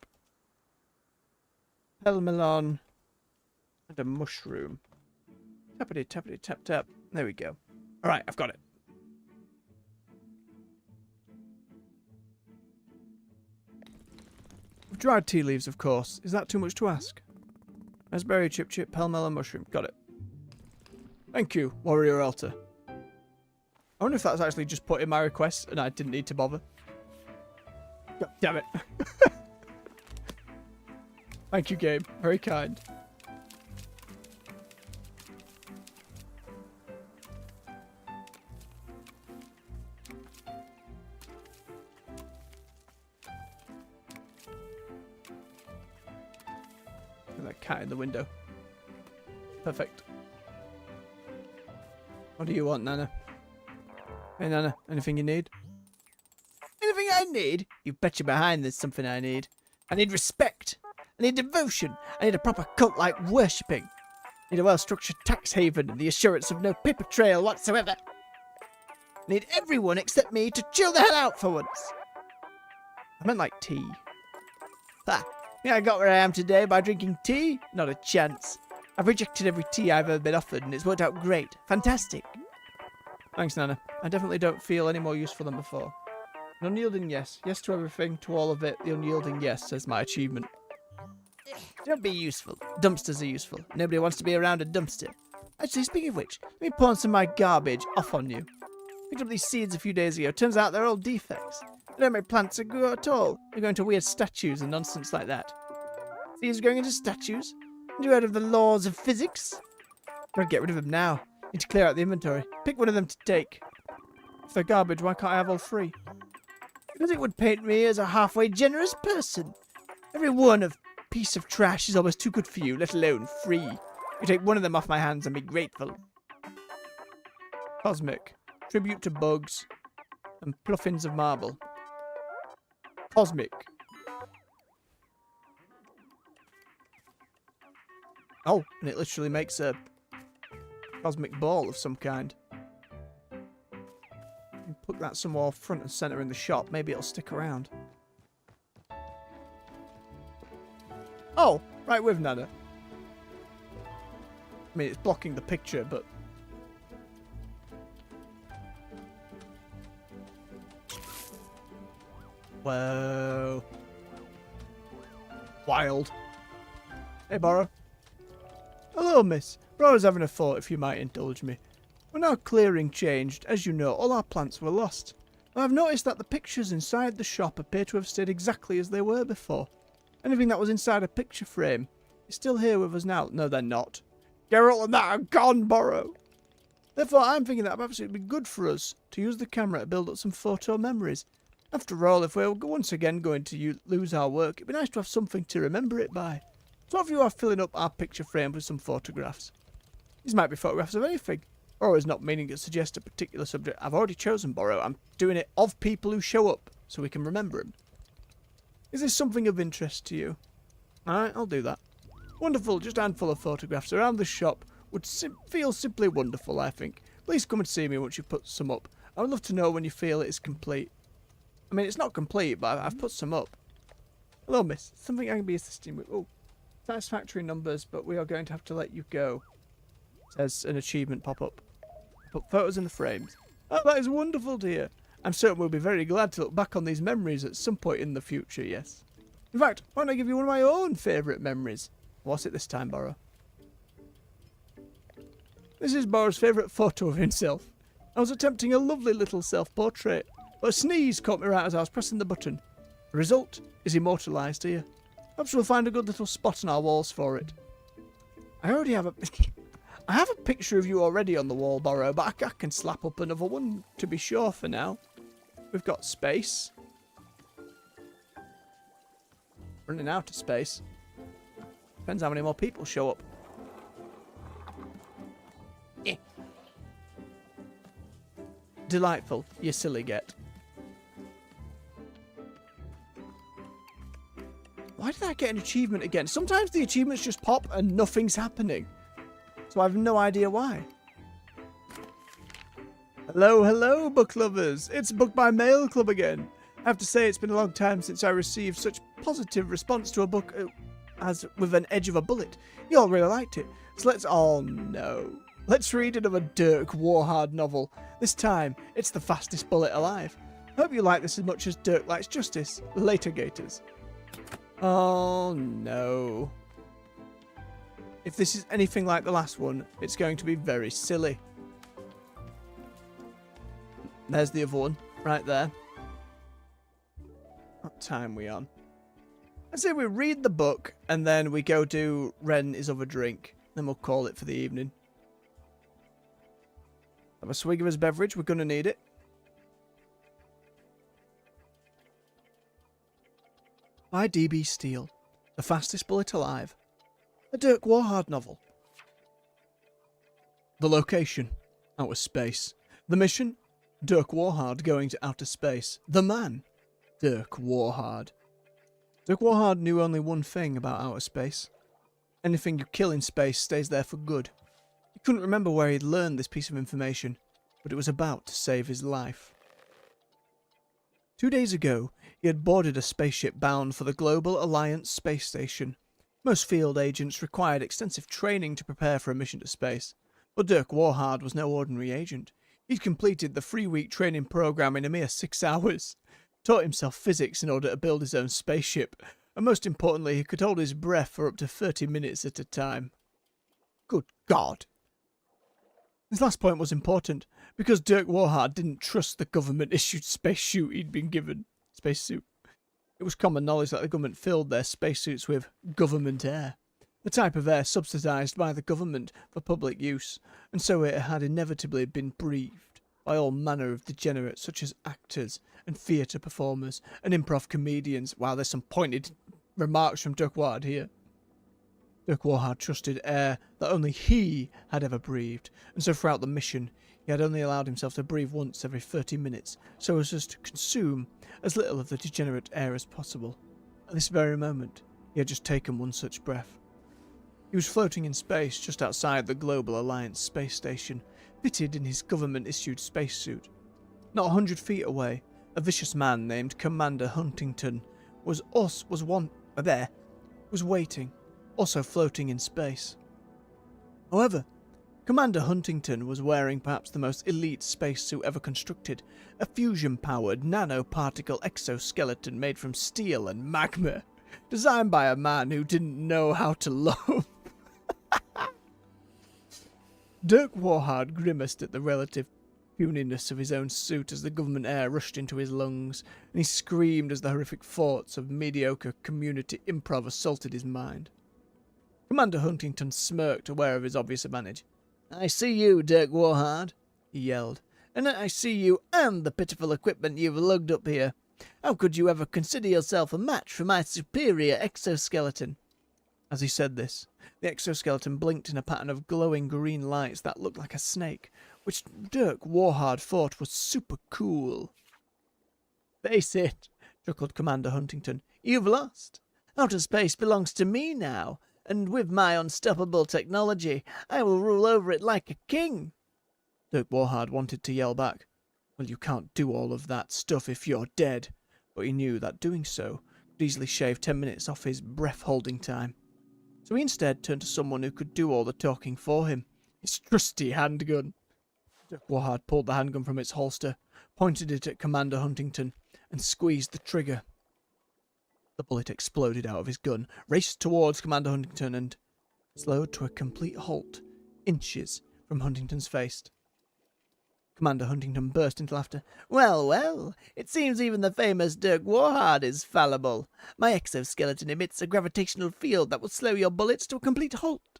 pelmelon, and a mushroom. Tappity, tappity, tap, tap. There we go. Alright, I've got it. Dried tea leaves, of course. Is that too much to ask? Raspberry, chip, pelmelon, mushroom. Got it. Thank you, Warrior Elter. I wonder if that's actually just put in my request and I didn't need to bother. God damn it. Thank you, game. Very kind. And that cat in the window. Perfect. What do you want, Nana? Hey, Nana. Anything you need? Anything I need? You bet your behind there's something I need. I need respect. I need devotion. I need a proper cult-like worshipping. I need a well-structured tax haven and the assurance of no paper trail whatsoever. I need everyone except me to chill the hell out for once. I meant like tea. Ha! Yeah, I got where I am today by drinking tea? Not a chance. I've rejected every tea I've ever been offered and it's worked out great. Fantastic. Thanks, Nana. I definitely don't feel any more useful than before. An unyielding yes. Yes to everything, to all of it. The unyielding yes says my achievement. Don't be useful. Dumpsters are useful. Nobody wants to be around a dumpster. Actually, speaking of which, let me pawn some of my garbage off on you. Picked up these seeds a few days ago. Turns out they're all defects. They don't make plants that grow at all. They go into weird statues and nonsense like that. Seeds going into statues? Have you heard of the laws of physics? Gotta get rid of them now. Need to clear out the inventory. Pick one of them to take. If they're garbage, why can't I have all 3? Because it would paint me as a halfway generous person. Every one of piece of trash is almost too good for you, let alone free. You take one of them off my hands and be grateful. Cosmic. Tribute to bugs. And pluffins of marble. Cosmic. Oh, and it literally makes a cosmic ball of some kind. Put that somewhere front and centre in the shop. Maybe it'll stick around. Oh, right with Nana. I mean, it's blocking the picture, but... Whoa. Wild. Hey, Borrow. Hello, miss. Bro was having a thought, if you might indulge me. When our clearing changed, as you know, all our plants were lost. I've noticed that the pictures inside the shop appear to have stayed exactly as they were before. Anything that was inside a picture frame is still here with us now. No, they're not. Geralt and that are gone, Borrow. Therefore, I'm thinking that perhaps it would be good for us to use the camera to build up some photo memories. After all, if we're once again going to lose our work, it'd be nice to have something to remember it by. So if you are filling up our picture frame with some photographs. These might be photographs of anything. Borrow is not meaning to suggest a particular subject. I've already chosen Borrow. I'm doing it of people who show up, so we can remember them. Is this something of interest to you? Alright, I'll do that. Wonderful, just a handful of photographs around the shop would feel simply wonderful, I think. Please come and see me once you've put some up. I would love to know when you feel it is complete. I mean, it's not complete, but I've put some up. Hello, miss. Something I can be assisting with. Oh, satisfactory numbers, but we are going to have to let you go. Says an achievement pop up. Put photos in the frames. Oh, that is wonderful to hear. I'm certain we'll be very glad to look back on these memories at some point in the future, yes. In fact, why don't I give you one of my own favourite memories? What's it this time, Borrow? This is Borrow's favourite photo of himself. I was attempting a lovely little self-portrait, but a sneeze caught me right as I was pressing the button. The result is immortalised here. Perhaps we'll find a good little spot on our walls for it. I already have a... I have a picture of you already on the wall, Borrow, but I can slap up another one to be sure for now. We've got space. Running out of space. Depends how many more people show up. Eh. Delightful, you silly get. Why did I get an achievement again? Sometimes the achievements just pop and nothing's happening. So I have no idea why. Hello, hello, book lovers. It's Book by Mail Club again. I have to say it's been a long time since I received such positive response to a book as with an edge of a bullet. You all really liked it. So let's... Oh, no. Let's read another Dirk Warhard novel. This time, it's The Fastest Bullet Alive. I hope you like this as much as Dirk likes justice. Later, Gators. Oh, no. If this is anything like the last one, it's going to be very silly. There's the other one, right there. What time are we on? I say we read the book, and then we go do Ren his other drink. Then we'll call it for the evening. Have a swig of his beverage, we're going to need it. By D.B. Steele, The Fastest Bullet Alive. A Dirk Warhard novel. The location, outer space. The mission, Dirk Warhard going to outer space. The man, Dirk Warhard. Dirk Warhard knew only one thing about outer space. Anything you kill in space stays there for good. He couldn't remember where he'd learned this piece of information, but it was about to save his life. 2 days ago, he had boarded a spaceship bound for the Global Alliance space station. Most field agents required extensive training to prepare for a mission to space, but Dirk Warhard was no ordinary agent. He'd completed the 3-week training program in a mere 6 hours, taught himself physics in order to build his own spaceship, and most importantly, he could hold his breath for up to 30 minutes at a time. Good God! This last point was important, because Dirk Warhard didn't trust the government-issued spacesuit he'd been given. Spacesuit. It was common knowledge that the government filled their spacesuits with government air, the type of air subsidised by the government for public use, and so it had inevitably been breathed by all manner of degenerates such as actors and theatre performers and improv comedians. Wow, there's some pointed remarks from Dirk Warhard here. Dirk Warhard trusted air that only he had ever breathed, and so throughout the mission, he had only allowed himself to breathe once every 30 minutes, so as just to consume as little of the degenerate air as possible. At this very moment, he had just taken one such breath. He was floating in space just outside the Global Alliance space station, fitted in his government-issued spacesuit. Not 100 feet away, a vicious man named Commander Huntington was waiting, also floating in space. However, Commander Huntington was wearing perhaps the most elite spacesuit ever constructed, a fusion-powered nanoparticle exoskeleton made from steel and magma, designed by a man who didn't know how to love. Dirk Warhard grimaced at the relative puniness of his own suit as the government air rushed into his lungs, and he screamed as the horrific thoughts of mediocre community improv assaulted his mind. Commander Huntington smirked, aware of his obvious advantage. "I see you, Dirk Warhard," he yelled, "and I see you and the pitiful equipment you've lugged up here. How could you ever consider yourself a match for my superior exoskeleton?" As he said this, the exoskeleton blinked in a pattern of glowing green lights that looked like a snake, which Dirk Warhard thought was super cool. "Face it," chuckled Commander Huntington, "you've lost. Outer space belongs to me now, and with my unstoppable technology, I will rule over it like a king." Dirk Warhard wanted to yell back, "Well, you can't do all of that stuff if you're dead," but he knew that doing so would easily shave 10 minutes off his breath-holding time. So he instead turned to someone who could do all the talking for him, his trusty handgun. Dirk Warhard pulled the handgun from its holster, pointed it at Commander Huntington, and squeezed the trigger. The bullet exploded out of his gun, raced towards Commander Huntington, and slowed to a complete halt, inches from Huntington's face. Commander Huntington burst into laughter. "Well, well, it seems even the famous Dirk Warhard is fallible. My exoskeleton emits a gravitational field that will slow your bullets to a complete halt.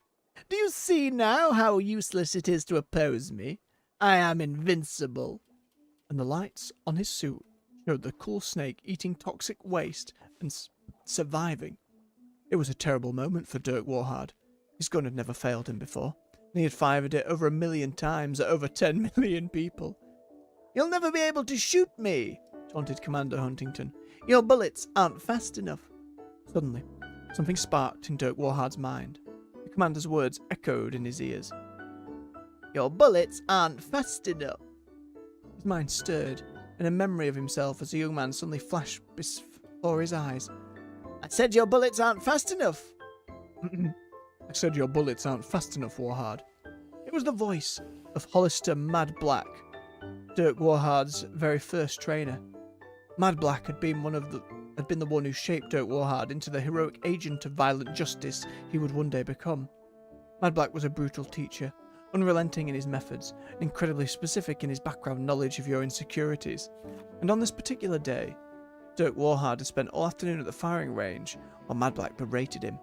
Do you see now how useless it is to oppose me? I am invincible." And the lights on his suit showed the cool snake eating toxic waste and surviving. It was a terrible moment for Dirk Warhard. His gun had never failed him before, and he had fired it over 1,000,000 times at over 10 million people. "You'll never be able to shoot me," taunted Commander Huntington. "Your bullets aren't fast enough." Suddenly, something sparked in Dirk Warhard's mind. The commander's words echoed in his ears. "Your bullets aren't fast enough." His mind stirred, and a memory of himself as a young man suddenly flashed before his eyes. "I said your bullets aren't fast enough." "I said your bullets aren't fast enough, Warhard." It was the voice of Hollister Mad Black, Dirk Warhard's very first trainer. Mad Black had been the one who shaped Dirk Warhard into the heroic agent of violent justice he would one day become. Mad Black was a brutal teacher, unrelenting in his methods, and incredibly specific in his background knowledge of your insecurities. And on this particular day, Dirk Warhard had spent all afternoon at the firing range while Mad Black berated him.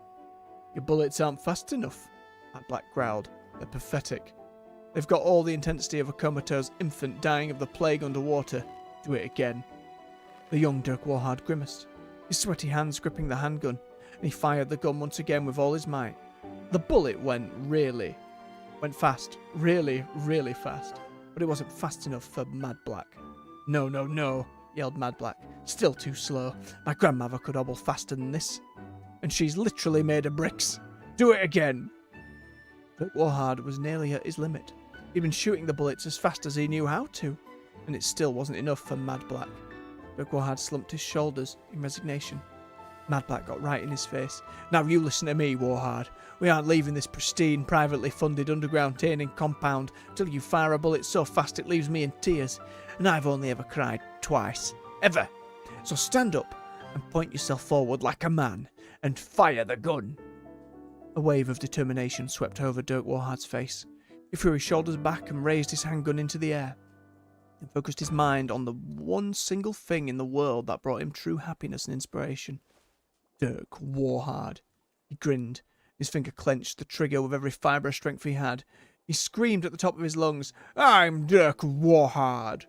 "Your bullets aren't fast enough," Mad Black growled. "They're pathetic. They've got all the intensity of a comatose infant dying of the plague underwater. Do it again." The young Dirk Warhard grimaced, his sweaty hands gripping the handgun, and he fired the gun once again with all his might. The bullet went fast, really, really fast, but it wasn't fast enough for Mad Black. "No, no, no," yelled Mad Black. "Still too slow. My grandmother could hobble faster than this. And she's literally made of bricks. Do it again." Dirk Warhard was nearly at his limit. He'd been shooting the bullets as fast as he knew how to, and it still wasn't enough for Mad Black. Dirk Warhard slumped his shoulders in resignation. Mad Black got right in his face. "Now you listen to me, Warhard. We aren't leaving this pristine, privately funded underground training compound till you fire a bullet so fast it leaves me in tears, and I've only ever cried twice. Ever. So stand up and point yourself forward like a man, and fire the gun." A wave of determination swept over Dirk Warhard's face. He threw his shoulders back and raised his handgun into the air, and focused his mind on the one single thing in the world that brought him true happiness and inspiration. Dirk Warhard. He grinned, his finger clenched the trigger with every fibre of strength he had. He screamed at the top of his lungs, "I'm Dirk Warhard!"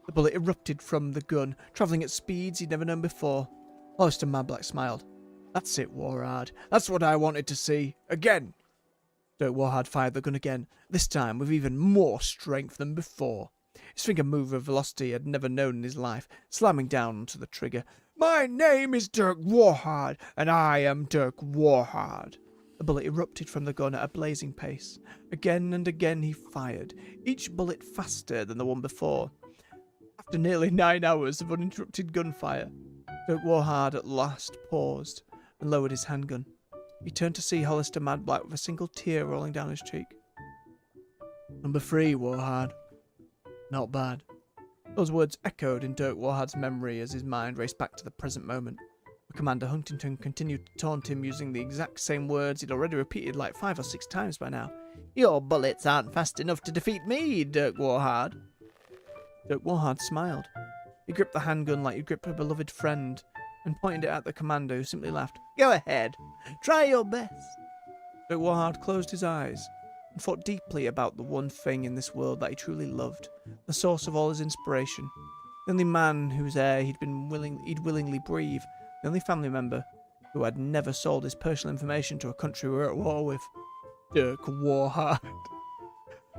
The bullet erupted from the gun, travelling at speeds he'd never known before. Hollister Mad Black smiled. That's it, Warhard. That's what I wanted to see. Again. Dirk Warhard fired the gun again, this time with even more strength than before. His finger moved with a velocity he had never known in his life, slamming down onto the trigger. My name is Dirk Warhard, and I am Dirk Warhard. The bullet erupted from the gun at a blazing pace. Again and again he fired, each bullet faster than the one before. After nearly 9 hours of uninterrupted gunfire, Dirk Warhard at last paused and lowered his handgun. He turned to see Hollister Madblack with a single tear rolling down his cheek. Number 3, Warhard. Not bad. Those words echoed in Dirk Warhard's memory as his mind raced back to the present moment. But Commander Huntington continued to taunt him using the exact same words he'd already repeated like 5 or 6 times by now. Your bullets aren't fast enough to defeat me, Dirk Warhard. Dirk Warhard smiled. He gripped the handgun like he'd grip a beloved friend and pointed it at the commander, who simply laughed. Go ahead. Try your best. Dirk Warhard closed his eyes and thought deeply about the one thing in this world that he truly loved, the source of all his inspiration, the only man whose air he'd willingly breathe, the only family member who had never sold his personal information to a country we were at war with. Dirk Warhard.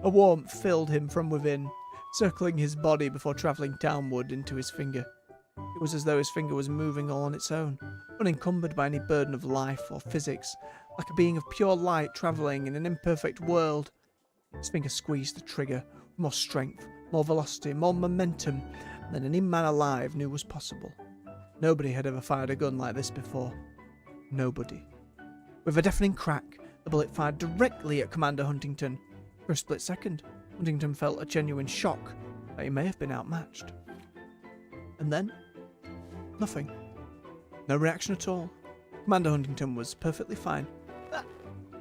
A warmth filled him from within, circling his body before travelling downward into his finger. It was as though his finger was moving all on its own, unencumbered by any burden of life or physics, like a being of pure light travelling in an imperfect world. His finger squeezed the trigger with more strength, more velocity, more momentum than any man alive knew was possible. Nobody had ever fired a gun like this before. Nobody. With a deafening crack, the bullet fired directly at Commander Huntington. For a split second, Huntington felt a genuine shock that he may have been outmatched. And then, nothing. No reaction at all. Commander Huntington was perfectly fine. Ah,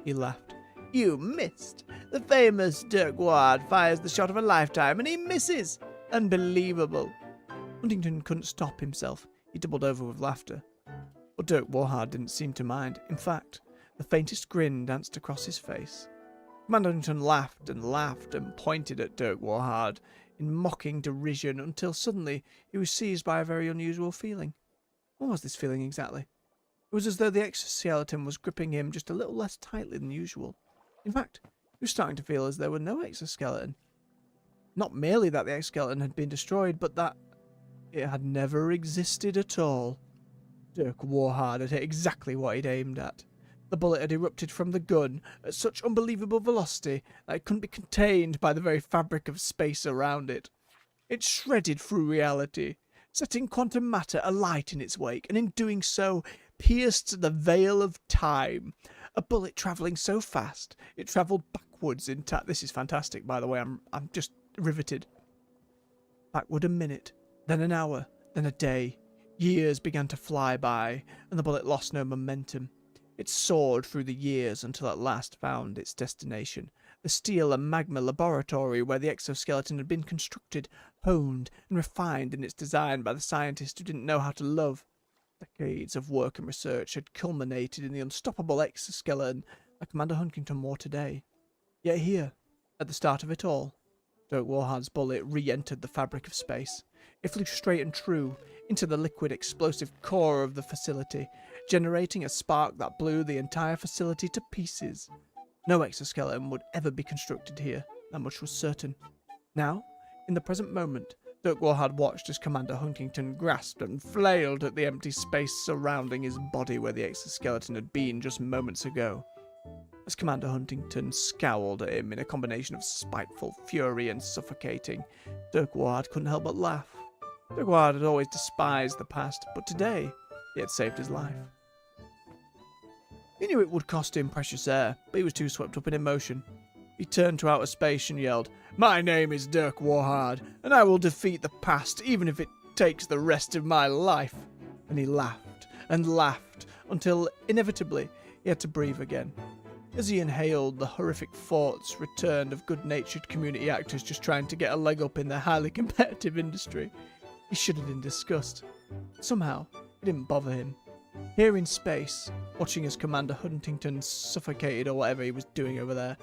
he laughed. You missed. The famous Dirk Warhard fires the shot of a lifetime and he misses. Unbelievable. Huntington couldn't stop himself. He doubled over with laughter. But Dirk Warhard didn't seem to mind. In fact, the faintest grin danced across his face. Commander Huntington laughed and pointed at Dirk Warhard in mocking derision until suddenly he was seized by a very unusual feeling. What was this feeling exactly? It was as though the exoskeleton was gripping him just a little less tightly than usual. In fact, he was starting to feel as there were no exoskeleton. Not merely that the exoskeleton had been destroyed, but that it had never existed at all. Dirk Warhard had hit exactly what he'd aimed at. The bullet had erupted from the gun at such unbelievable velocity that it couldn't be contained by the very fabric of space around it. It shredded through reality, setting quantum matter alight in its wake, and in doing so, pierced the veil of time. A bullet travelling so fast, it travelled backwards in time. This is fantastic, by the way. I'm just riveted. Backward a minute, then an hour, then a day. Years began to fly by, and the bullet lost no momentum. It soared through the years until at last found its destination, the steel and magma laboratory where the exoskeleton had been constructed, honed and refined in its design by the scientist who didn't know how to love. Decades of work and research had culminated in the unstoppable exoskeleton that Commander Huntington wore today. Yet here, at the start of it all, Dirk Warhard's bullet re-entered the fabric of space. It flew straight and true into the liquid explosive core of the facility, generating a spark that blew the entire facility to pieces. No exoskeleton would ever be constructed here, that much was certain. Now, in the present moment, Dirk Warhard watched as Commander Huntington grasped and flailed at the empty space surrounding his body where the exoskeleton had been just moments ago. As Commander Huntington scowled at him in a combination of spiteful fury and suffocating, Dirk Warhard couldn't help but laugh. Dirk Warhard had always despised the past, but today he had saved his life. He knew it would cost him precious air, but he was too swept up in emotion. He turned to outer space and yelled, "My name is Dirk Warhard, and I will defeat the past even if it takes the rest of my life." And he laughed and laughed until, inevitably, he had to breathe again. As he inhaled, the horrific thoughts returned of good-natured community actors just trying to get a leg up in their highly competitive industry. He shuddered in disgust. Somehow, it didn't bother him. Here in space, watching as Commander Huntington suffocated or whatever he was doing over there,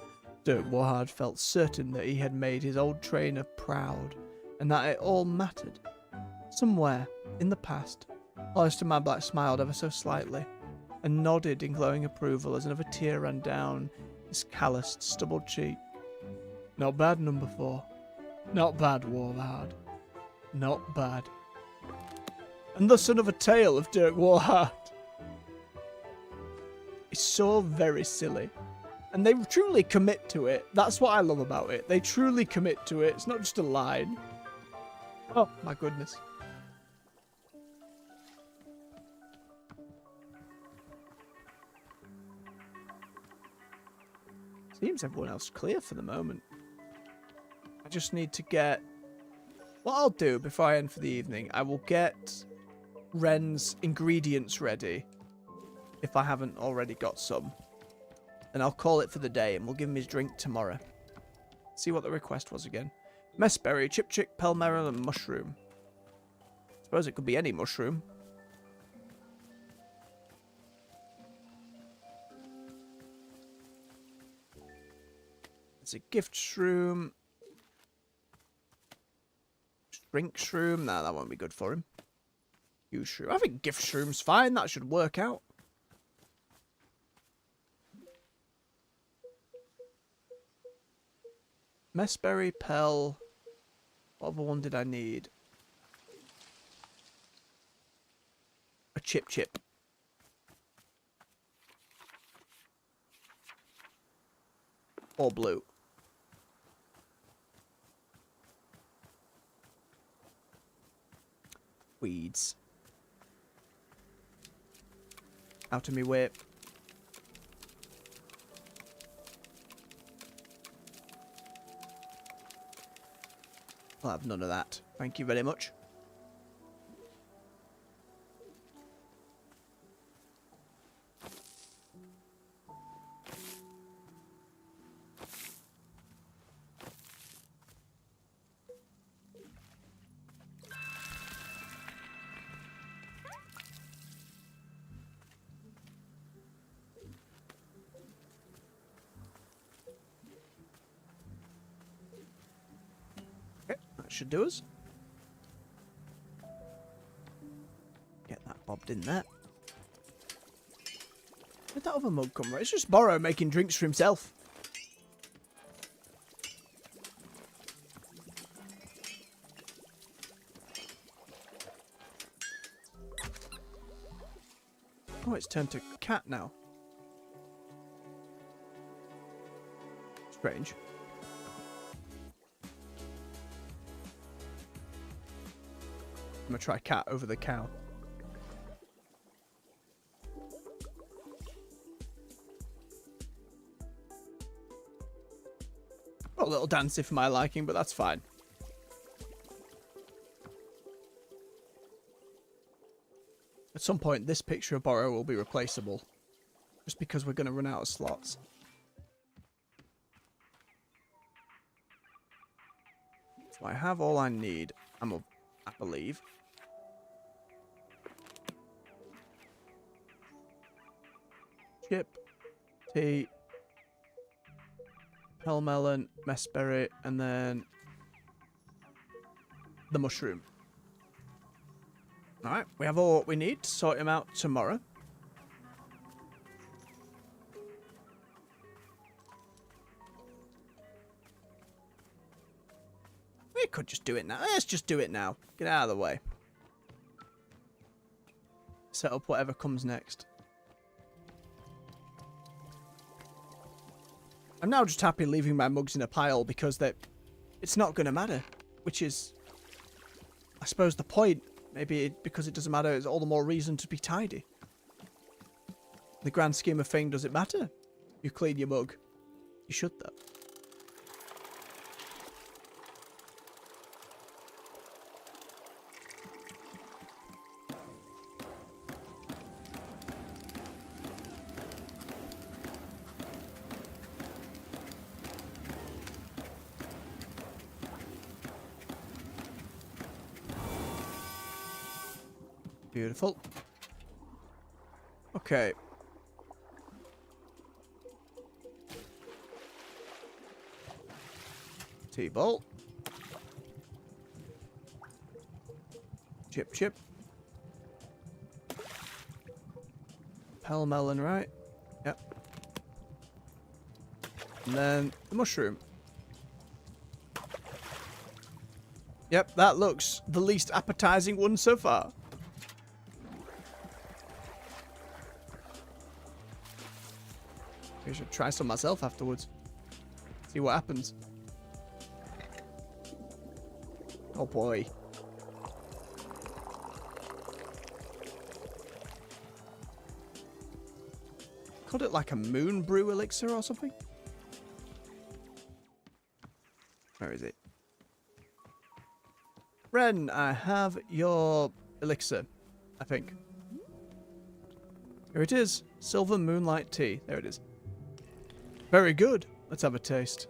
Dirk Warhard felt certain that he had made his old trainer proud, and that it all mattered. Somewhere, in the past, Hollister Madblack smiled ever so slightly. and nodded in glowing approval as another tear ran down his calloused, stubbled cheek. Not bad, number 4. Not bad, Warhard. Not bad. And thus another tale of Dirk Warhard. It's so very silly. And they truly commit to it. That's what I love about it. They truly commit to it. It's not just a line. Oh, my goodness. Seems everyone else clear for the moment. I just need to get... What I'll do before I end for the evening, I will get Ren's ingredients ready. If I haven't already got some. And I'll call it for the day and we'll give him his drink tomorrow. See what the request was again. Messberry, chipchick, pelmeril and mushroom. Suppose it could be any mushroom. It's a gift shroom. Drink shroom. Nah, that won't be good for him. Use shroom. I think gift shroom's fine. That should work out. Messberry, Pel. What other one did I need? A chip. Or blue. Weeds. Out of me way. I'll have none of that. Thank you very much. Should do us. Get that bobbed in there. Where'd that other mug come from? It's just Borrow making drinks for himself. Oh, it's turned to cat now. Strange. I'm gonna try cat over the cow. A little dancey for my liking, but that's fine. At some point, this picture of Borrow will be replaceable. Just because we're gonna run out of slots. So I have all I need, I believe. Chip, tea, pelmelon, messberry, and then the mushroom. Alright, we have all what we need to sort him out tomorrow. We could just do it now. Let's just do it now. Get out of the way. Set up whatever comes next. I'm now just happy leaving my mugs in a pile because it's not going to matter. Which is, I suppose, the point. Maybe because it doesn't matter, it's all the more reason to be tidy. In the grand scheme of things, does it matter? You clean your mug. You should, though. Beautiful. Okay. T-ball. Chip. Pell melon, right? Yep. And then the mushroom. Yep, that looks the least appetizing one so far. I should try some myself afterwards. See what happens. Oh boy. Called it like a moon brew elixir or something? Where is it? Ren, I have your elixir, I think. Here it is. Silver moonlight tea. There it is. Very good. Let's have a taste.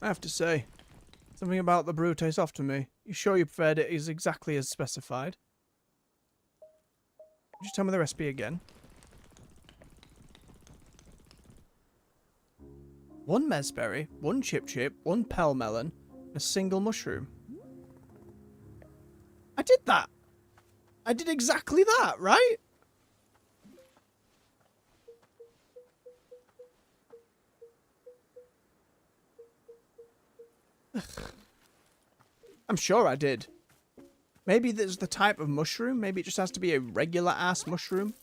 I have to say, something about the brew tastes off to me. You sure you prepared it is exactly as specified? Could you tell me the recipe again? 1 mesberry, 1 chip, 1 pell melon, and a single mushroom. I did that! I did exactly that, right? I'm sure I did. Maybe there's the type of mushroom. Maybe it just has to be a regular ass mushroom.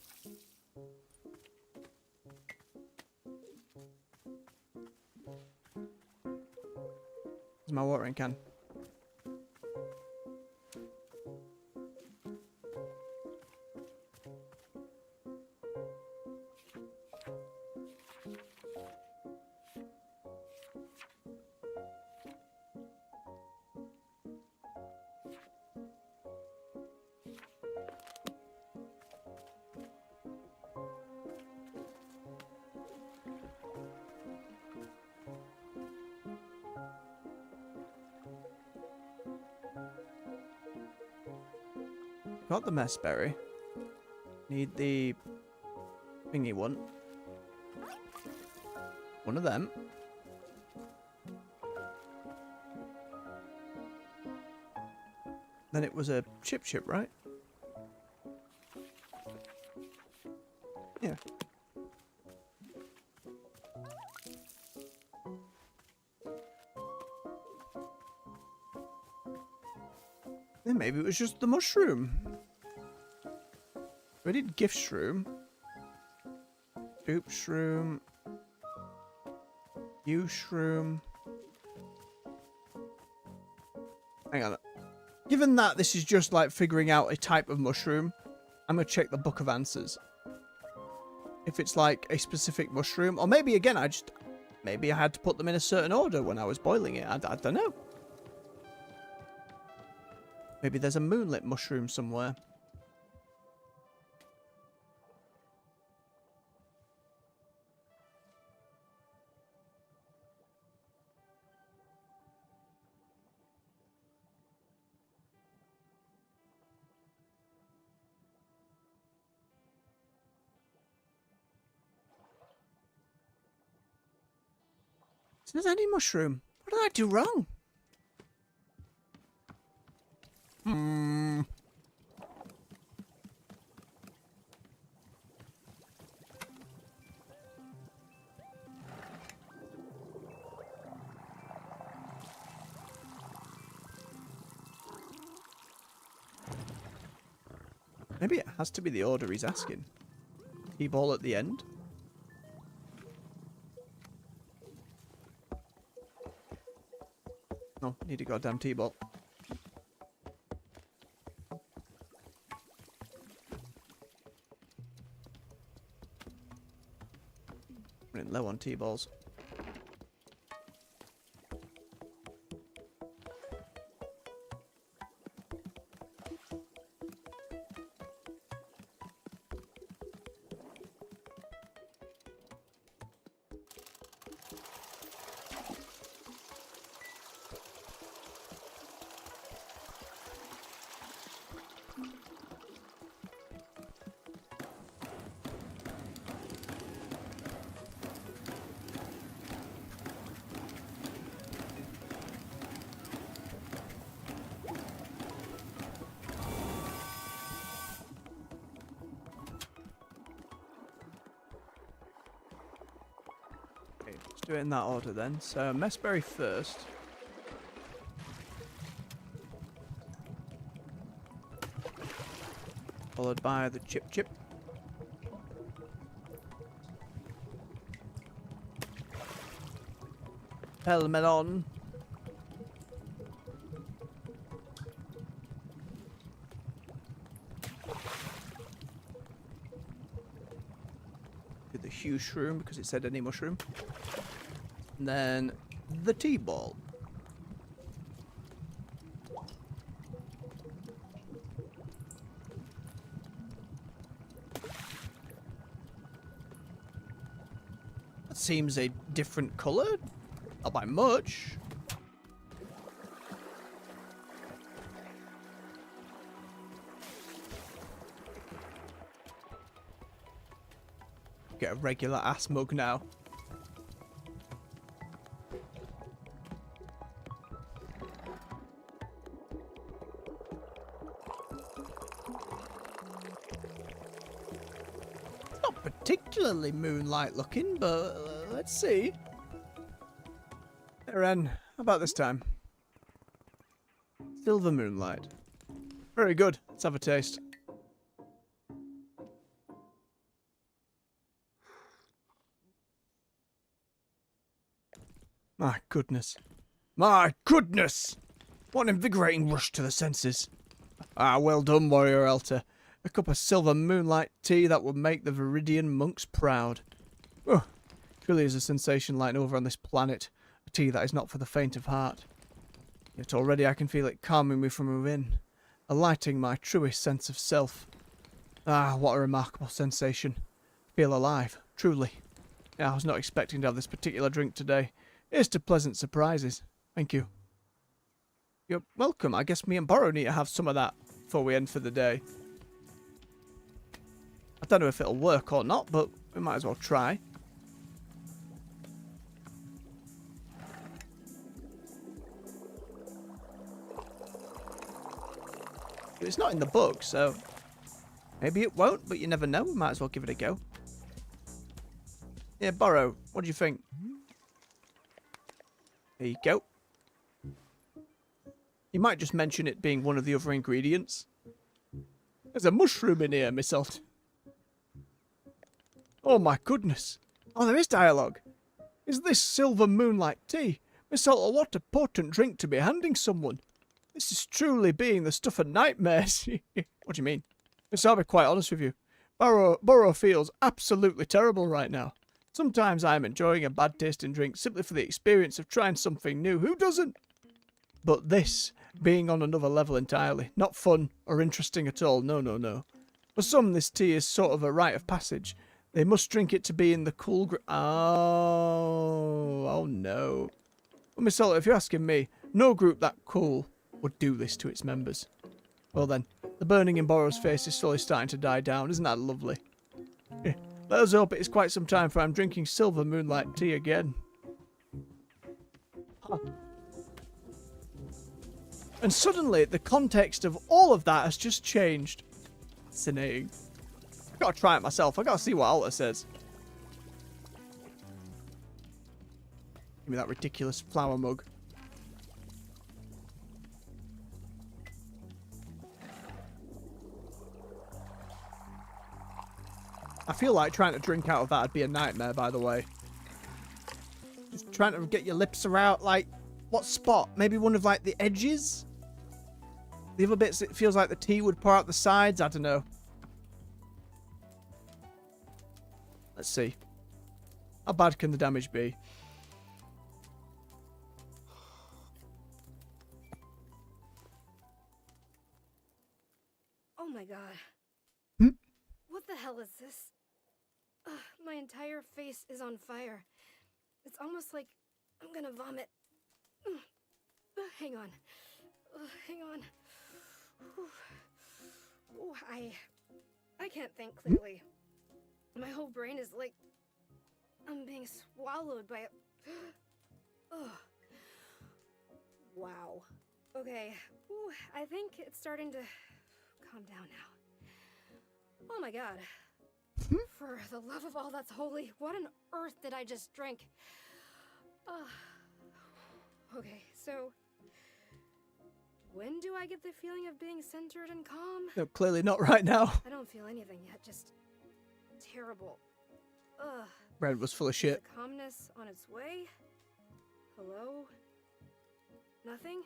Here's my watering can. Got the messberry. Need the thingy one. One of them. Then it was a chip, right? Yeah. Then maybe it was just the mushroom. We did gift shroom. Oop shroom. You shroom. Hang on. Given that this is just like figuring out a type of mushroom, I'm going to check the book of answers. If it's like a specific mushroom, or maybe again, maybe I had to put them in a certain order when I was boiling it. I don't know. Maybe there's a moonlit mushroom somewhere. Is there any mushroom? What did I do wrong? Maybe it has to be the order he's asking. T-ball at the end. No, need a goddamn T-ball. Running low on T-balls. do it in that order then. So, messberry first. Followed by the chip. Melon. The huge shroom because it said any mushroom. And then the tea ball. That seems a different colour. Not by much. Get a regular ass mug now. Not particularly moonlight looking, but let's see. Hey, Ren, how about this time? Silver moonlight. Very good. Let's have a taste. My goodness. My goodness! What an invigorating rush to the senses. Ah, well done, Warrior Elter. A cup of silver moonlight tea that would make the Viridian monks proud. Oh, truly is a sensation lying over on this planet. A tea that is not for the faint of heart. Yet already I can feel it calming me from within, alighting my truest sense of self. Ah, what a remarkable sensation. Feel alive, truly. Yeah, I was not expecting to have this particular drink today. Here's to pleasant surprises. Thank you. You're welcome. I guess me and Borrow need to have some of that before we end for the day. I don't know if it'll work or not, but we might as well try. It's not in the book, so maybe it won't, but you never know. We might as well give it a go. Yeah, Borrow, what do you think? There you go. You might just mention it being one of the other ingredients. There's a mushroom in here, Miss Alt. Oh my goodness. Oh, there is dialogue. Is this silver moonlight tea? Miss Alt, what a potent drink to be handing someone. This is truly being the stuff of nightmares. What do you mean? Miss, I'll be quite honest with you. Burrow feels absolutely terrible right now. Sometimes I am enjoying a bad tasting drink simply for the experience of trying something new. Who doesn't? But this, being on another level entirely. Not fun or interesting at all. No, no, no. For some, this tea is sort of a rite of passage. They must drink it to be in the cool oh no. Well, Miss Oliver, if you're asking me, no group that cool would do this to its members. Well then, the burning in Borrow's face is slowly starting to die down. Isn't that lovely? Let us hope it is quite some time for I'm drinking silver moonlight tea again. Huh. And suddenly, the context of all of that has just changed. Fascinating. I've got to try it myself. I've got to see what Alta says. Give me that ridiculous flower mug. I feel like trying to drink out of that would be a nightmare, by the way. Just trying to get your lips around, like, what spot? Maybe one of, like, the edges? The other bits, it feels like the tea would pour out the sides. I don't know. Let's see. How bad can the damage be? Oh my god. What the hell is this? My entire face is on fire. It's almost like I'm gonna vomit. Hang on. Hang on. Ooh, I can't think clearly. My whole brain is like I'm being swallowed by a... Wow. Okay. Ooh, I think it's starting to calm down now. Oh my god. For the love of all that's holy, what on earth did I just drink? Okay, so when do I get the feeling of being centered and calm? No, clearly not right now. I don't feel anything yet, just terrible. Ugh. Red was full of Is shit. the calmness on its way? Hello? Nothing?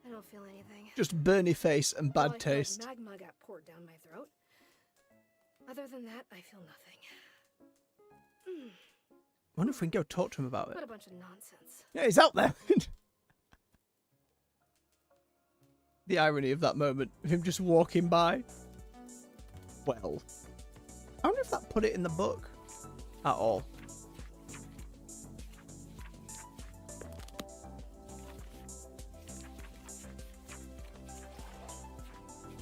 I don't feel anything. Just burny face and Well, bad I feel like taste. magma got poured down my throat. Other than that, I feel nothing. I wonder if we can go talk to him about it. What a bunch of nonsense. Yeah, he's out there. The irony of that moment, of him just walking by. Well, I wonder if that put it in the book at all.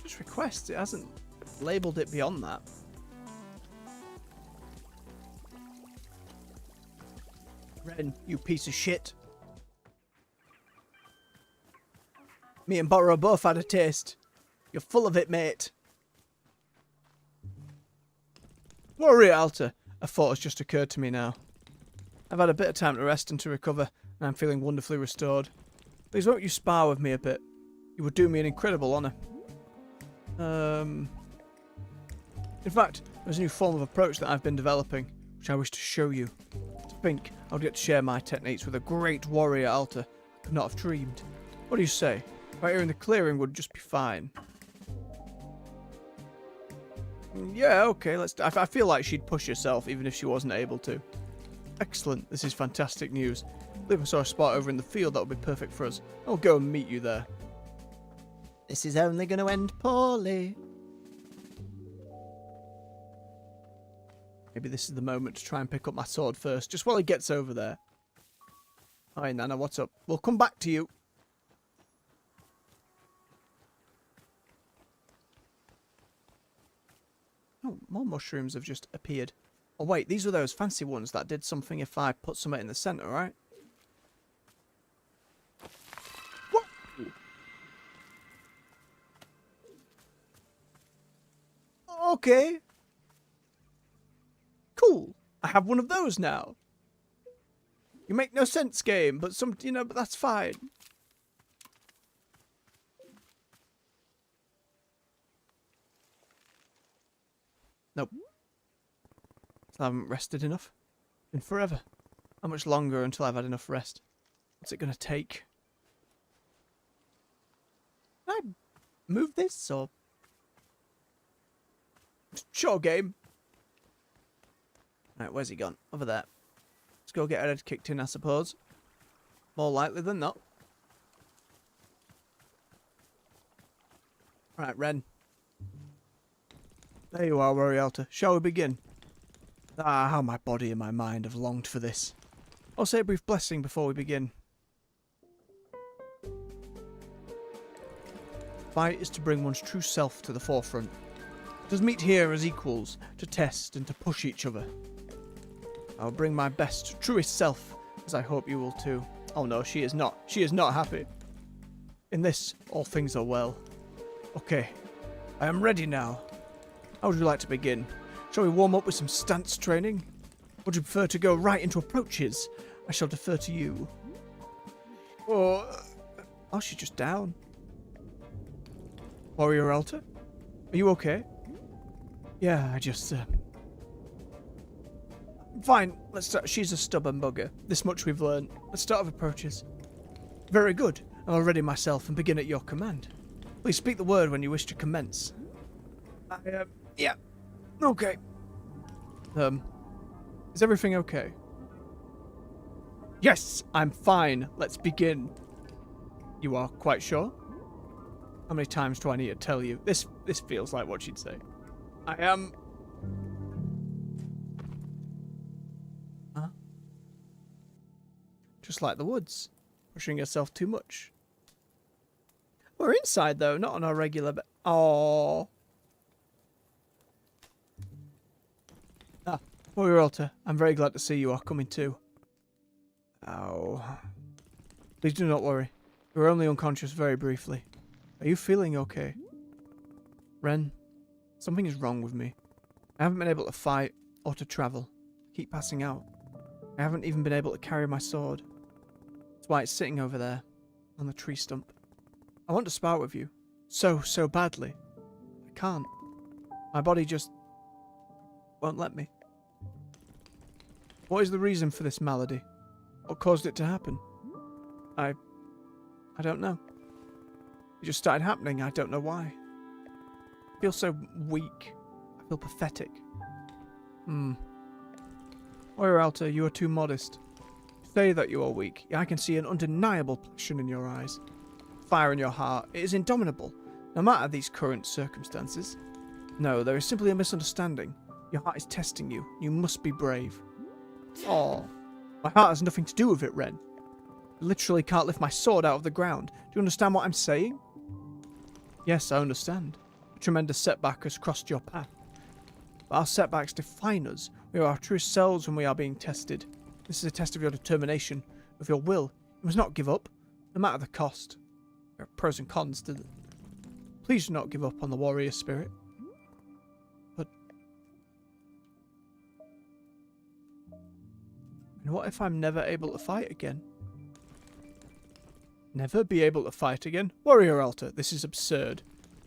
Just requests, it hasn't labelled it beyond that. Ren, you piece of shit. Me and Borrow both had a taste. You're full of it, mate. Warrior Altar. A thought has just occurred to me now. I've had a bit of time to rest and to recover, and I'm feeling wonderfully restored. Please won't you spar with me a bit? You would do me an incredible honour. In fact, there's a new form of approach that I've been developing, which I wish to show you. To think I would get to share my techniques with a great warrior Altar I could not have dreamed. What do you say? Right here in the clearing would just be fine. Yeah, okay, let's... I feel like she'd push herself even if she wasn't able to. Excellent, this is fantastic news. I believe I saw a spot over in the field that would be perfect for us. I'll go and meet you there. This is only going to end poorly. Maybe this is the moment to try and pick up my sword first, just while he gets over there. Hi, Nana, what's up? We'll come back to you. Oh, more mushrooms have just appeared. Oh wait, these were those fancy ones that did something if I put something in the centre, right? What? Okay. Cool. I have one of those now. You make no sense, game, but but that's fine. Nope. I haven't rested enough. Been forever. How much longer until I've had enough rest? What's it gonna take? Can I move this or? Sure, game. Right, where's he gone? Over there. Let's go get her head kicked in, I suppose. More likely than not. Right, Ren. There you are, Warrialta. Shall we begin? Ah, how my body and my mind have longed for this. I'll say a brief blessing before we begin. Fight is to bring one's true self to the forefront. Let us meet here as equals, to test and to push each other. I will bring my best, truest self, as I hope you will too. Oh no, she is not. She is not happy. In this, all things are well. Okay, I am ready now. How would you like to begin? Shall we warm up with some stance training? Would you prefer to go right into approaches? I shall defer to you. Or... oh, she's just down. Warrior Altar? Are you okay? Yeah, I just... Fine, let's start. She's a stubborn bugger. This much we've learned. Let's start with approaches. Very good. I'll ready myself and begin at your command. Please speak the word when you wish to commence. Yeah. Okay. Is everything okay? Yes, I'm fine. Let's begin. You are quite sure? How many times do I need to tell you? This feels like what she'd say. I am... Huh? Just like the woods. Pushing yourself too much. We're inside, though, not on our regular... Oh. Ah, Warrior Altar, I'm very glad to see you are coming too. Ow. Please do not worry. You were only unconscious very briefly. Are you feeling okay? Ren, something is wrong with me. I haven't been able to fight or to travel. I keep passing out. I haven't even been able to carry my sword. That's why it's sitting over there, on the tree stump. I want to spar with you. So badly. I can't. My body just won't let me. What is the reason for this malady? What caused it to happen? I don't know. It just started happening. I don't know why. I feel so weak. I feel pathetic. Alta, you are too modest. Say that you are weak. I can see an undeniable passion in your eyes. Fire in your heart. It is indomitable, no matter these current circumstances. No, there is simply a misunderstanding. Your heart is testing you. You must be brave. Oh, my heart has nothing to do with it, Ren. I literally can't lift my sword out of the ground. Do you understand what I'm saying? Yes, I understand. A tremendous setback has crossed your path. But our setbacks define us. We are our true selves when we are being tested. This is a test of your determination, of your will. You must not give up, no matter the cost. There are pros and cons to it. Please do not give up on the warrior spirit. But... and what if I'm never able to fight again? Never be able to fight again? Warrior Alta, this is absurd.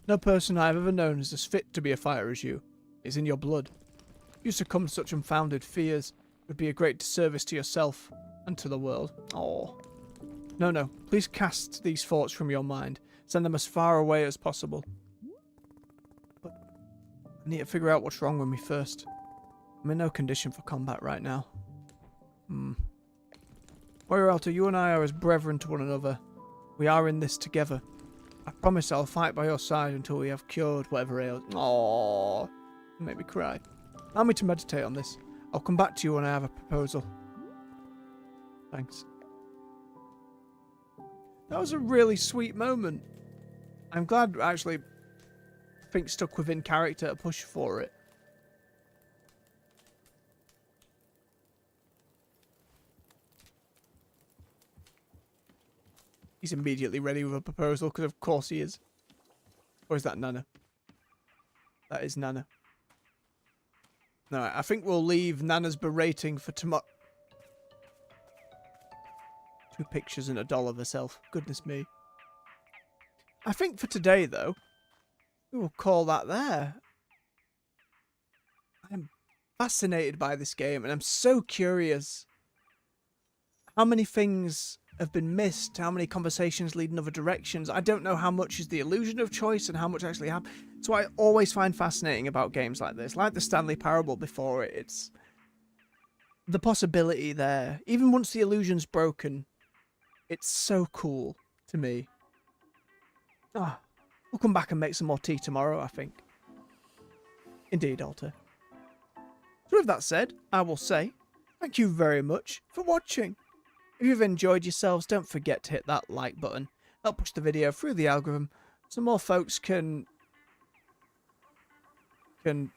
No person I have ever known is as fit to be a fighter as you. It's in your blood. If you succumb to such unfounded fears, it would be a great disservice to yourself and to the world. Oh. No. Please cast these thoughts from your mind. Send them as far away as possible. But I need to figure out what's wrong with me first. I'm in no condition for combat right now. Warrior Alta, you and I are as brethren to one another. We are in this together. I promise I'll fight by your side until we have cured whatever ails. Aww. You make me cry. Allow me to meditate on this. I'll come back to you when I have a proposal. Thanks. That was a really sweet moment. I'm glad, actually, I think stuck within character to push for it. He's immediately ready with a proposal, because of course he is. Or is that Nana? That is Nana. No, I think we'll leave Nana's berating for tomorrow. 2 pictures and a doll of herself. Goodness me. I think for today, though, we will call that there. I'm fascinated by this game, and I'm so curious how many things have been missed, how many conversations lead in other directions. I don't know how much is the illusion of choice and how much actually happens. It's what I always find fascinating about games like this, like the Stanley Parable before it. It's the possibility there. Even once the illusion's broken, it's so cool to me. Ah, we'll come back and make some more tea tomorrow, I think. Indeed, Alta. So with that said, I will say thank you very much for watching. If you've enjoyed yourselves, don't forget to hit that like button. Help push the video through the algorithm so more folks can We're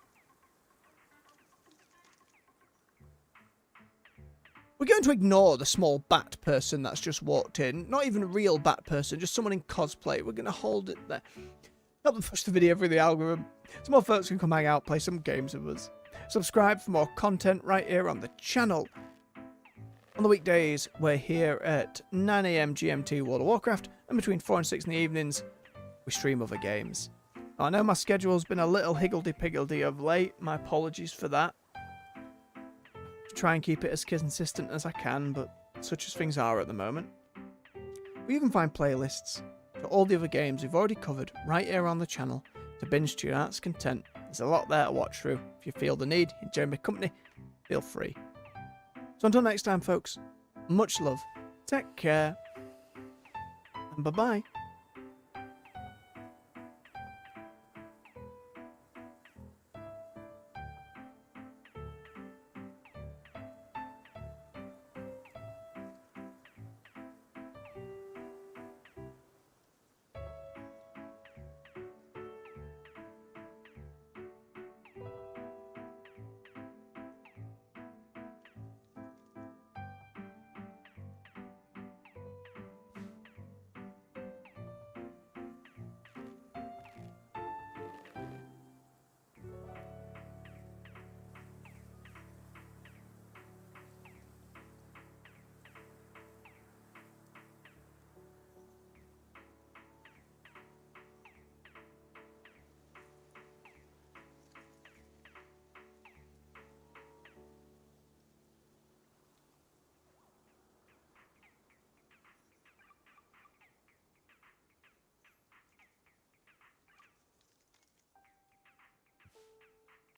going to ignore the small bat person that's just walked in. Not even a real bat person, just someone in cosplay. We're going to hold it there. Help them push the video through the algorithm so more folks can come hang out, play some games with us. Subscribe for more content right here on the channel. On the weekdays, we're here at 9 AM GMT World of Warcraft, and between 4 and 6 in the evenings, we stream other games. I know my schedule's been a little higgledy-piggledy of late. My apologies for that. Try and keep it as consistent as I can, but such as things are at the moment. You can find playlists for all the other games we've already covered right here on the channel to binge to your heart's content. There's a lot there to watch through. If you feel the need, enjoy my company, feel free. So until next time, folks, much love, take care, and bye-bye.